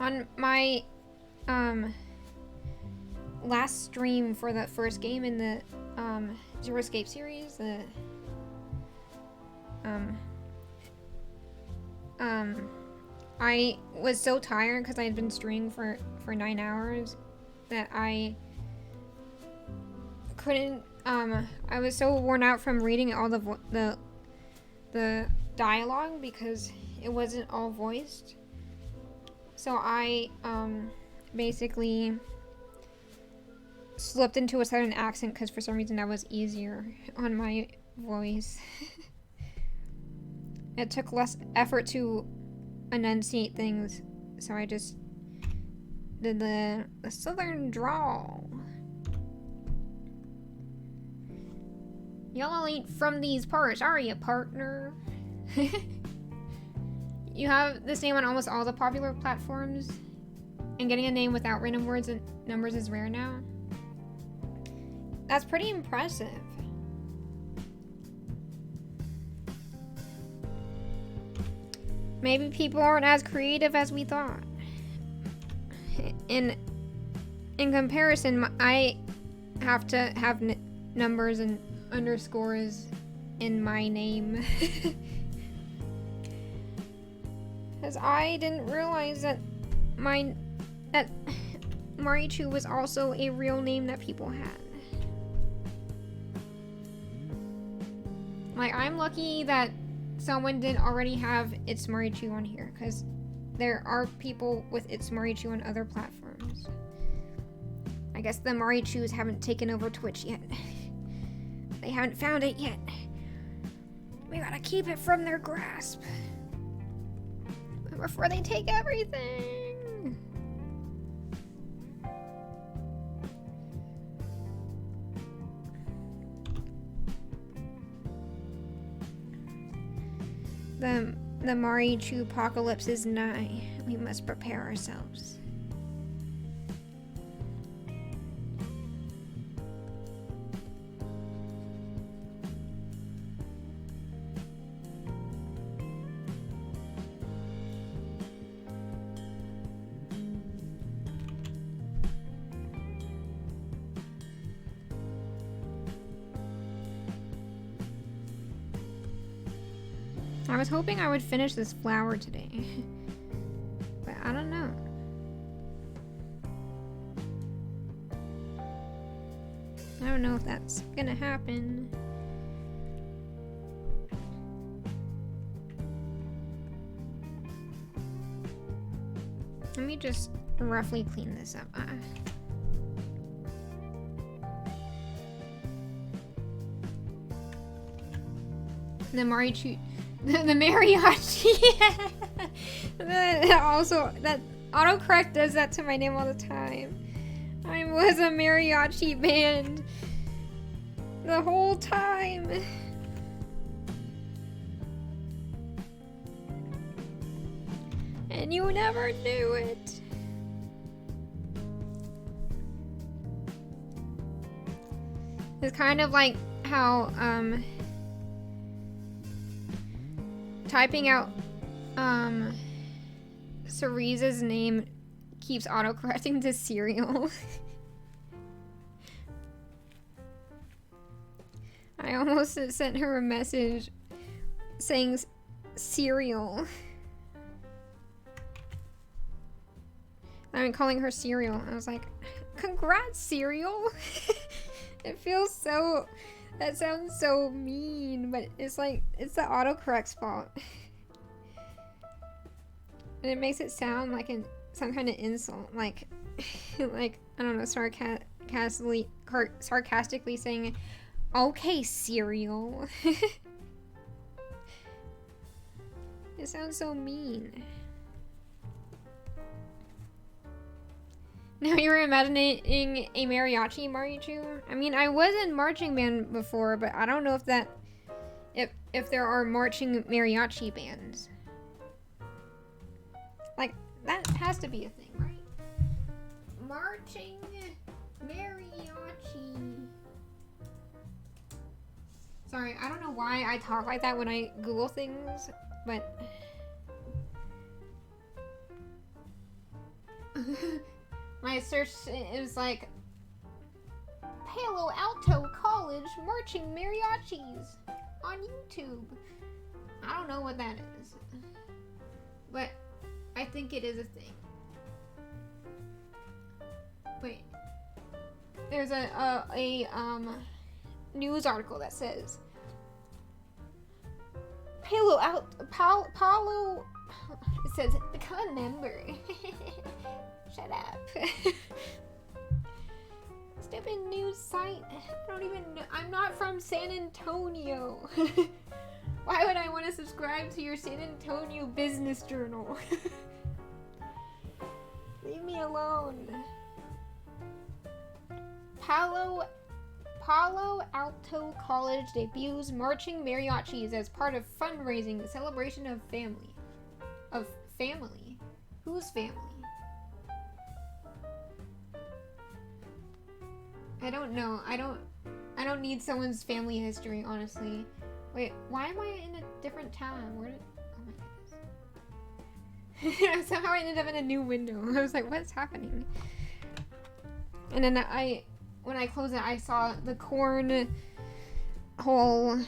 S1: On my last stream for the first game in the Zero Escape series, I was so tired because I had been streaming for 9 hours that I couldn't. I was so worn out from reading all the dialogue because it wasn't all voiced. So I basically slipped into a southern accent because for some reason that was easier on my voice. It took less effort to enunciate things, so I just did the southern drawl. Y'all ain't from these parts, are you, partner? You have this name on almost all the popular platforms, and getting a name without random words and numbers is rare now. That's pretty impressive. maybe people aren't as creative as we thought. In comparison, I have to have numbers and underscores in my name. Because I didn't realize that Marichu was also a real name that people had. Like, I'm lucky that someone didn't already have It's Marichu on here, because there are people with It's Marichu on other platforms. I guess the Marichus haven't taken over Twitch yet. They haven't found it yet. We gotta keep it from their grasp before they take everything. The Marichu apocalypse is nigh. We must prepare ourselves. I was hoping I would finish this flower today, but I don't know. I don't know if that's gonna happen. Let me just roughly clean this up. The Marichu. The mariachi. Also, that autocorrect does that to my name all the time. I was a mariachi band the whole time. And you never knew it. It's kind of like how, typing out Cerise's name keeps autocorrecting to cereal. I almost sent her a message saying cereal. I'm calling her cereal. I was like, congrats, cereal. It feels so... That sounds so mean, but it's like, it's the autocorrect's fault. And it makes it sound like some kind of insult, like, like, I don't know, sarcastically saying, okay, cereal. It sounds so mean. Now you're imagining a mariachi Marichu? I mean, I was in marching band before, but I don't know if that... If there are marching mariachi bands. Like, that has to be a thing, right? Marching mariachi. Sorry, I don't know why I talk like that when I Google things, but... My search is like Palo Alto College marching mariachis on YouTube. I don't know what that is, but I think it is a thing. Wait, there's a news article that says Palo. It says become a member. Shut up. Stupid news site. I don't even know. I'm not from San Antonio. Why would I want to subscribe to your San Antonio business journal? Leave me alone. Palo Alto College debuts marching mariachis as part of fundraising celebration of family. Of family? Whose family? I don't know. I don't need someone's family history, honestly. Wait, why am I in a different town? Where did... Oh my goodness. Somehow I ended up in a new window. I was like, what's happening? And then when I closed it, I saw the corn whole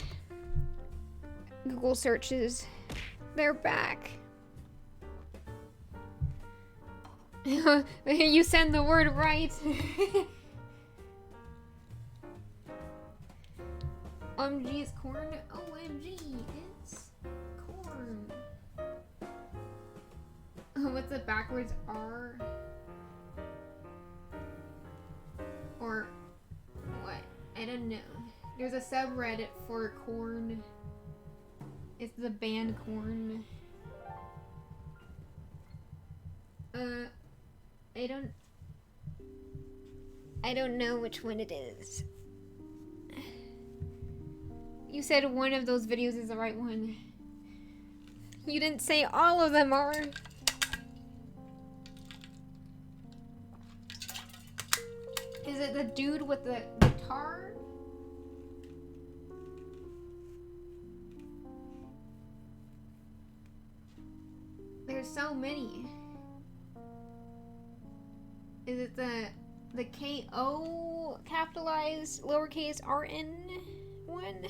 S1: Google searches. They're back. You send the word right. OMG, it's corn. OMG, it's corn. What's the backwards R? Or what? I don't know. There's a subreddit for corn. It's the band Corn. I don't know which one it is. You said one of those videos is the right one. You didn't say all of them are. Is it the dude with the guitar? There's so many. Is it the K-O capitalized lowercase R-N one?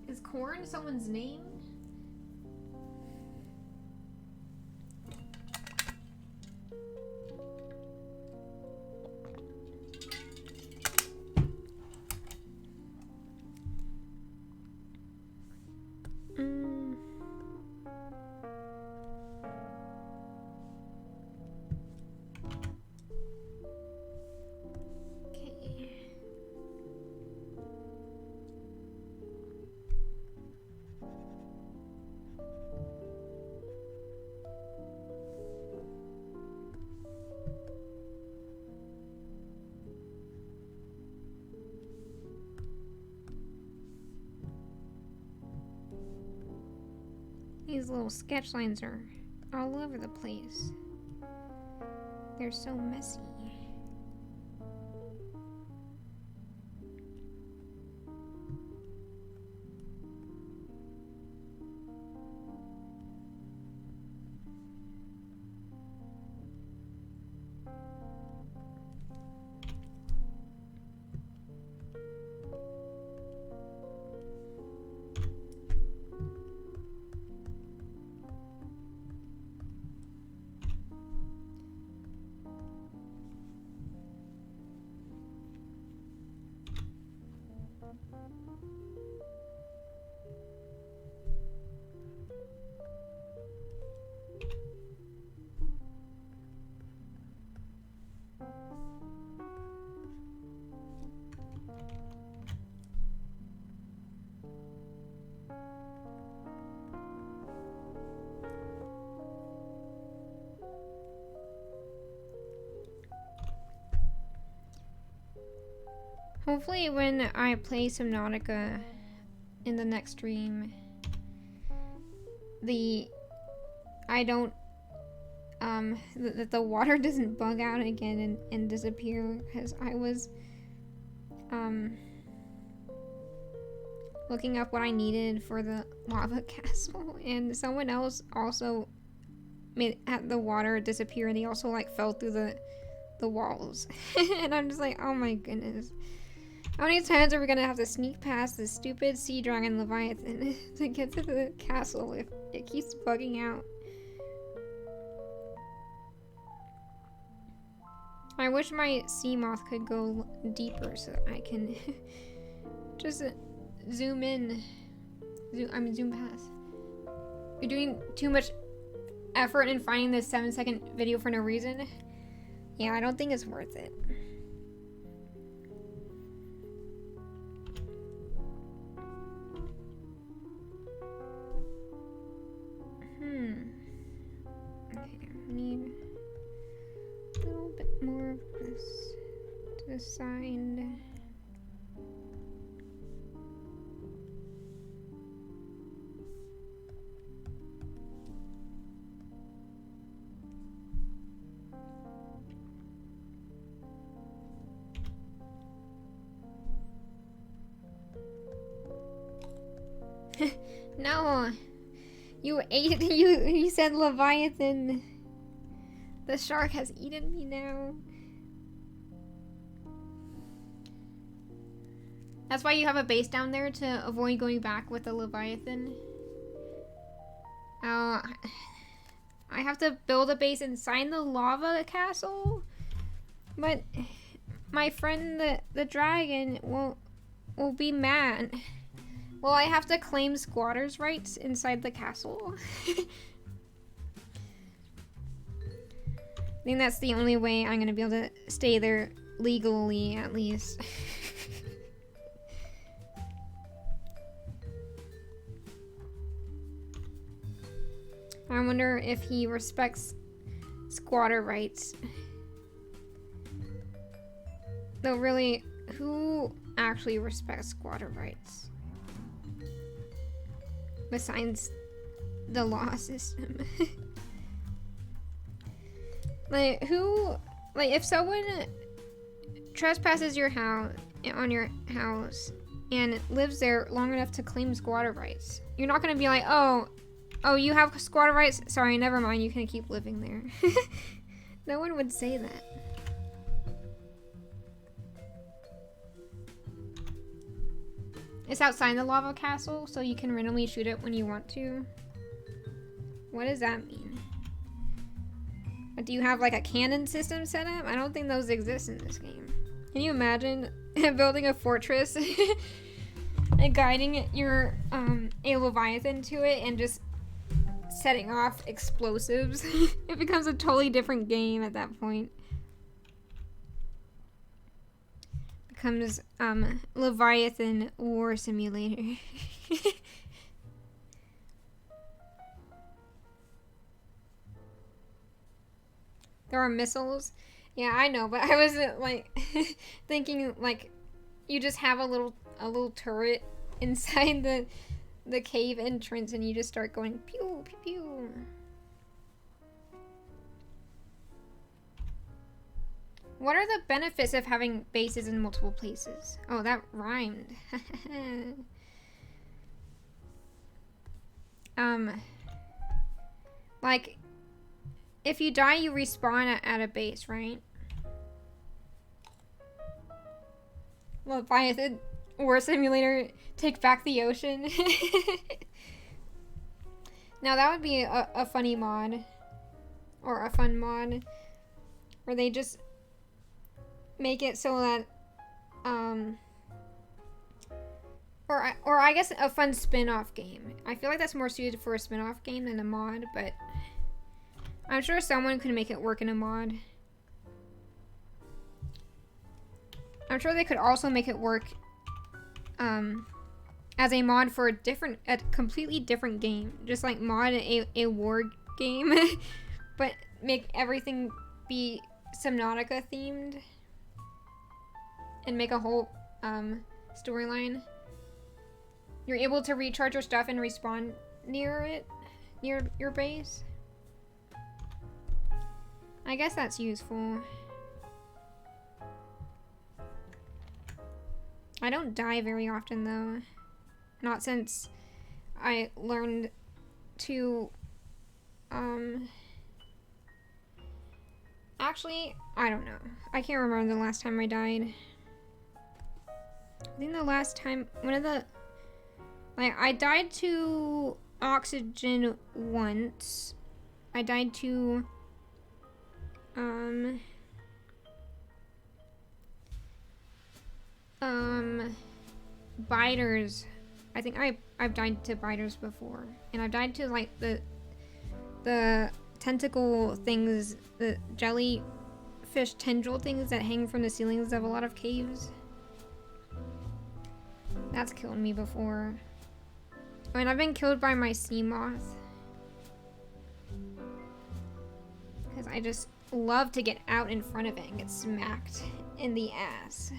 S1: Is corn someone's name? These little sketch lines are all over the place. They're so messy. Hopefully when I play Subnautica in the next stream, the water doesn't bug out again and disappear, because I was looking up what I needed for the lava castle, and someone else also had the water disappear, and they also like fell through the walls. And I'm just like, oh my goodness. How many times are we gonna have to sneak past this stupid sea dragon Leviathan to get to the castle if it keeps bugging out? I wish my sea moth could go deeper so that I can just zoom in. Zoom past. You're doing too much effort in finding this 7-second video for no reason. Yeah, I don't think it's worth it. Okay, we need a little bit more of this to the side. No. You ate. You said Leviathan. The shark has eaten me now. That's why you have a base down there, to avoid going back with the Leviathan. I have to build a base inside the lava castle, but my friend the dragon will be mad. Well, I have to claim squatters' rights inside the castle. I think that's the only way I'm gonna be able to stay there legally, at least. I wonder if he respects squatter rights. Though really, who actually respects squatter rights? Besides the law system. Like, who, like, if someone trespasses your house, on your house, and lives there long enough to claim squatter rights, you're not gonna be like, oh, you have squatter rights? Sorry, never mind, you can keep living there. No one would say that. It's outside the lava castle, so you can randomly shoot it when you want to. What does that mean? Do you have like a cannon system set up? I don't think those exist in this game. Can you imagine building a fortress and guiding your a Leviathan to it and just setting off explosives? It becomes a totally different game at that point. Becomes Leviathan War Simulator. There are missiles. Yeah, I know, but I was like thinking like you just have a little turret inside the cave entrance and you just start going pew pew pew. What are the benefits of having bases in multiple places? Oh, that rhymed. Like, if you die, you respawn at a base, right? Leviathan War Simulator, take back the ocean. Now that would be a funny mod. Or a fun mod. Where they just make it so that, or I guess a fun spin-off game. I feel like that's more suited for a spin-off game than a mod, but I'm sure someone could make it work in a mod. I'm sure they could also make it work as a mod for a completely different game. Just like mod a war game, but make everything be Subnautica themed. And make a whole storyline. You're able to recharge your stuff and respawn near your base. I guess that's useful. I don't die very often though. Not since I learned to actually, I don't know. I can't remember the last time I died. I think the last time, I died to oxygen once. I died to, biters. I think I've died to biters before. And I've died to, like, the tentacle things, the jellyfish tendril things that hang from the ceilings of a lot of caves. That's killed me before. I mean, I've been killed by my sea moth. Because I just love to get out in front of it and get smacked in the ass.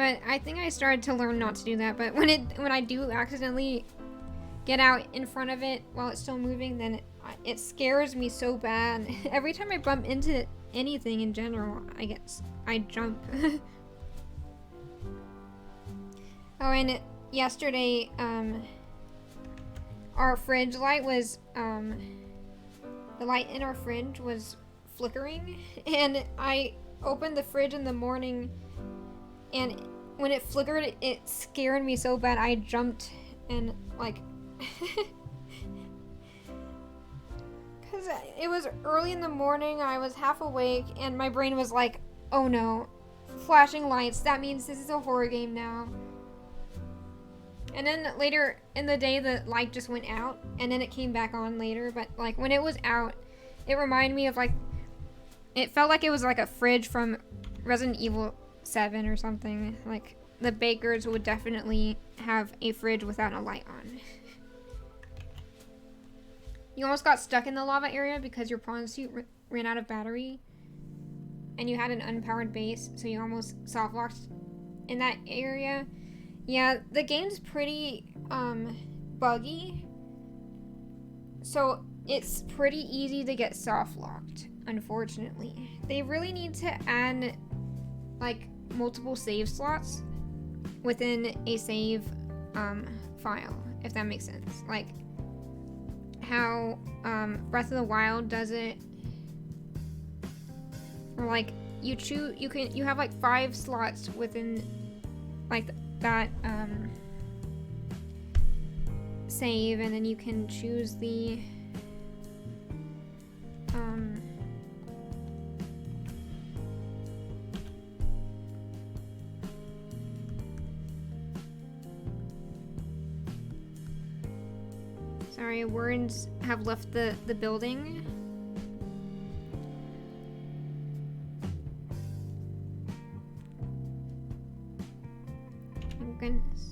S1: But I think I started to learn not to do that. But when I do accidentally get out in front of it while it's still moving, then it scares me so bad. Every time I bump into anything in general, I jump. Oh, and yesterday, our fridge light was, the light in our fridge was flickering, and I opened the fridge in the morning, and when it flickered, it scared me so bad. I jumped and like because it was early in the morning, I was half awake, and my brain was like, oh no, flashing lights, that means this is a horror game now. And then later in the day, the light just went out, and then it came back on later. But like when it was out, it reminded me of like, it felt like it was like a fridge from Resident Evil 7 or something. Like the bakers would definitely have a fridge without a light on. You almost got stuck in the lava area because your prawn suit ran out of battery, and you had an unpowered base, so you almost soft locked in that area. Yeah, the game's pretty buggy, so it's pretty easy to get soft locked, unfortunately. They really need to add like multiple save slots within a save file, if that makes sense. Like how Breath of the Wild does it, or like you have like 5 slots within like that save, and then you can choose the sorry, words have left the building. Oh goodness.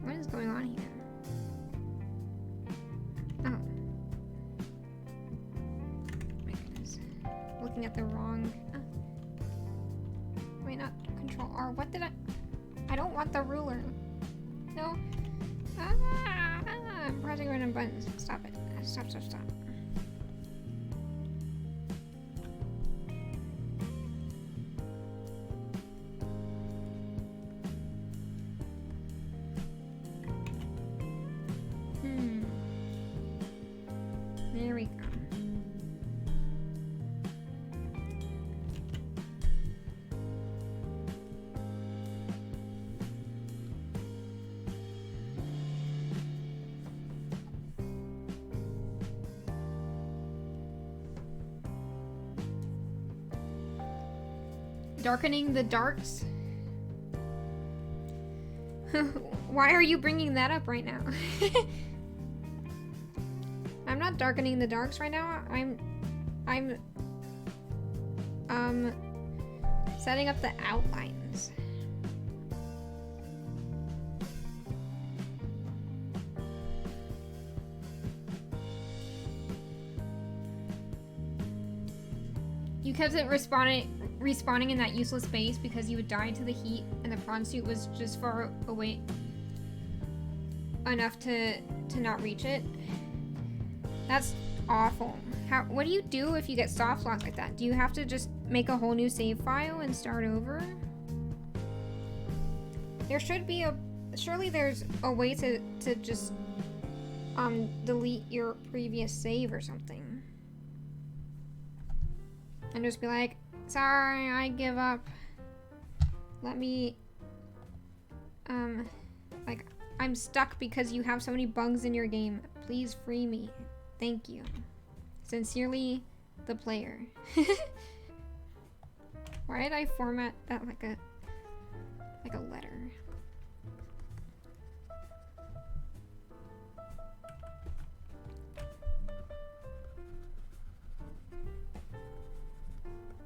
S1: What is going on here? Oh. My goodness. Looking at the wrong... Oh. Wait, not Control R. What did I don't want the ruler. No. I'm pressing random buttons. Stop it. Stop. There we go. Darkening the darks? Why are you bringing that up right now? I'm not darkening the darks right now. I'm setting up the outlines. You kept it respawning in that useless base because you would die to the heat, and the prawn suit was just far away enough to not reach it. That's awful. What do you do if you get soft locked like that? Do you have to just make a whole new save file and start over? There should be surely there's a way to just delete your previous save or something. And just be like, sorry, I give up. Let me, like, I'm stuck because you have so many bugs in your game. Please free me. Thank you. Sincerely, the player. Why did I format that like a letter?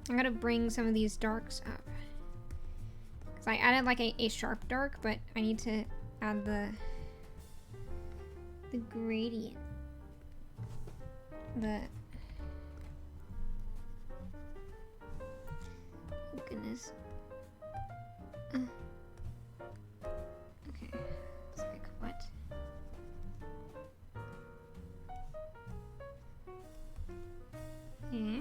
S1: I'm gonna bring some of these darks up. Cause I added like a sharp dark, but I need to add the gradient. the... Goodness. Okay. It's like, what? Yeah.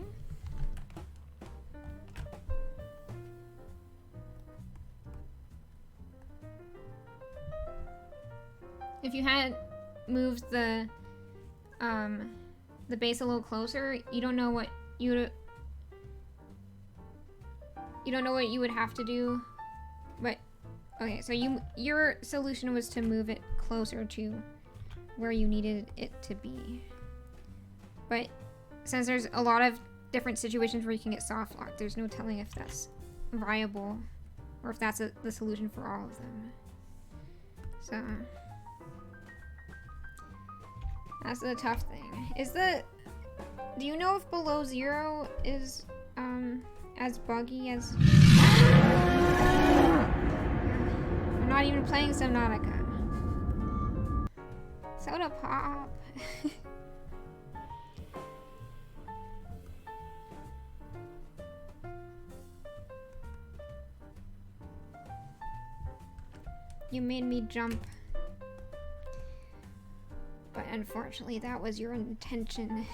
S1: If you had moved the base a little closer, you don't know what you would have to do. But okay, so your solution was to move it closer to where you needed it to be. But since there's a lot of different situations where you can get soft locked, there's no telling if that's viable or if that's the solution for all of them. So that's the tough thing. Do you know if Below Zero is as buggy as... I'm not even playing Subnautica. Soda Pop. You made me jump. But unfortunately, that was your intention.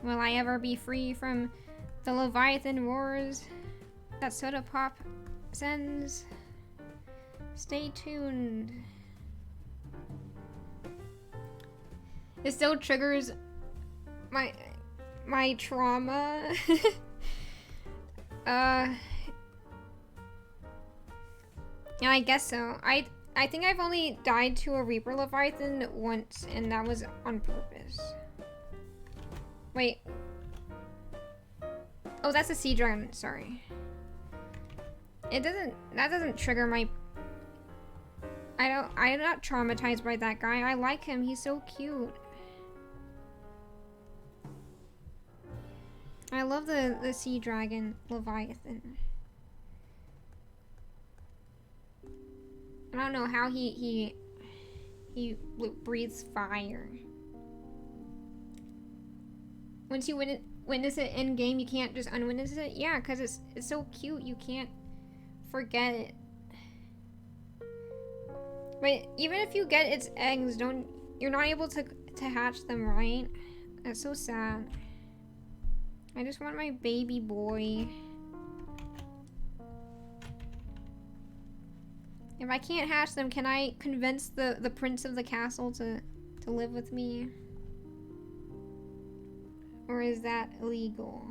S1: Will I ever be free from the Leviathan roars that Soda Pop sends? Stay tuned. It still triggers my trauma. Yeah, I guess so. I think I've only died to a Reaper Leviathan once, and that was on purpose. Wait. Oh, that's a Sea Dragon, sorry. That doesn't trigger my... I'm not traumatized by that guy. I like him, he's so cute. I love the Sea Dragon Leviathan. I don't know how he breathes fire. Once you witness it in game, you can't just unwitness it. Yeah, because it's so cute, you can't forget it. But even if you get its eggs, you're not able to hatch them, right? That's so sad. I just want my baby boy. If I can't hatch them, can I convince the prince of the castle to live with me? Or is that illegal?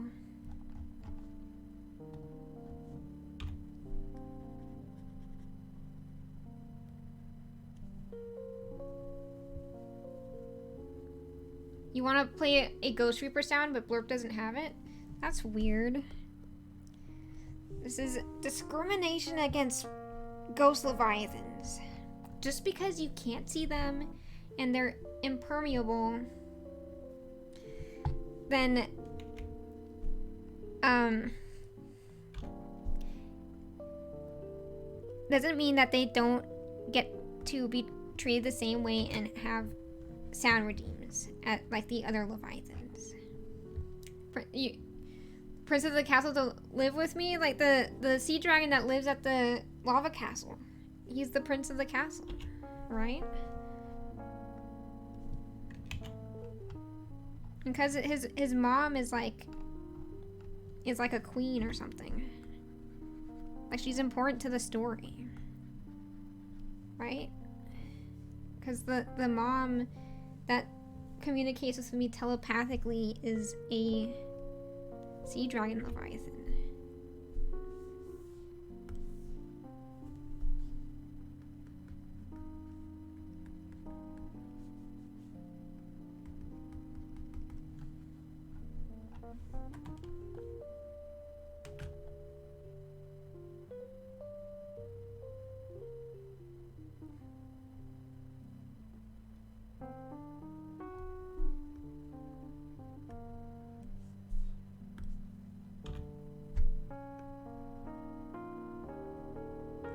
S1: You want to play a Ghost Reaper sound, but Blurp doesn't have it? That's weird. This is discrimination against Ghost Leviathans. Just because you can't see them and they're impermeable, then doesn't mean that they don't get to be treated the same way and have sound redeems like the other Leviathans. Prince of the Castle to live with me? Like the sea dragon that lives at the lava castle. He's the prince of the castle, right? Because his mom is like a queen or something. Like she's important to the story, right? Because the mom that communicates with me telepathically is a sea dragon Leviathan.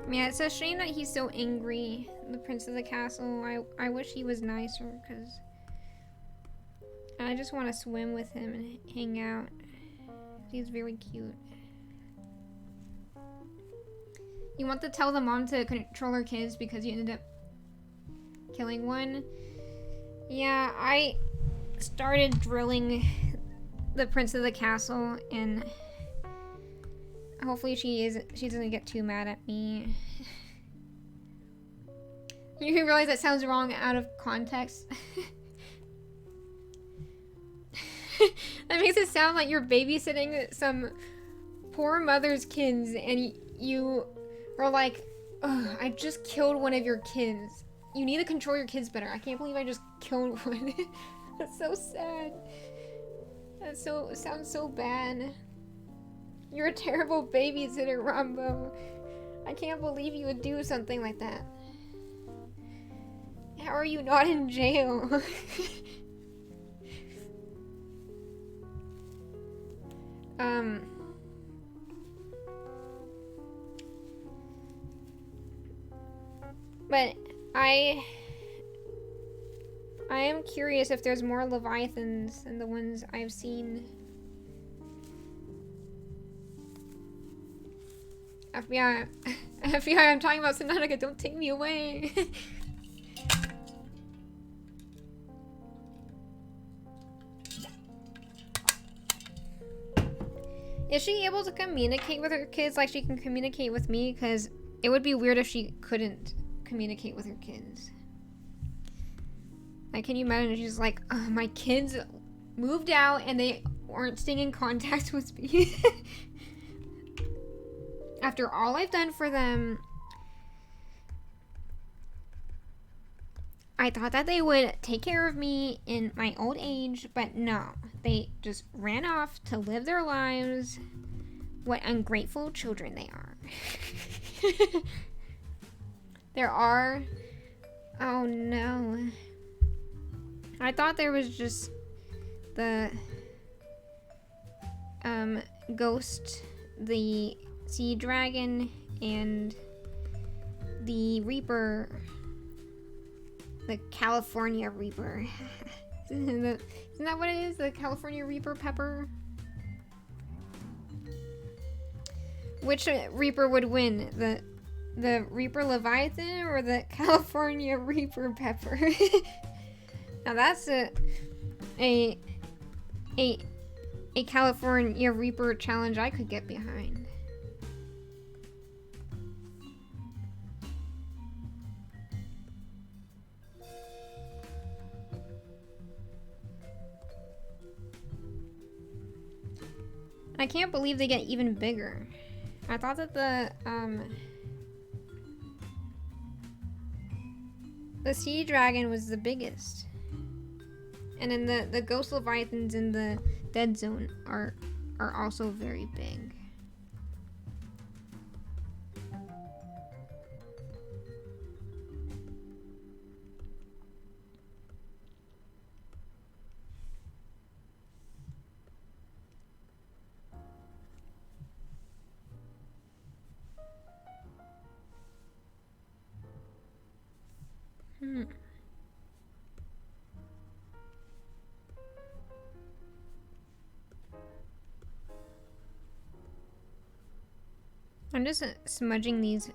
S1: Yeah, it's a shame that he's so angry, the Prince of the Castle. I wish he was nicer, because I just want to swim with him and hang out. He's very cute. You want to tell the mom to control her kids because you ended up killing one? Yeah, I started drilling the Prince of the Castle, and hopefully she doesn't get too mad at me. You realize that sounds wrong out of context. That makes it sound like you're babysitting some poor mother's kids, and you are like, ugh, I just killed one of your kids. You need to control your kids better. I can't believe I just killed one. That's so sad. It sounds so bad. You're a terrible babysitter, Rambo. I can't believe you would do something like that. How are you not in jail? But I am curious if there's more Leviathans than the ones I've seen. FBI, FBI, I'm talking about Subnautica, don't take me away. Is she able to communicate with her kids like she can communicate with me? Because it would be weird if she couldn't communicate with her kids. Like, can you imagine if she's like, my kids moved out and they aren't staying in contact with me? After all I've done for them, I thought that they would take care of me in my old age, but no. They just ran off to live their lives. What ungrateful children they are. There are... Oh no. I thought there was just the ghost, the sea dragon, and the Reaper, the California Reaper. Isn't that what it is? The California Reaper pepper? Which Reaper would win? The Reaper Leviathan or the California Reaper pepper? Now that's a California Reaper challenge I could get behind. I can't believe they get even bigger. I thought that the sea dragon was the biggest. And then the ghost leviathans in the dead zone are also very big. I'm just smudging these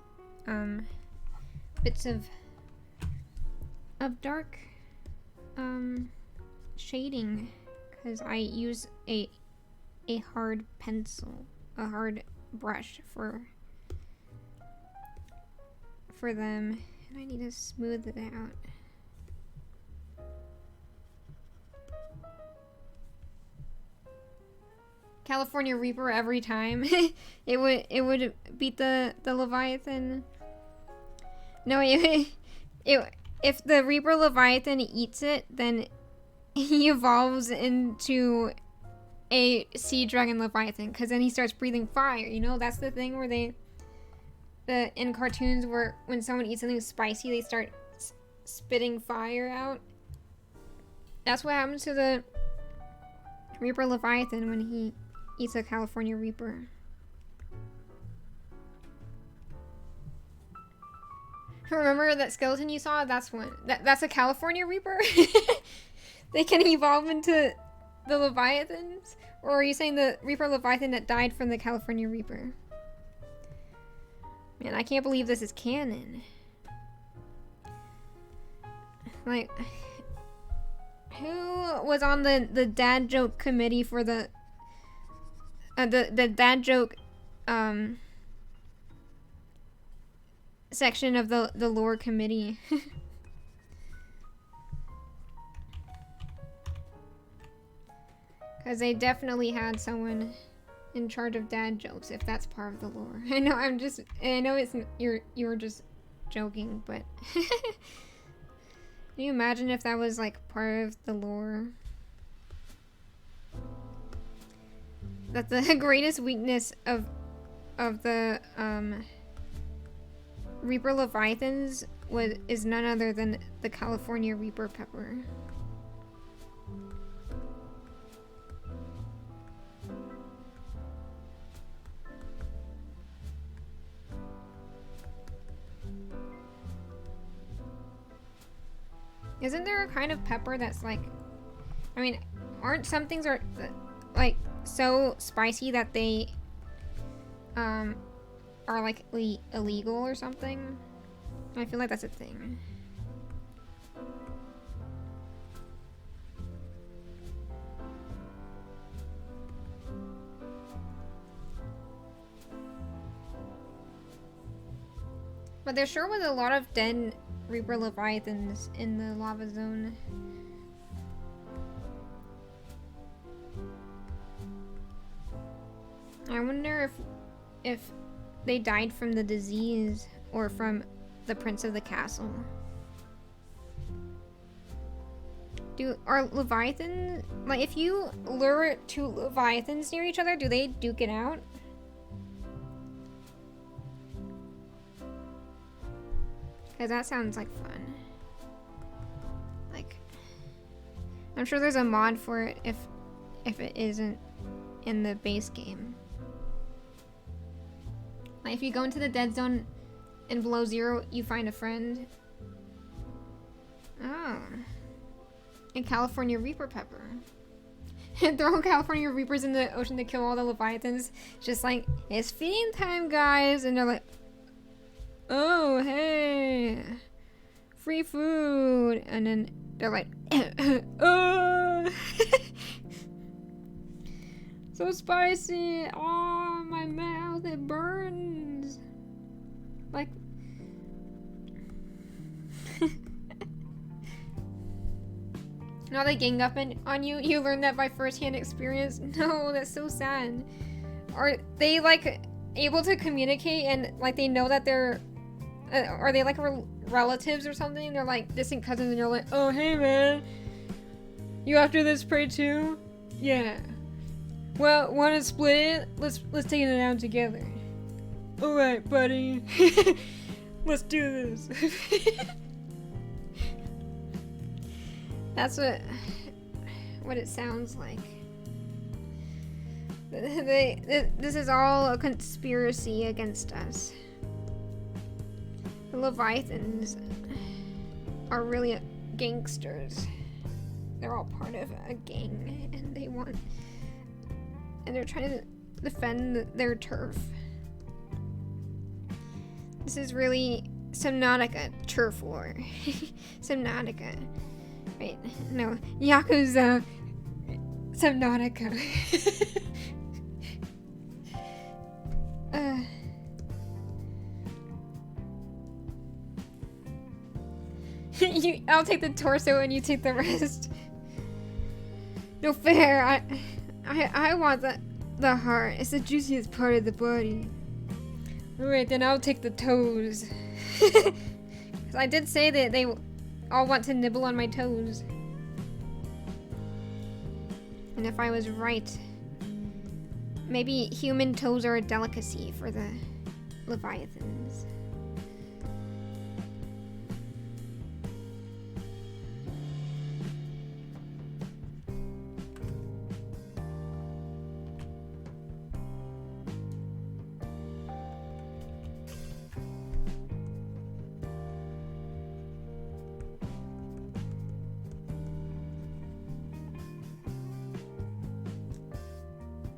S1: bits of dark shading because I use a hard pencil, a hard brush for them, and I need to smooth it out. California Reaper every time. it would beat the Leviathan. No, if the Reaper Leviathan eats it, then he evolves into a sea dragon Leviathan, because then he starts breathing fire. You know, that's the thing where in cartoons where when someone eats something spicy, they start spitting fire out. That's what happens to the Reaper Leviathan when he eats a California Reaper. Remember that skeleton you saw? That's one. That's a California Reaper? They can evolve into the Leviathans? Or are you saying the Reaper Leviathan that died from the California Reaper? Man, I can't believe this is canon. Like, who was on the dad joke committee for the dad joke section of the lore committee? Because they definitely had someone in charge of dad jokes, if that's part of the lore. I know it's you're just joking, but can you imagine if that was like part of the lore? That the greatest weakness of the Reaper Leviathans is none other than the California Reaper Pepper. Isn't there a kind of pepper that's like, I mean, aren't some things are like so spicy that they are like illegal or something? I feel like that's a thing. But there sure was a lot of dead Reaper Leviathans in the lava zone. I wonder if they died from the disease or from the Prince of the Castle. Are Leviathans, like, if you lure two Leviathans near each other, do they duke it out? Because that sounds like fun. Like, I'm sure there's a mod for it if it isn't in the base game. Like, if you go into the dead zone and below zero, you find a friend. Oh. And California Reaper Pepper. Throw California Reapers in the ocean to kill all the Leviathans. Just like, it's feeding time, guys. And they're like, oh, hey. Free food. And then they're like, oh. So spicy. Oh, my mouth, it burns. Like, now they gang up on you. You learned that by first-hand experience. No, that's so sad. Are they like able to communicate and like they know that they're are they like relatives or something? They're like distant cousins and you're like, oh hey man, you after this prey too? Yeah. Well, wanna split it? Let's take it down together. Alright, buddy. Let's do this. That's what it sounds like. This is all a conspiracy against us. The Leviathans are really gangsters. They're all part of a gang, and they're trying to defend their turf. This is really Subnautica turf war. Subnautica. Wait, no, Yakuza Subnautica. I'll take the torso and you take the rest. No fair. I want the heart. It's the juiciest part of the body. Alright, then I'll take the toes. 'Cause I did say that they all want to nibble on my toes. And if I was right, maybe human toes are a delicacy for the Leviathans.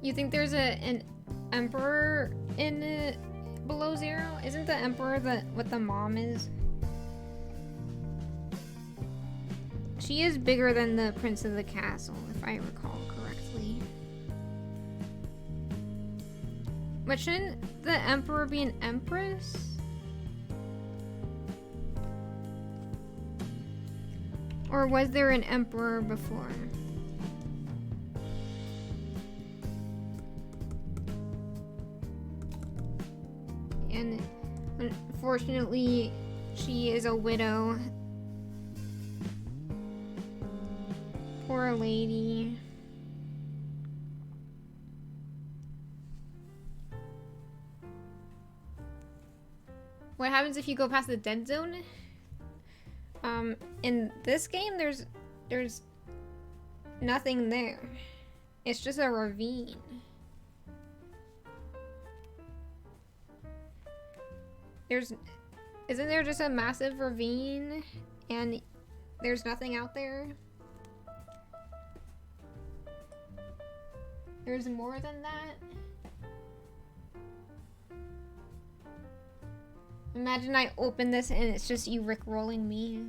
S1: You think there's an emperor in Below Zero? Isn't the emperor what the mom is? She is bigger than the prince of the castle, if I recall correctly. But shouldn't the emperor be an empress? Or was there an emperor before? And unfortunately, she is a widow. Poor lady. What happens if you go past the dead zone? In this game, there's nothing there. It's just a ravine. Isn't there just a massive ravine and there's nothing out there? There's more than that? Imagine I open this and it's just you rickrolling me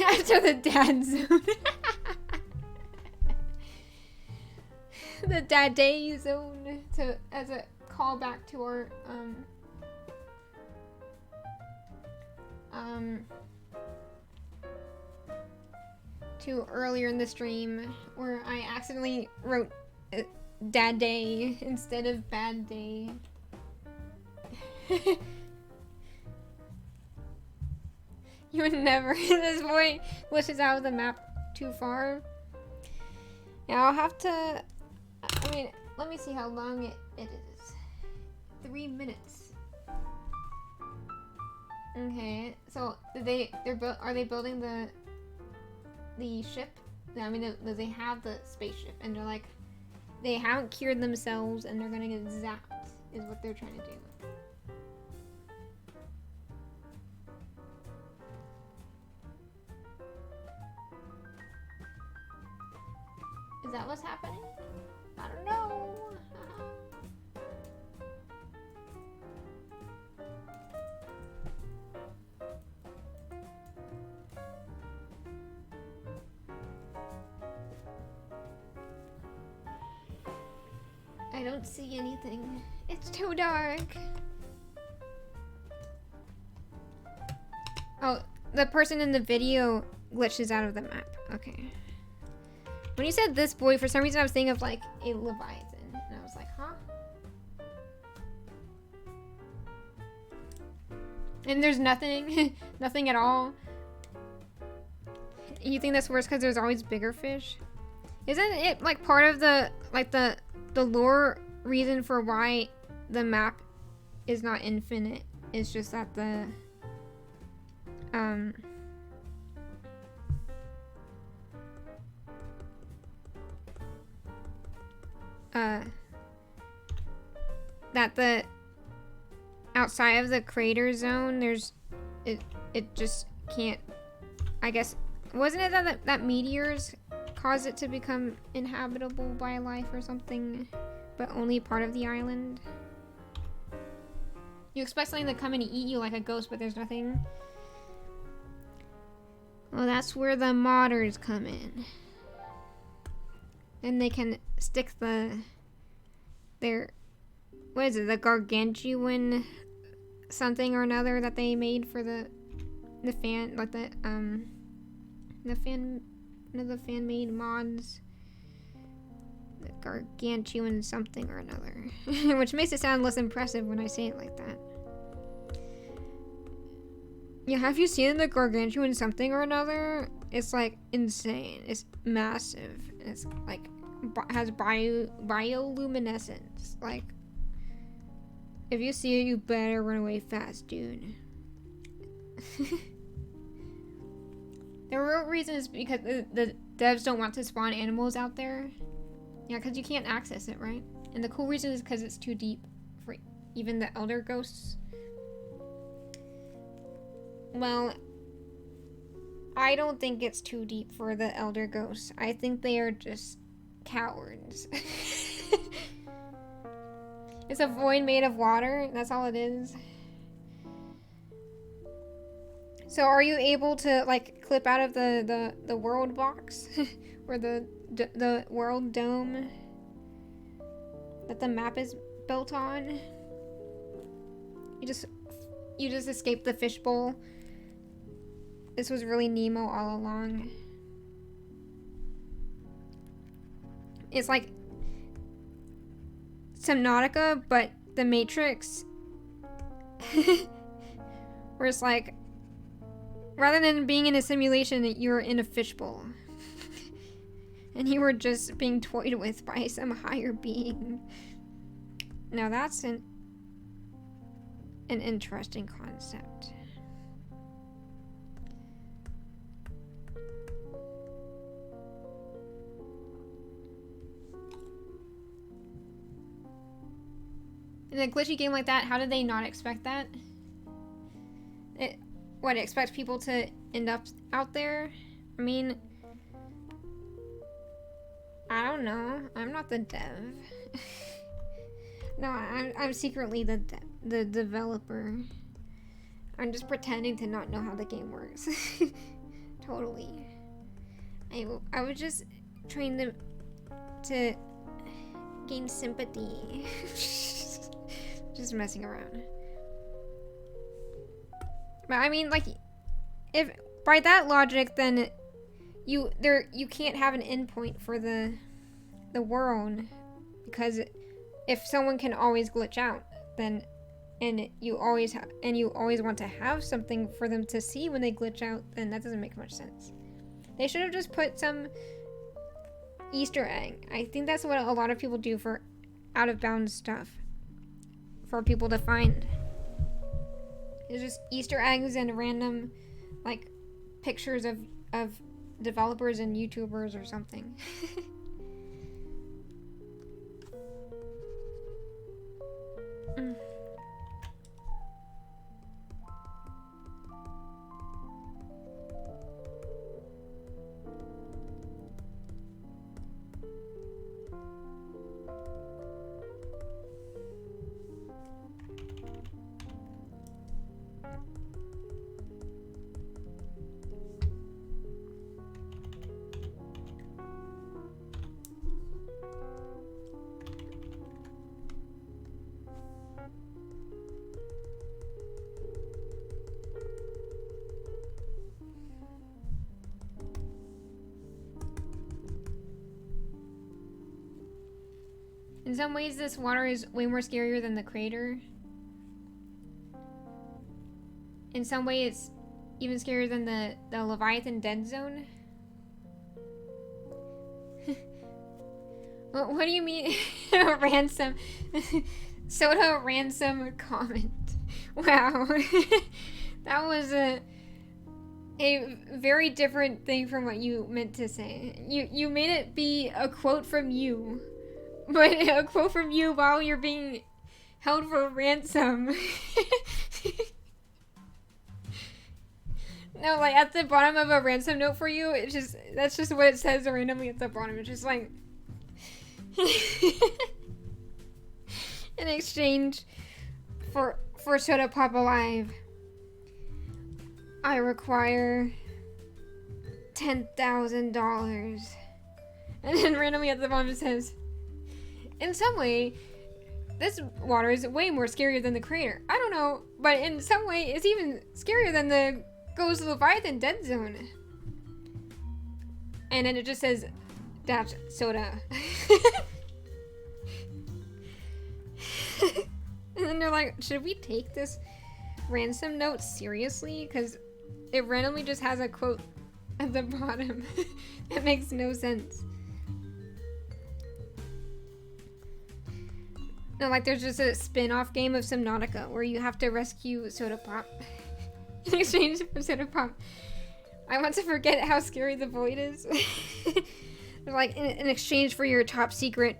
S1: after the dad zone. The dad day zone as a callback to our to earlier in the stream where I accidentally wrote dad day instead of bad day. You would never. This boy wishes out of the map too far. Yeah, I'll have to. I mean, let me see how long it is. 3 minutes. Okay, so are they building the ship? I mean, they have the spaceship, and they're like, they haven't cured themselves, and they're gonna get zapped. Is what they're trying to do. Is that what's happening? I don't know. I don't see anything. It's too dark. Oh, the person in the video glitches out of the map. Okay. When you said this boy, for some reason I was thinking of like a Leviathan. And I was like, huh? And there's nothing. Nothing at all. You think that's worse because there's always bigger fish? Isn't it like part of the lore reason for why the map is not infinite? It's just that the that the outside of the crater zone it just can't, I guess, wasn't it that meteors cause it to become inhabitable by life or something, but only part of the island? You expect something to come and eat you like a ghost, but there's nothing. Well, that's where the modders come in. And they can stick their what is it, the gargantuan something or another that they made for the fan, like the fan, one of the fan made mods, the gargantuan something or another. Which makes it sound less impressive when I say it like that. Yeah, have you seen the gargantuan something or another? It's like insane. It's massive. It's like has bioluminescence. Like, if you see it, you better run away fast, dude. The real reason is because the devs don't want to spawn animals out there. Yeah, because you can't access it, right? And the cool reason is because it's too deep for even the elder ghosts. Well, I don't think it's too deep for the elder ghosts. I think they are just cowards. It's a void made of water. That's all it is. So are you able to like clip out of the world box or the world dome that the map is built on? You just escaped the fishbowl. This was really Nemo all along. It's like Subnautica, but the Matrix. Where it's like, rather than being in a simulation, you're in a fishbowl. And you were just being toyed with by some higher being. Now that's an interesting concept. In a glitchy game like that, how did they not expect that? What, expect people to end up out there? I mean, I don't know. I'm not the dev. No, I'm secretly the developer. I'm just pretending to not know how the game works. Totally. I was just trying to gain sympathy. Just messing around. But I mean, like, if by that logic, then you can't have an endpoint for the world, because if someone can always glitch out, then and you always want to have something for them to see when they glitch out, then that doesn't make much sense. They should have just put some Easter egg. I think that's what a lot of people do for out of bounds stuff for people to find. It's just Easter eggs and random like pictures of developers and YouTubers or something. In some ways, this water is way more scarier than the crater. In some way, it's even scarier than the Leviathan Dead Zone. What do you mean? Ransom. Soda ransom comment. Wow. That was a very different thing from what you meant to say. You made it be a quote from you. But a quote from you while you're being held for ransom. No, like at the bottom of a ransom note for you, that's just what it says randomly at the bottom. It's just like in exchange for Soda Pop Alive, I require $10,000. And then randomly at the bottom it says, in some way, this water is way more scarier than the crater. I don't know, but in some way, it's even scarier than the Ghost Leviathan Dead Zone. And then it just says, that's soda. And then they're like, should we take this ransom note seriously? Because it randomly just has a quote at the bottom. It makes no sense. No, like there's just a spin-off game of Subnautica where you have to rescue Soda Pop in exchange for Soda Pop. I want to forget how scary the void is. Like in exchange for your top secret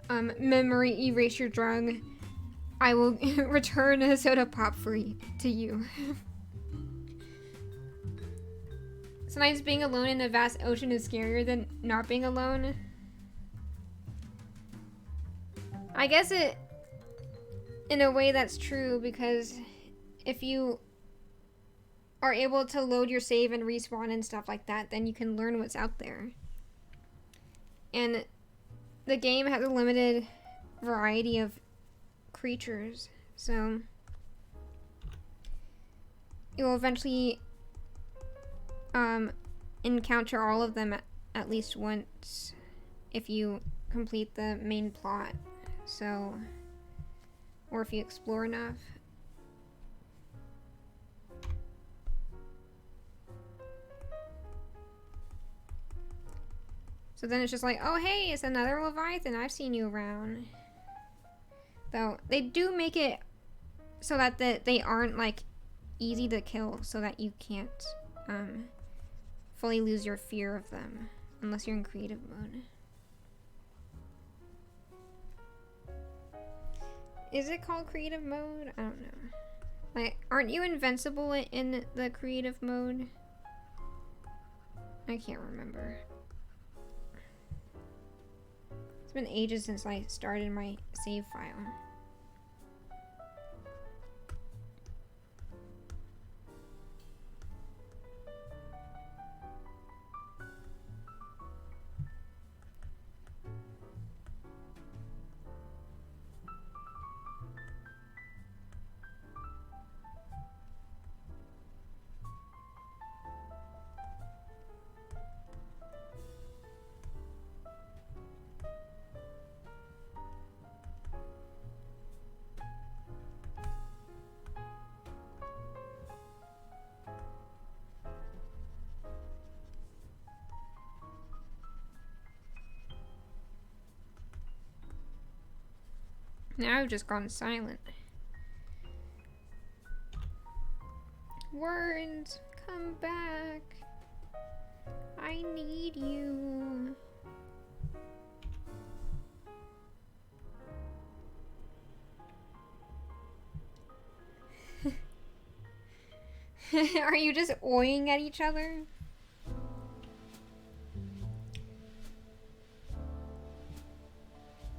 S1: memory erasure drug, I will return a Soda Pop to you. Sometimes being alone in a vast ocean is scarier than not being alone. I guess in a way that's true, because if you are able to load your save and respawn and stuff like that, then you can learn what's out there. And the game has a limited variety of creatures, so you'll eventually encounter all of them at least once if you complete the main plot. So, or if you explore enough. So then it's just like, oh hey, it's another Leviathan, I've seen you around. Though they do make it so that they aren't like easy to kill, so that you can't fully lose your fear of them unless you're in creative mode. Is it called creative mode? I don't know. Like, aren't you invincible in the creative mode? I can't remember. It's been ages since I started my save file. Now I've just gone silent. Words, come back. I need you. Are you just oying at each other?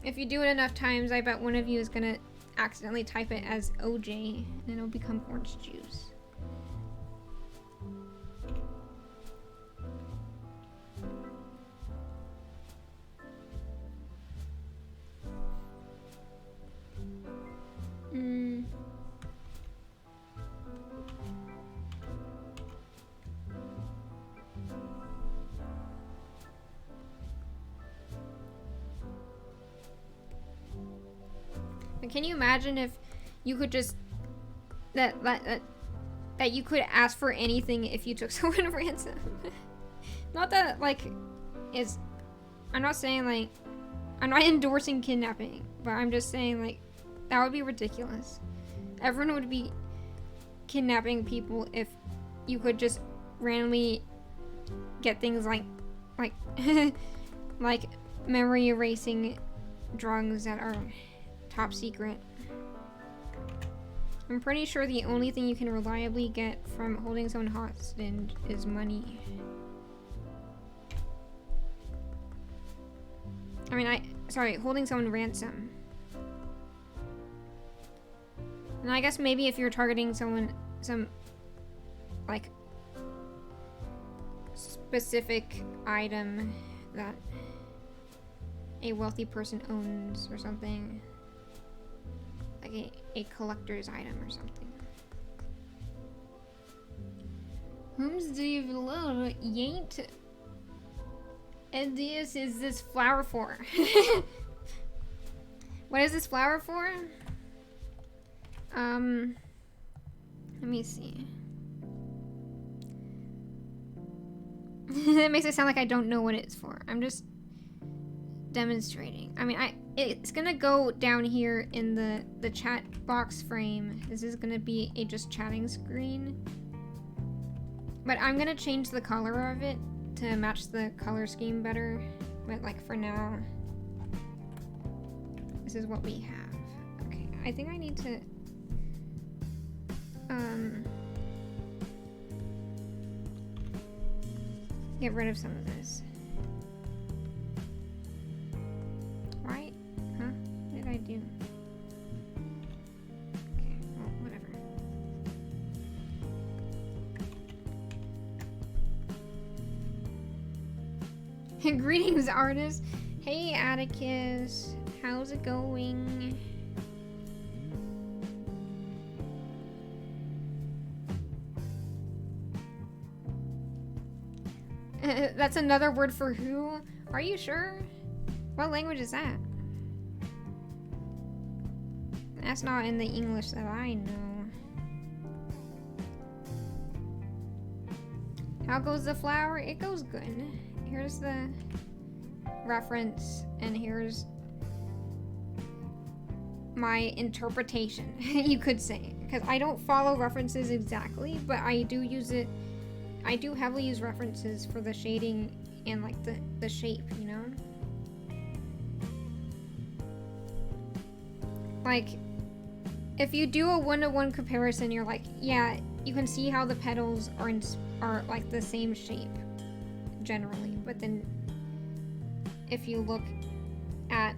S1: If you do it enough times, I bet one of you is gonna accidentally type it as OJ, and it'll become orange juice. Can you imagine if you could just that you could ask for anything if you took someone ransom? Not that like is I'm not saying like I'm not endorsing kidnapping, but I'm just saying like that would be ridiculous. Everyone would be kidnapping people if you could just randomly get things like like memory erasing drugs that are top secret. I'm pretty sure the only thing you can reliably get from holding someone hostage is money. I mean, sorry, holding someone ransom. And I guess maybe if you're targeting someone, some like specific item that a wealthy person owns or something. Like a collector's item or something. Whom's do you love? Yaint. And this is this flower for? What is this flower for? Let me see. That makes it sound like I don't know what it's for. I'm just demonstrating. I mean, it's gonna go down here in the chat box frame. This is gonna be a just chatting screen, but I'm gonna change the color of it to match the color scheme better. But like for now, this is what we have. Okay, I think I need to get rid of some of this. Why? Huh? What did I do? Greetings, artist. Hey, Atticus. How's it going? That's another word for who? Are you sure? What language is that? That's not in the English that I know. How goes the flower? It goes good. Here's the reference, and here's my interpretation, you could say. Because I don't follow references exactly, but I do use it. I do heavily use references for the shading and like the shape, you know? Like, if you do a one-to-one comparison, you're like, yeah, you can see how the petals are like the same shape generally, but then if you look at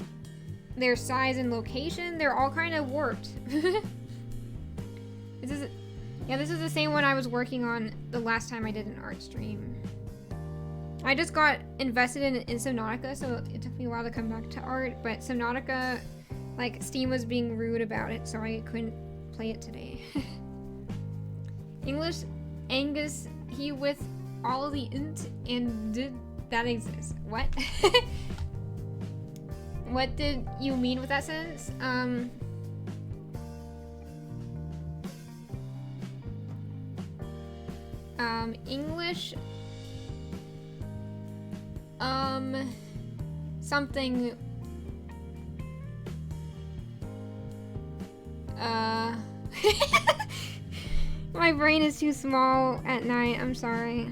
S1: their size and location, they're all kind of warped. This is the same one I was working on the last time I did an art stream. I just got invested in Subnautica, so it took me a while to come back to art, but Subnautica, like, Steam was being rude about it, so I couldn't play it today. English Angus, he with all of the int and did that exist. What? What did you mean with that sentence? English, something, my brain is too small at night, I'm sorry.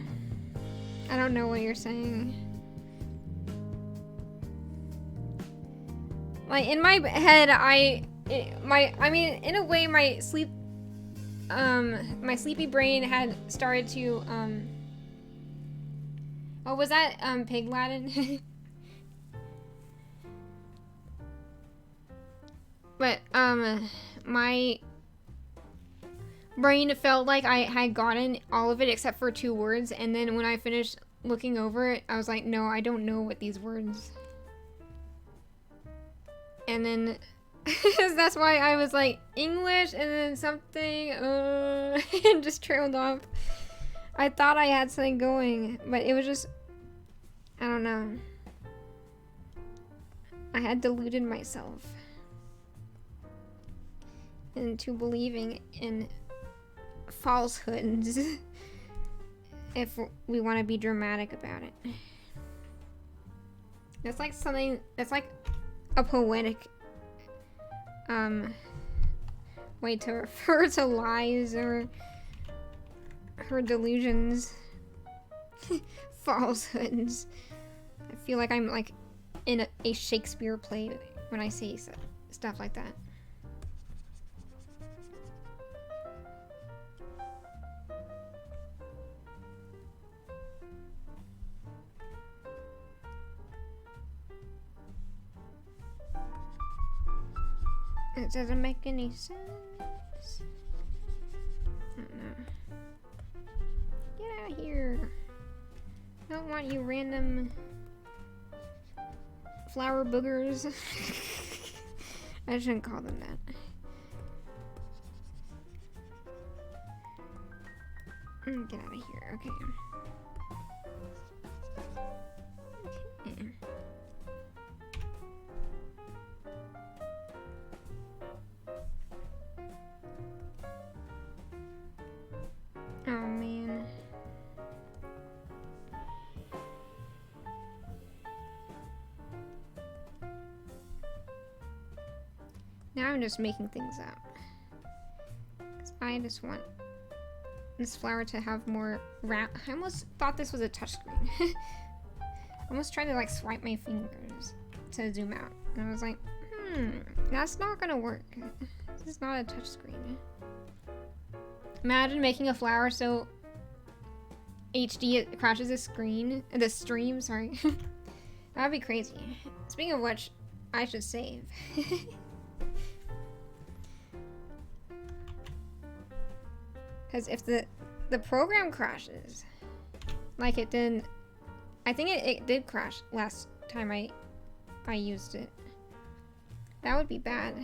S1: I don't know what you're saying. Like, in my head, I mean, in a way, my sleepy brain had started to, oh, was that, Pig Latin? But, my brain felt like I had gotten all of it except for 2 words, and then when I finished looking over it, I was like, no, I don't know what these words. And then that's why I was like, English, and then something, and just trailed off. I thought I had something going, but it was just, I don't know. I had deluded myself into believing in falsehoods, if we want to be dramatic about it. That's like something, that's like a poetic way to refer to lies or her delusions. Falsehoods. I feel like I'm like in a Shakespeare play when I say stuff like that. It doesn't make any sense. I don't know. Get out of here. I don't want you random flower boogers. I shouldn't call them that. Get out of here. Okay. Okay. Oh man. Now I'm just making things up. 'Cause I just want this flower to have more I almost thought this was a touchscreen. I almost tried to like swipe my fingers to zoom out. And I was like, that's not gonna work. This is not a touchscreen. Imagine making a flower so HD it crashes the stream, sorry. That'd be crazy. Speaking of which, I should save. Because if the program crashes, like it did I think it did crash last time I used it. That would be bad.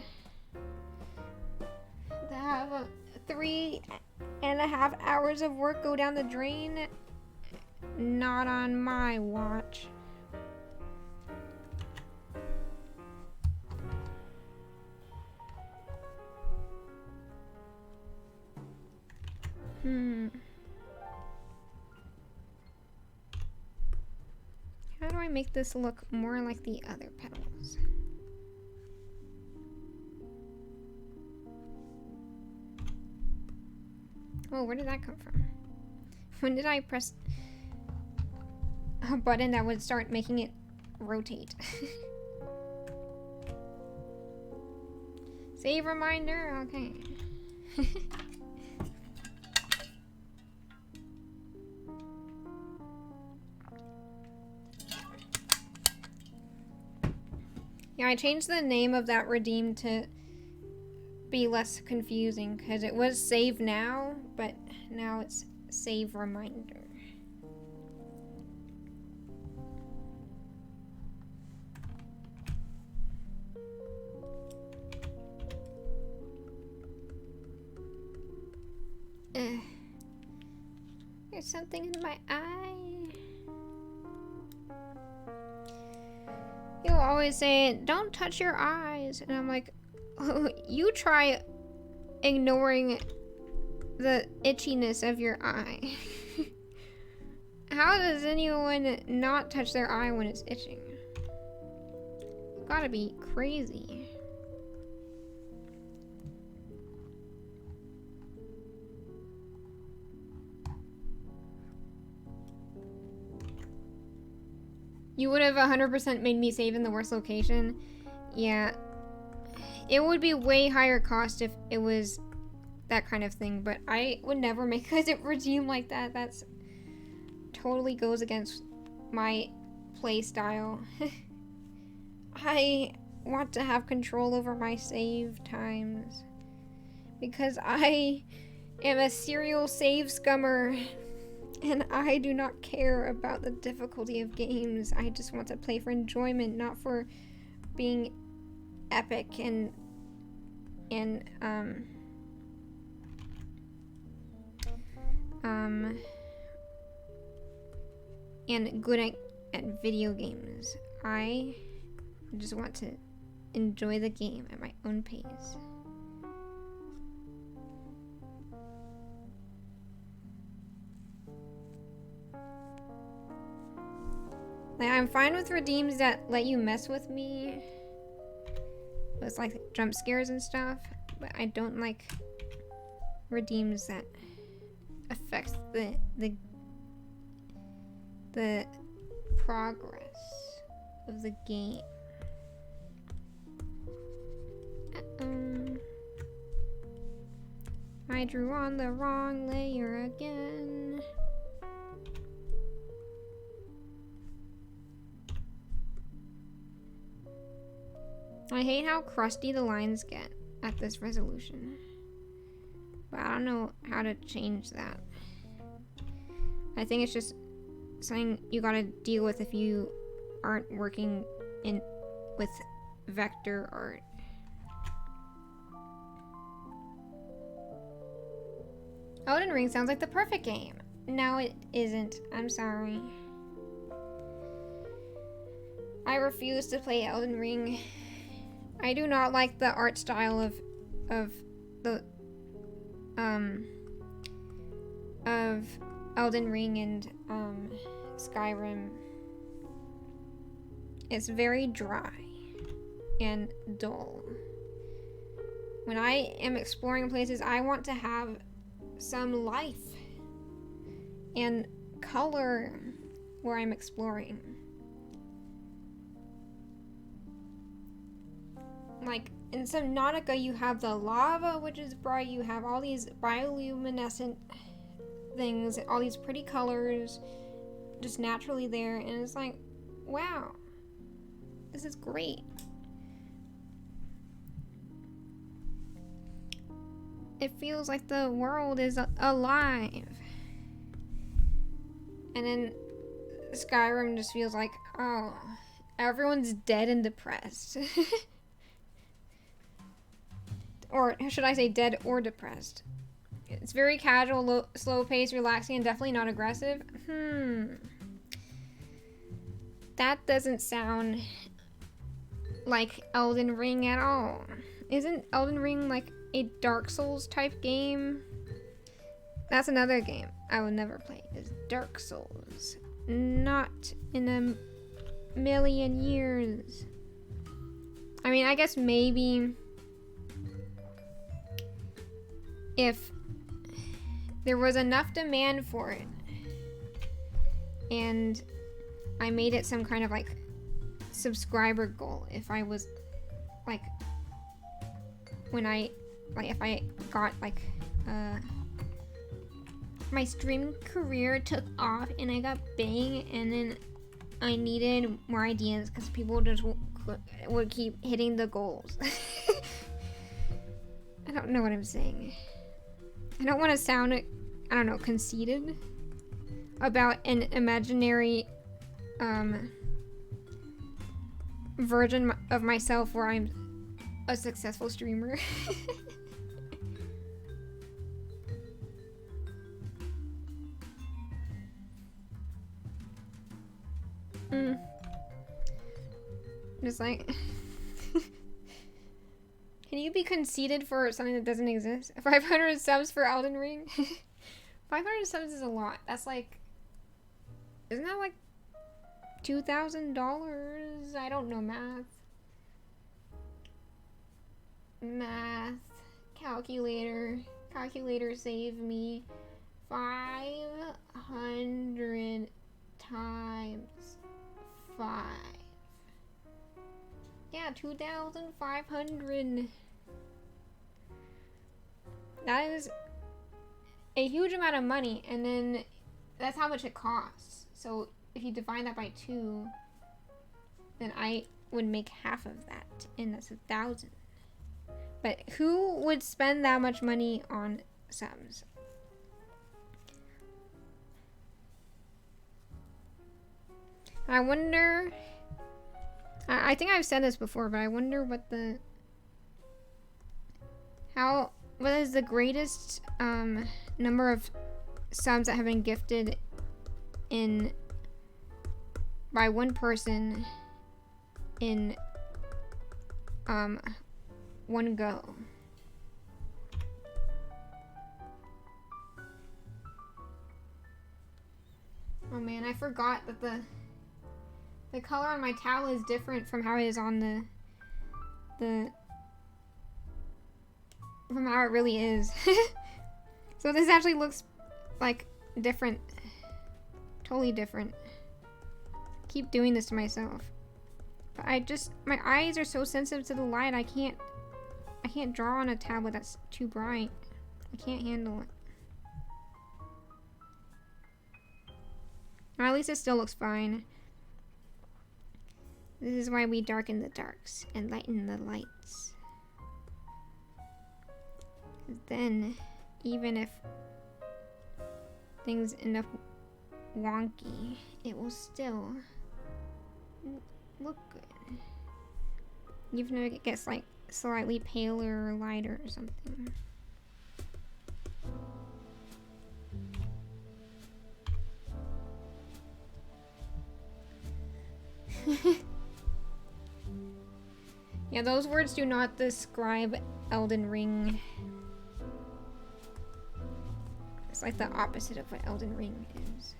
S1: To have 3.5 hours of work go down the drain. Not on my watch. How do I make this look more like the other petals? Oh, where did that come from? When did I press a button that would start making it rotate? Save reminder? Okay. Yeah, I changed the name of that redeem to be less confusing because it was save now, but now it's save reminder. There's something in my eye. You'll always say, don't touch your eyes. And I'm like, oh, you try ignoring the itchiness of your eye. How does anyone not touch their eye when it's itching? Gotta be crazy. You would have 100% made me save in the worst location. Yeah. It would be way higher cost if it was that kind of thing, but I would never make a redeem like that. That's totally goes against my play style. I want to have control over my save times because I am a serial save scummer. And I do not care about the difficulty of games. I just want to play for enjoyment, not for being epic and good at video games. I just want to enjoy the game at my own pace. Like, I'm fine with redeems that let you mess with me with like jump scares and stuff, but I don't like redeems that affect the progress of the game. I drew on the wrong layer again. I hate how crusty the lines get at this resolution. But I don't know how to change that. I think it's just something you gotta deal with if you aren't working with vector art. Elden Ring sounds like the perfect game. No, it isn't. I'm sorry. I refuse to play Elden Ring. I do not like the art style of Elden Ring and Skyrim. It's very dry and dull. When I am exploring places, I want to have some life and color where I'm exploring. Like in Subnautica, you have the lava, which is bright. You have all these bioluminescent things, all these pretty colors just naturally there, and it's like, wow, this is great. It feels like the world is alive. And then Skyrim just feels like, oh, everyone's dead and depressed. Or should I say dead or depressed? It's very casual, slow paced, relaxing, and definitely not aggressive. That doesn't sound like Elden Ring at all. Isn't Elden Ring like a Dark Souls type game? That's another game I would never play, is Dark Souls. Not in a million years. I mean, I guess maybe if there was enough demand for it and I made it some kind of like subscriber goal, if I was like, when I, like, if I got like, my stream career took off and I got bang, and then I needed more ideas because people just would keep hitting the goals. I don't know what I'm saying. I don't want to sound, I don't know, conceited about an imaginary version of myself where I'm a successful streamer. Just like, can you be conceited for something that doesn't exist? 500 subs for Elden Ring? 500 subs is a lot. That's like, isn't that like $2,000? I don't know math. Calculator save me. 500 times 5. Yeah, 2,500. That is a huge amount of money, and then that's how much it costs. So if you divide that by 2, then I would make half of that, and that's 1,000. But who would spend that much money on subs? I wonder, I think I've said this before, but I wonder what what is the greatest number of subs that have been gifted by one person in one go. Oh man, I forgot that the color on my towel is different from how it is on from how it really is. So this actually looks like different. Totally different. Keep doing this to myself. But my eyes are so sensitive to the light, I can't draw on a tablet that's too bright. I can't handle it. Or at least it still looks fine. This is why we darken the darks and lighten the lights. Then, even if things end up wonky, it will still look good. Even if it gets like slightly paler or lighter or something. Yeah, those words do not describe Elden Ring. It's like the opposite of what Elden Ring is.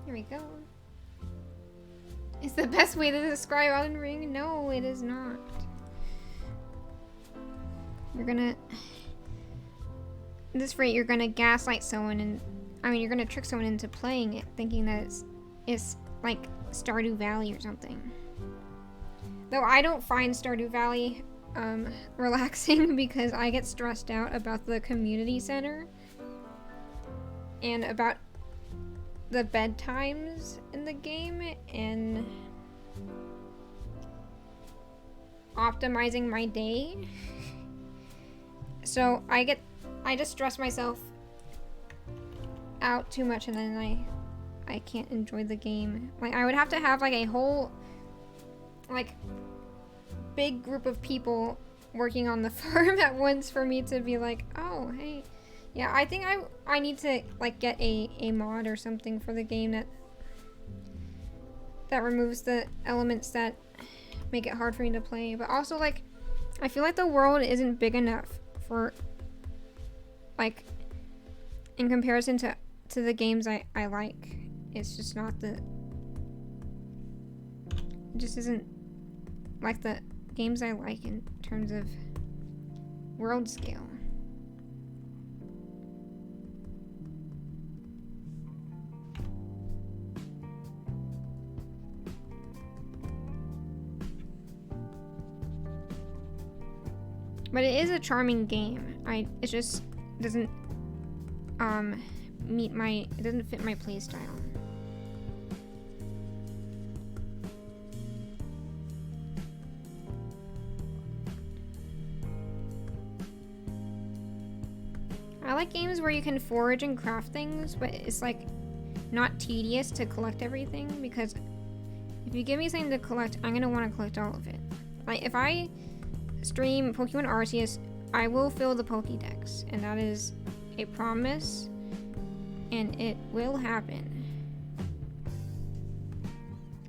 S1: Here we go. Is the best way to describe Elden Ring? No, it is not. You're gonna... At this rate, you're gonna gaslight someone and... I mean, you're gonna trick someone into playing it, thinking that it's like Stardew Valley or something. Though I don't find Stardew Valley relaxing because I get stressed out about the community center and about the bedtimes in the game and optimizing my day. So I just stress myself out too much and then I can't enjoy the game. Like I would have to have like a whole like big group of people working on the farm at once for me to be like, oh hey, yeah, I think I need to like get a mod or something for the game that removes the elements that make it hard for me to play. But also like I feel like the world isn't big enough for like in comparison to the games I like. It's just not it just isn't like the games I like in terms of world scale. But it is a charming game. It just doesn't it doesn't fit my playstyle. I like games where you can forage and craft things, but it's like not tedious to collect everything, because if you give me something to collect, I'm gonna want to collect all of it. Like if I stream Pokemon Arceus, I will fill the Pokédex, and that is a promise, and it will happen.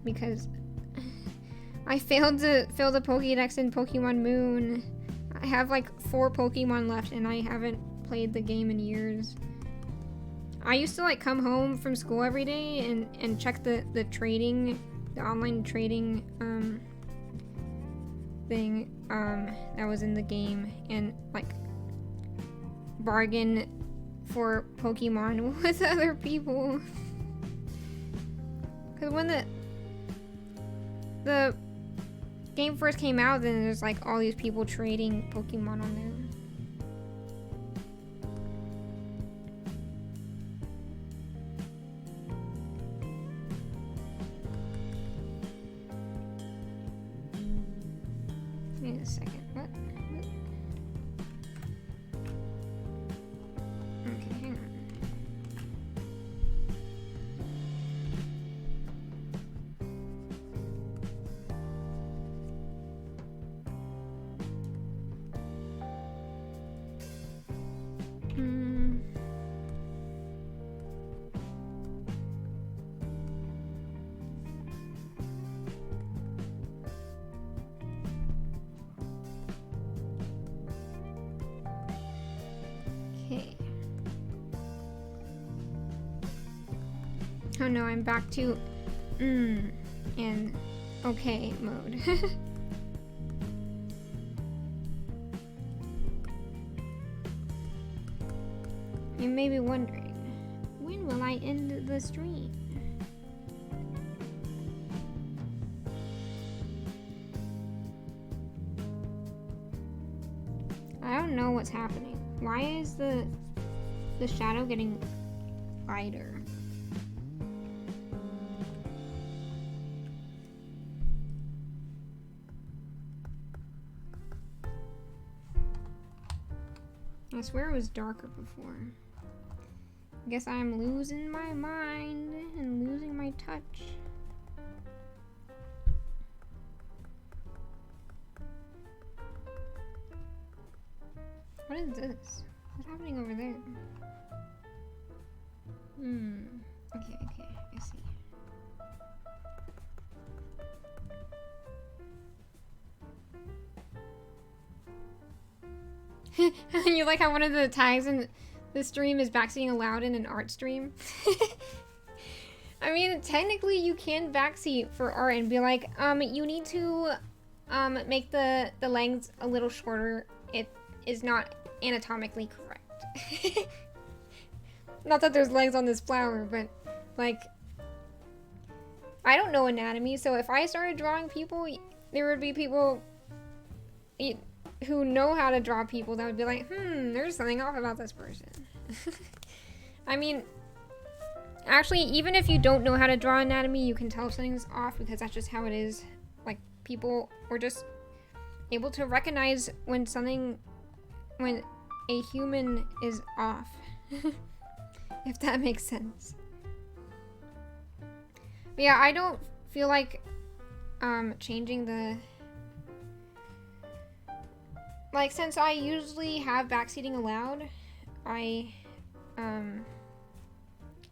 S1: Because I failed to fill the Pokédex in Pokemon Moon. I have like 4 Pokemon left, and I haven't played the game in years. I used to like come home from school every day and check the online trading thing that was in the game, and like bargain for Pokemon with other people. Because when the game first came out, then there's like all these people trading Pokemon on there. Wait a second. What? Okay, hang on. Okay. Oh no, I'm back to and okay mode. You may be wondering, when will I end the stream? I don't know what's happening. Why is the shadow getting lighter? I swear it was darker before. I guess I'm losing my mind and losing my touch. What is this? What's happening over there? Okay, I see. You like how one of the tags in the stream is backseating aloud in an art stream? I mean, technically you can backseat for art and be like, you need to make the legs a little shorter. It is not anatomically correct. Not that there's legs on this flower, but like, I don't know anatomy, so if I started drawing people, there would be people who know how to draw people that would be like, there's something off about this person. I mean, actually, even if you don't know how to draw anatomy, you can tell if something's off because that's just how it is. Like, people were just able to recognize when a human is off. If that makes sense. But yeah, I don't feel like changing the... Like, since I usually have backseating allowed, I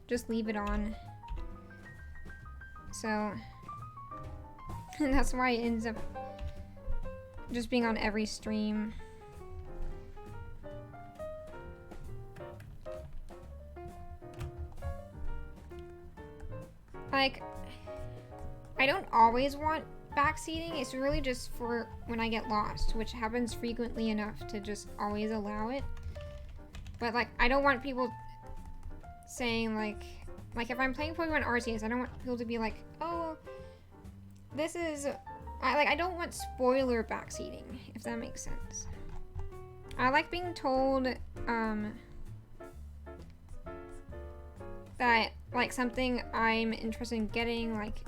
S1: just leave it on. So, and that's why it ends up just being on every stream. Like, I don't always want backseating. It's really just for when I get lost, which happens frequently enough to just always allow it. But like, I don't want people saying like if I'm playing Pokemon Arceus, I don't want people to be like, oh, this is, I don't want spoiler backseating, if that makes sense. I like being told that like something I'm interested in getting like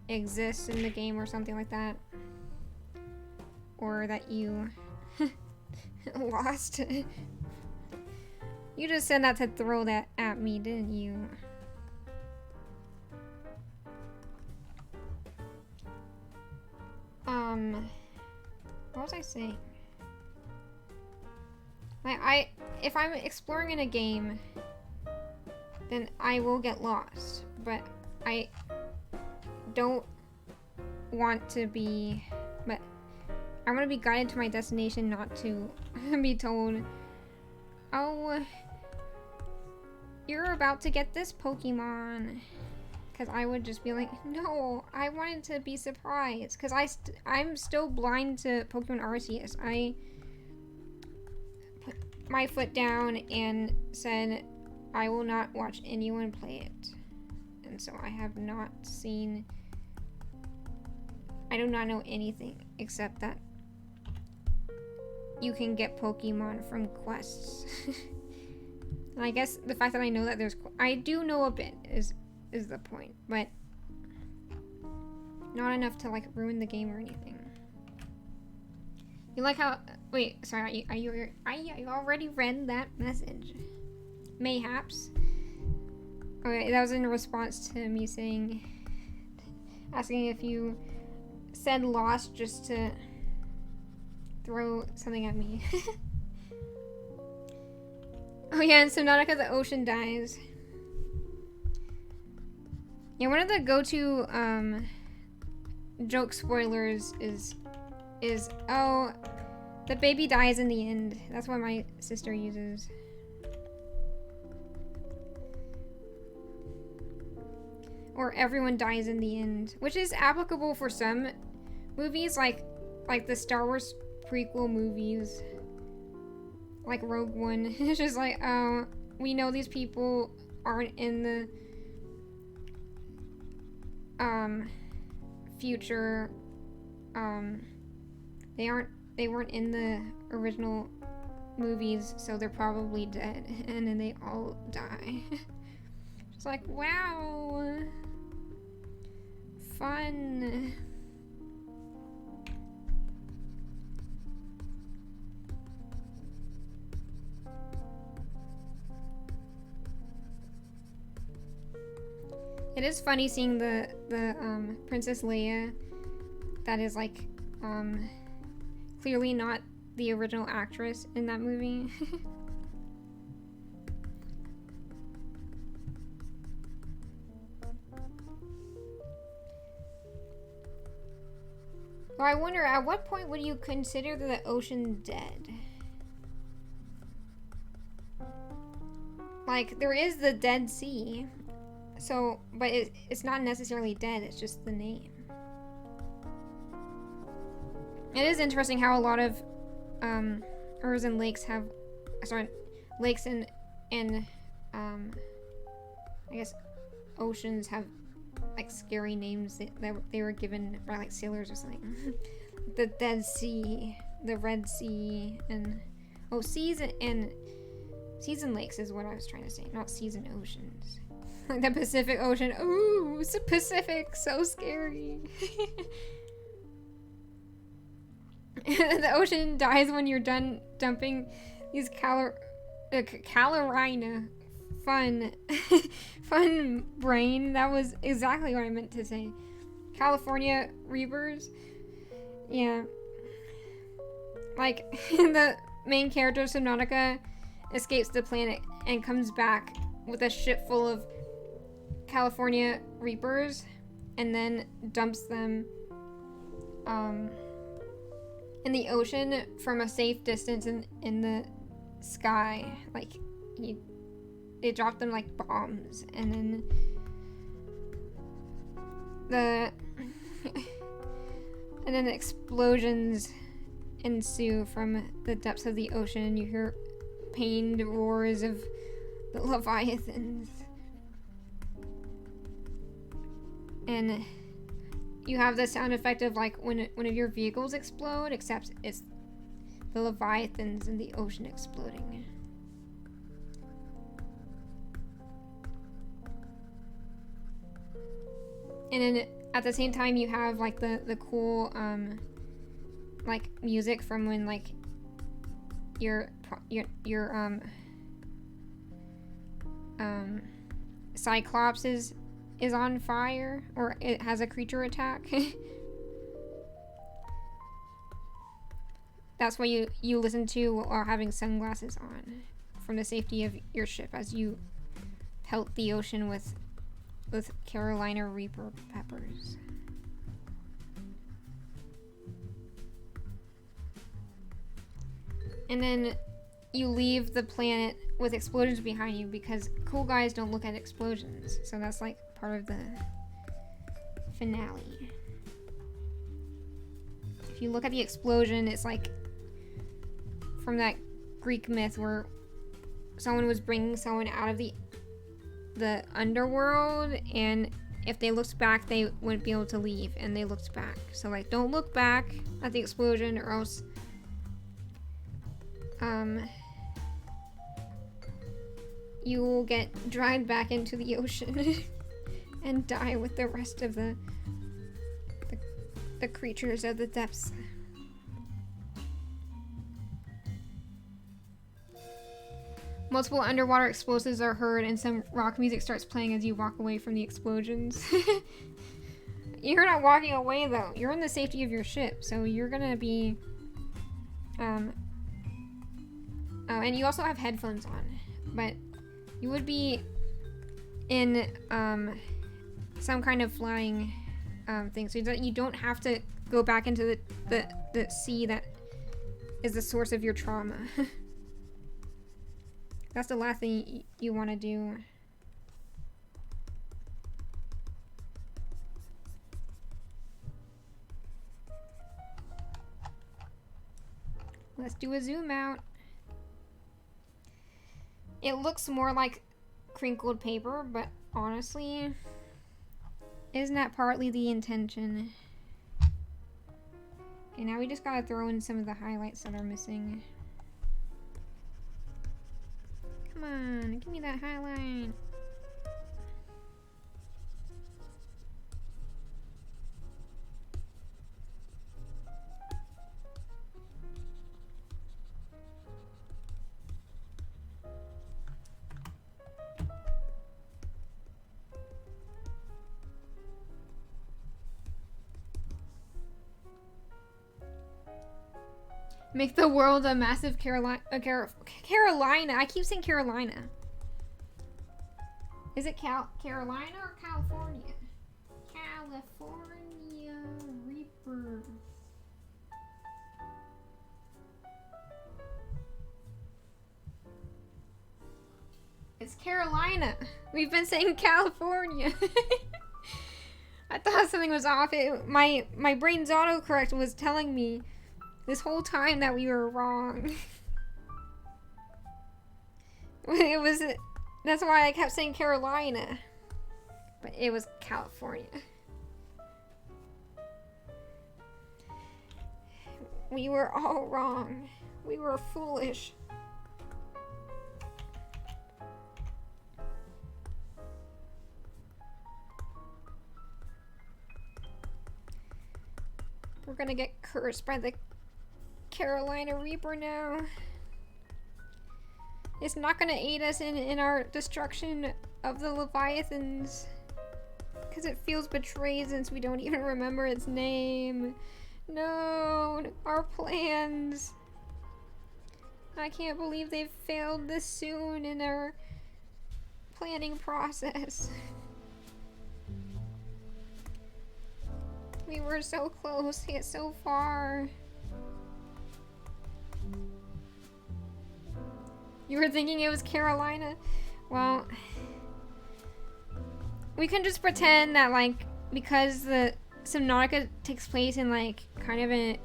S1: exists in the game or something like that, or that you lost. You just said that to throw that at me, didn't you? What was I saying? Like, if I'm exploring in a game, then I will get lost, but I don't want to be, but I want to be guided to my destination, not to be told, oh, you're about to get this Pokemon. Because I would just be like, no, I wanted to be surprised. Because I'm still blind to Pokemon Arceus. I put my foot down and said, I will not watch anyone play it. And so I have not seen... I do not know anything except that you can get Pokemon from quests. And I guess the fact that I know that there's... I do know a bit is the point, but not enough to like ruin the game or anything. You like how... Wait, sorry, are you already read that message? Mayhaps. Okay, that was in response to me saying... asking if you said lost just to throw something at me. Oh yeah, in Subnautica the ocean dies. Yeah, one of the go-to joke spoilers is oh, the baby dies in the end. That's what my sister uses. Or everyone dies in the end, which is applicable for some movies, like the Star Wars prequel movies, like Rogue One. It's just like, oh, we know these people aren't in the future. They weren't in the original movies, so they're probably dead, and then they all die. It's like, wow, fun. It is funny seeing the Princess Leia that is like clearly not the original actress in that movie. Well, I wonder, at what point would you consider the ocean dead? Like, there is the Dead Sea. So, but it's not necessarily dead, it's just the name. It is interesting how a lot of rivers and lakes have, lakes and I guess oceans have like scary names that they were given by like sailors or something. The Dead Sea. the Red Sea and seas and lakes is what I was trying to say, not seas and oceans. Like the Pacific Ocean. Ooh, it's the Pacific, so scary. The ocean dies when you're done dumping these Calarina fun brain. That was exactly what I meant to say. California Reapers. Yeah. Like, the main character, Subnautica, escapes the planet and comes back with a ship full of California Reapers and then dumps them in the ocean from a safe distance in the sky. Like, they dropped them like bombs, and then the explosions ensue from the depths of the ocean. You hear pained roars of the leviathans, and you have the sound effect of like when one of your vehicles explode, except it's the leviathans in the ocean exploding. And then at the same time you have like the cool like music from when like your Cyclops is on fire, or it has a creature attack. That's what you listen to while having sunglasses on from the safety of your ship as you pelt the ocean with Carolina Reaper peppers. And then you leave the planet with explosions behind you because cool guys don't look at explosions. So that's like part of the finale. If you look at the explosion, it's like from that Greek myth where someone was bringing someone out of the underworld, and if they looked back they wouldn't be able to leave, and they looked back. So like, don't look back at the explosion or else you will get dragged back into the ocean and die with the rest of the creatures of the depths. Multiple underwater explosives are heard, and some rock music starts playing as you walk away from the explosions. You're not walking away though. You're in the safety of your ship, so you're gonna be oh, and you also have headphones on, but you would be in some kind of flying thing, so that you don't have to go back into the sea that is the source of your trauma. That's the last thing you want to do. Let's do a zoom out. It looks more like crinkled paper, but honestly, isn't that partly the intention? Okay, now we just gotta throw in some of the highlights that are missing. Come on, give me that highlight. Make the world a massive Carolina. I keep saying Carolina. Is it Carolina or California? California Reaper. It's Carolina. We've been saying California. I thought something was off. My brain's autocorrect was telling me this whole time that we were wrong. That's why I kept saying Carolina. But it was California. We were all wrong. We were foolish. We're gonna get cursed by the Carolina Reaper now. It's not gonna aid us in our destruction of the Leviathans. Because it feels betrayed since we don't even remember its name. No, our plans. I can't believe they've failed this soon in our planning process. We were so close, yet so far. You were thinking it was Carolina? Well, we can just pretend that, like, because the Subnautica takes place in, like, kind of in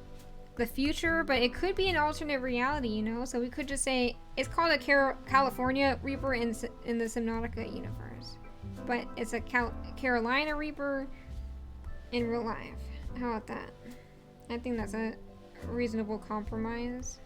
S1: the future, but it could be an alternate reality, you know? So we could just say it's called a California Reaper in the Subnautica universe, but it's a Carolina Reaper in real life. How about that? I think that's a reasonable compromise.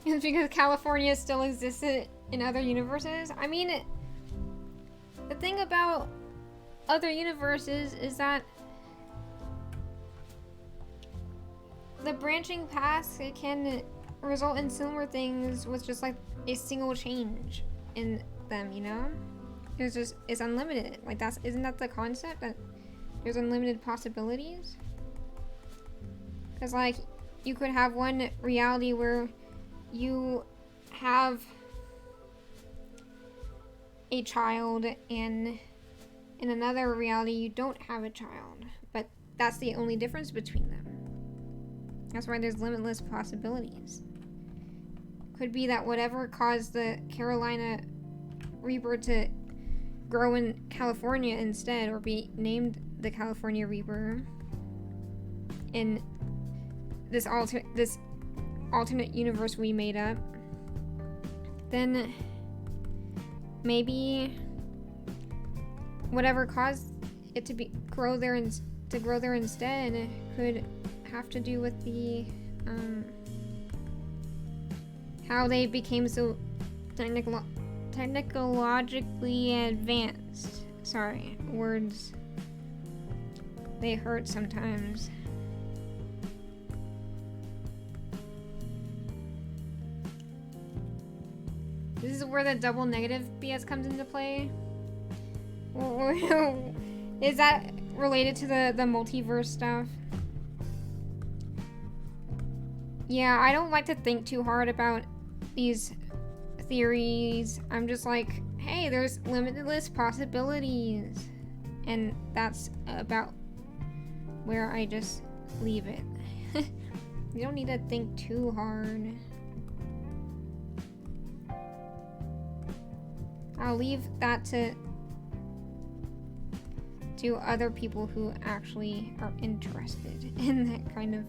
S1: It's because California still exists in other universes. I mean, the thing about other universes is that the branching paths, it can result in similar things with just like a single change in them, you know? It's unlimited. Like isn't that the concept, that there's unlimited possibilities? Because like you could have one reality where you have a child, and in another reality you don't have a child, but that's the only difference between them. That's why there's limitless possibilities. Could be that whatever caused the Carolina Reaper to grow in California instead, or be named the California Reaper in this alternate universe we made up, then maybe whatever caused it to grow there instead could have to do with the how they became so technologically advanced. Sorry, words, they hurt sometimes. This is where the double negative BS comes into play. Is that related to the multiverse stuff? Yeah, I don't like to think too hard about these theories. I'm just like, hey, there's limitless possibilities. And that's about where I just leave it. You don't need to think too hard. I'll leave that to other people who actually are interested in that kind of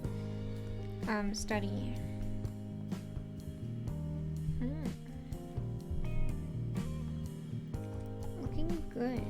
S1: study. Looking good.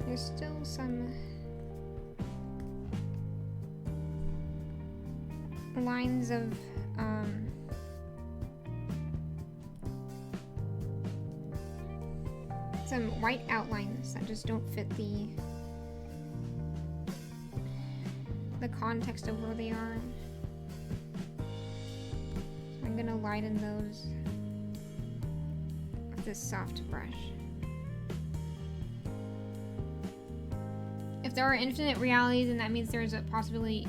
S1: There's still some lines of some white outlines that just don't fit the context of where they are. I'm gonna lighten those with this soft brush. If there are infinite realities, then that means there's a possibility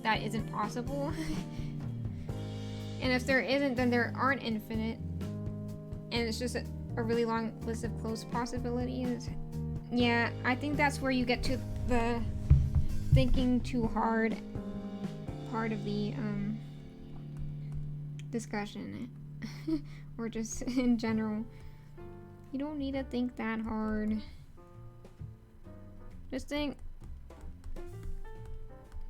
S1: that isn't possible. And if there isn't, then there aren't infinite. And it's just a really long list of close possibilities. Yeah, I think that's where you get to the thinking too hard part of the discussion. Or just in general. You don't need to think that hard. Just think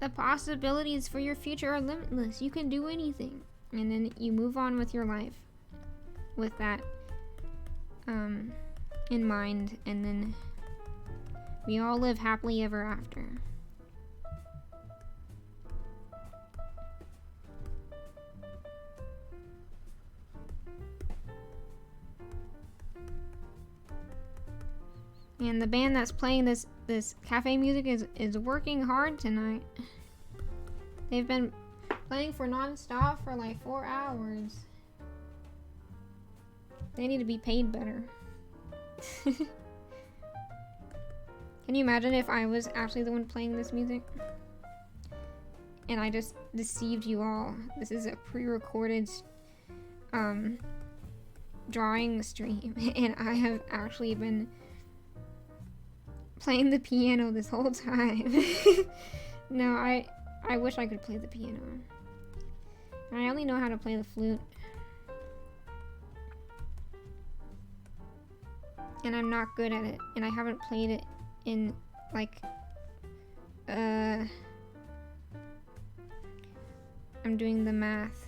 S1: the possibilities for your future are limitless. You can do anything. And then you move on with your life with that in mind, and then we all live happily ever after. And the band that's playing this cafe music is working hard tonight. They've been playing for non-stop for like 4 hours. They need to be paid better. Can you imagine if I was actually the one playing this music? And I just deceived you all. This is a pre-recorded drawing stream, and I have actually been playing the piano this whole time. No, I wish I could play the piano. I only know how to play the flute. And I'm not good at it. And I haven't played it in, like, I'm doing the math.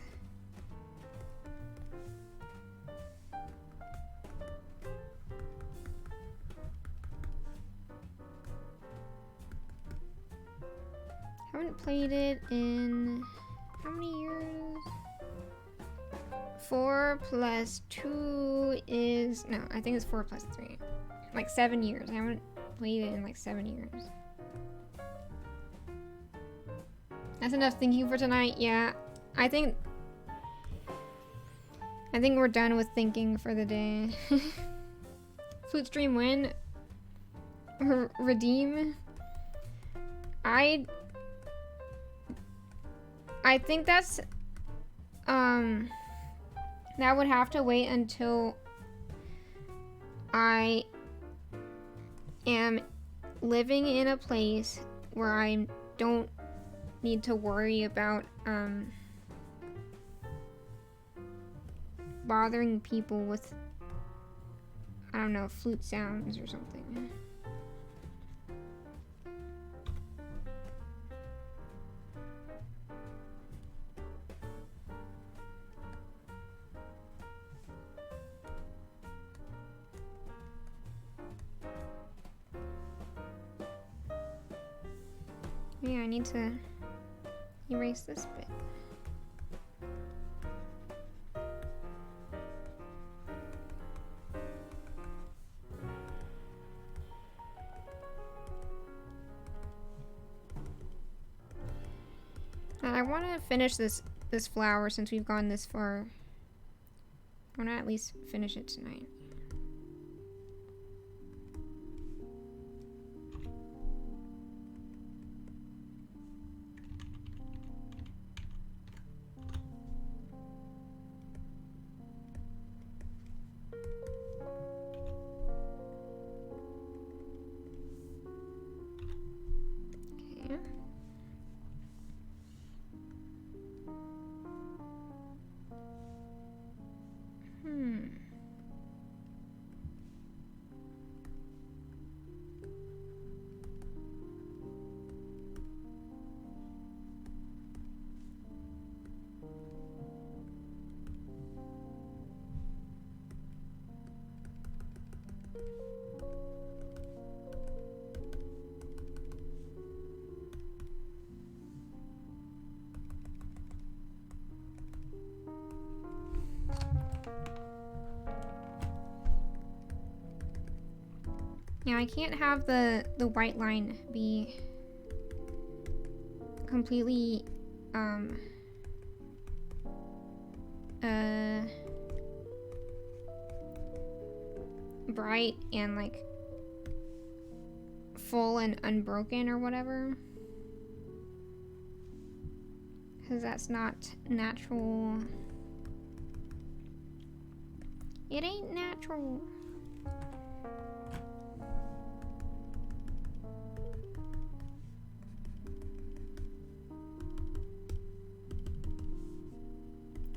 S1: Haven't played it in how many years? 4 plus 2 is, no, I think it's 4 plus 3. Like 7 years. I haven't played it in like 7 years. That's enough thinking for tonight. Yeah, I think we're done with thinking for the day. Flute stream win. Redeem. I think that's that would have to wait until I am living in a place where I don't need to worry about bothering people with, I don't know, flute sounds or something. Yeah, I need to erase this bit. I want to finish this flower since we've gone this far. I want to at least finish it tonight. Yeah, I can't have the white line be completely bright and like full and unbroken or whatever, because that's not natural. It ain't natural.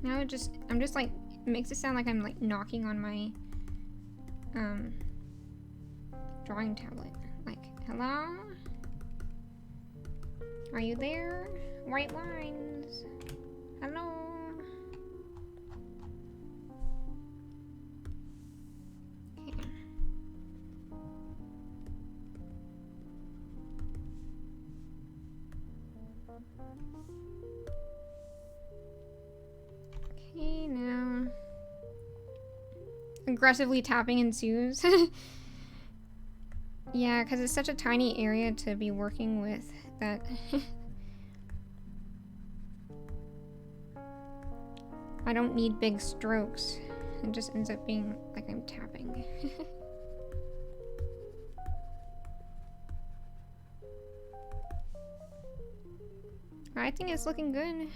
S1: Now I'm just like, it makes it sound like I'm like knocking on my drawing tablet. Like, hello? Are you there? White lines. Hello? Okay. Okay, now aggressively tapping ensues. Yeah, because it's such a tiny area to be working with that. I don't need big strokes. It just ends up being like I'm tapping. I think it's looking good.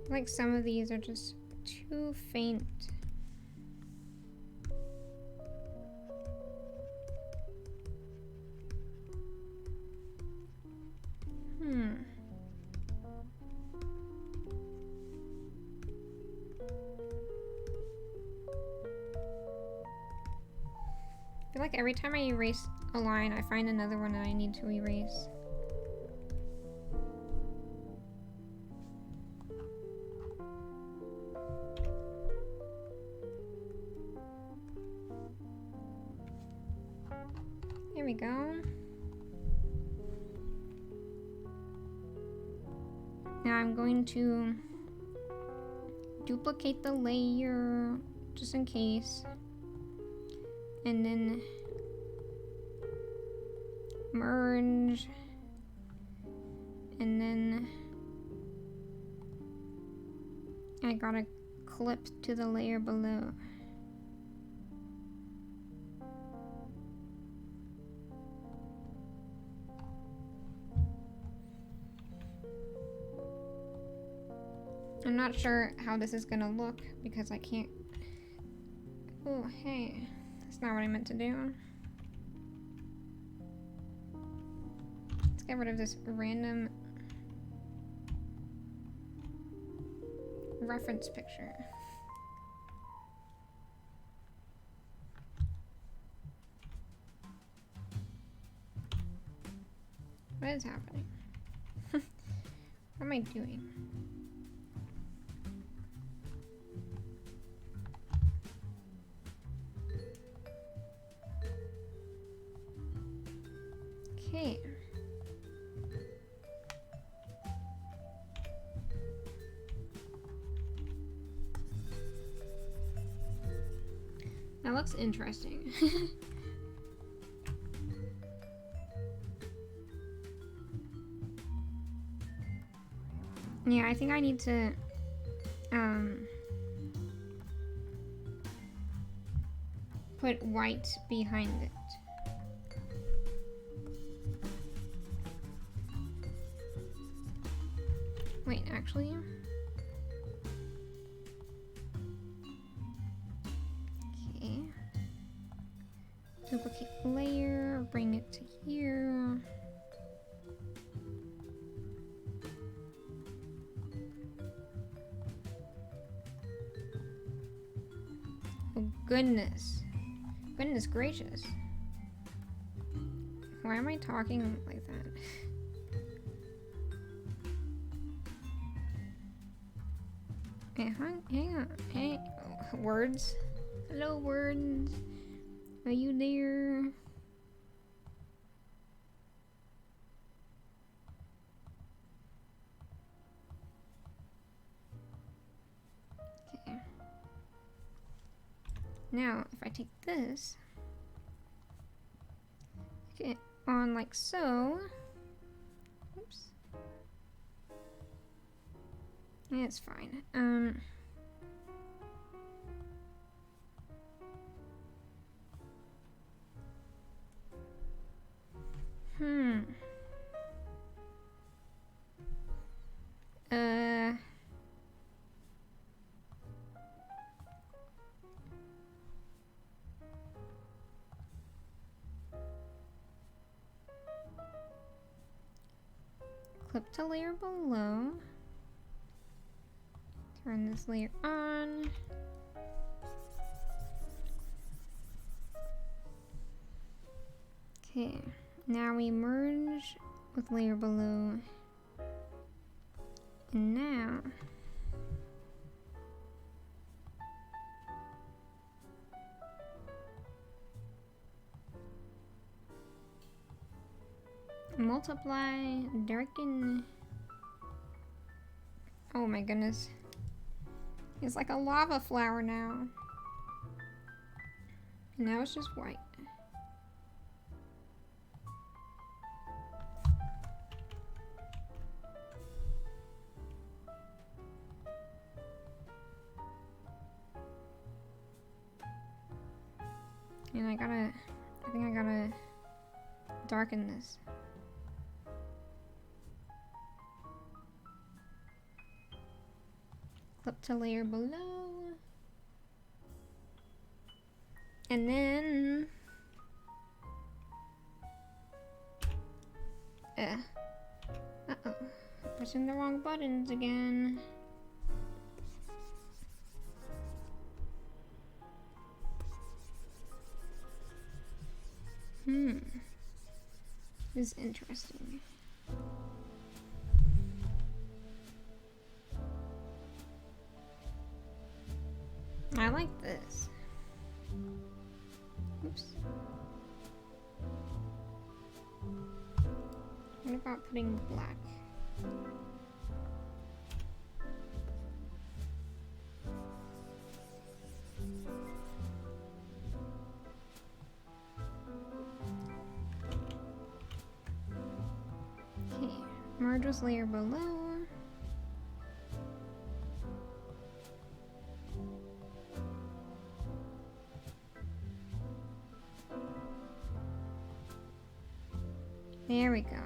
S1: Like some of these are just too faint. I feel like every time I erase a line, I find another one that I need to erase. There we go. Now I'm going to duplicate the layer just in case. And then merge. And then I gotta clip to the layer below. I'm not sure how this is gonna look because I can't. Oh, hey. That's not what I meant to do. Let's get rid of this random reference picture. What is happening? What am I doing? Okay. That looks interesting. Yeah, I think I need to put white behind it. Wait, actually. Okay. Duplicate layer, bring it to here. Oh, goodness. Goodness gracious. Why am I talking like that? Hey, hang on. Hey, words. Hello, words. Are you there? Now, if I take this, get on like so. Oops. Yeah, it's fine. Clip to layer below. Turn this layer on. Okay, now we merge with layer below. And now multiply, darken. Oh my goodness. It's like a lava flower now. And now it's just white. And I think I gotta darken this. Clip to layer below. And then uh-oh. Pressing the wrong buttons again. This is interesting. I like this. Oops. What about putting black? Okay, merge with layer below. There we go.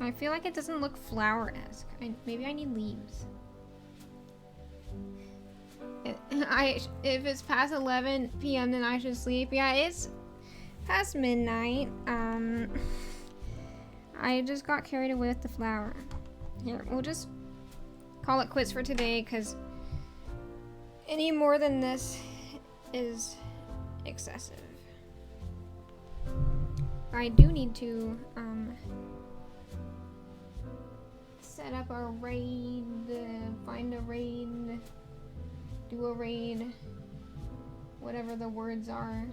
S1: I feel like it doesn't look flower-esque. Maybe I need leaves. If it's past 11 p.m. then I should sleep. Yeah, it's past midnight. I just got carried away with the flower. Here, we'll just call it quits for today because any more than this is excessive. I do need to set up a raid, find a raid, do a raid, whatever the words are.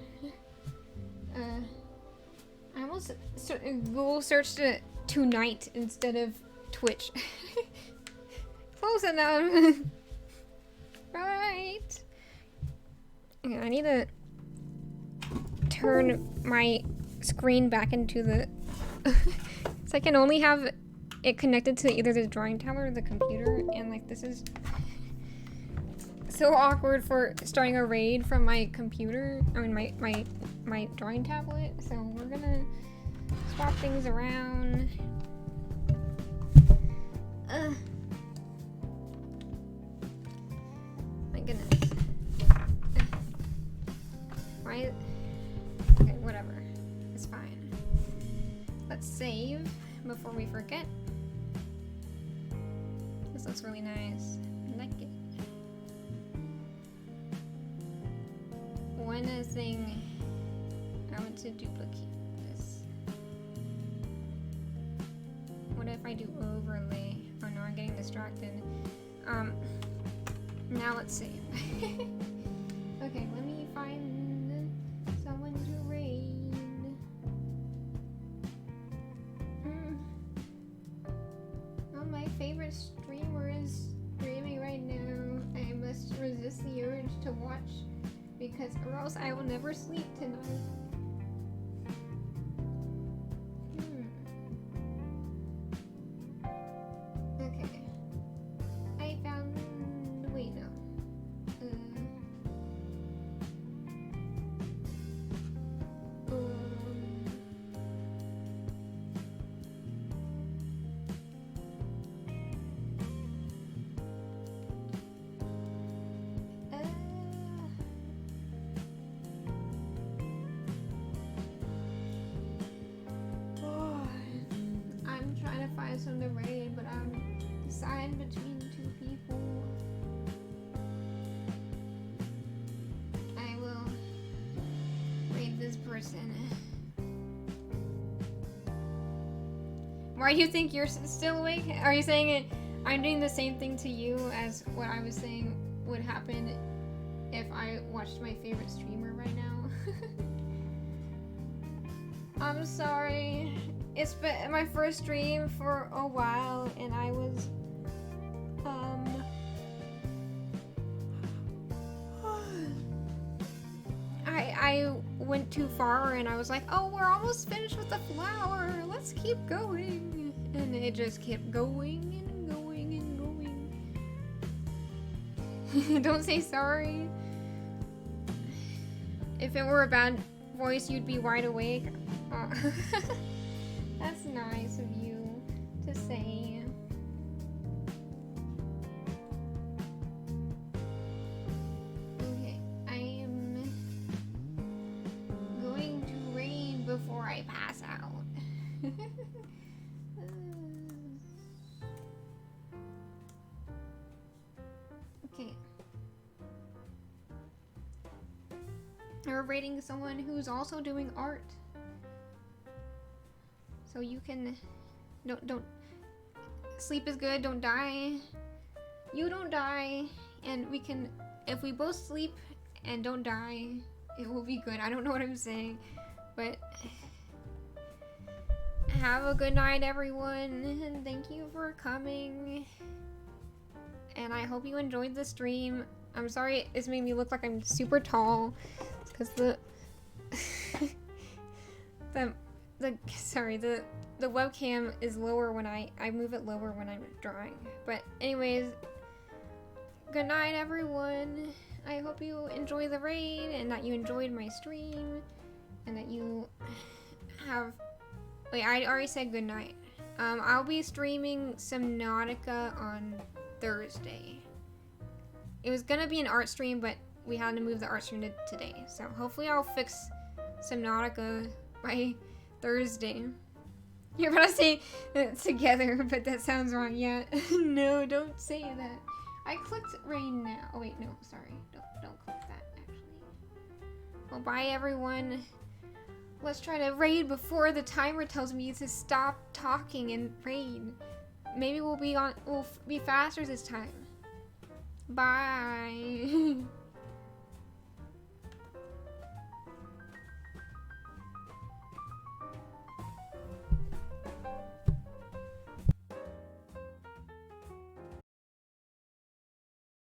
S1: I almost Google searched it tonight instead of Twitch. Close enough. Right. Okay, I need to turn my screen back into the so I can only have it connected to either the drawing tablet or the computer, and like this is so awkward for starting a raid from my computer. I mean my drawing tablet. So we're gonna swap things around. My goodness. Why? Okay, whatever. It's fine. Let's save before we forget. This looks really nice. I like it. One thing I want to duplicate this. What if I do overlay? Oh no, I'm getting distracted. Now let's see. Okay, let me find someone to raid. Well, my favorite streamer is streaming right now. I must resist the urge to watch because or else I will never sleep tonight. Okay. I found... wait, no. I'm trying to find some to raid, but I'm deciding between two people. I will raid this person. Why do you think you're still awake? Are you saying it? I'm doing the same thing to you as what I was saying would happen if I watched my favorite streamer right now. I'm sorry. It's been my first stream for a while and I was I went too far and I was like, oh, we're almost finished with the flower. Let's keep going. And it just kept going and going and going. Don't say sorry. If it were a bad voice, you'd be wide awake. That's nice of you to say. Okay, I am going to raid before I pass out. Okay. We're raiding someone who's also doing art. So you can don't sleep is good, don't die. You don't die, and we can if we both sleep and don't die, it will be good. I don't know what I'm saying, but have a good night, everyone, and thank you for coming. And I hope you enjoyed the stream. I'm sorry it's made me look like I'm super tall. It's because the the webcam is lower when I move it lower when I'm drawing. But anyways, good night, everyone. I hope you enjoy the raid and that you enjoyed my stream and that you have... Wait, I already said good night. I'll be streaming Subnautica on Thursday. It was gonna be an art stream, but we had to move the art stream to today. So hopefully I'll fix Subnautica by Thursday. You're about to say together, but that sounds wrong. Yeah, no, don't say that. I clicked rain now. Oh wait, no, sorry. Don't click that, actually. Well, bye everyone. Let's try to raid before the timer tells me to stop talking and raid. Maybe we'll be faster this time. Bye.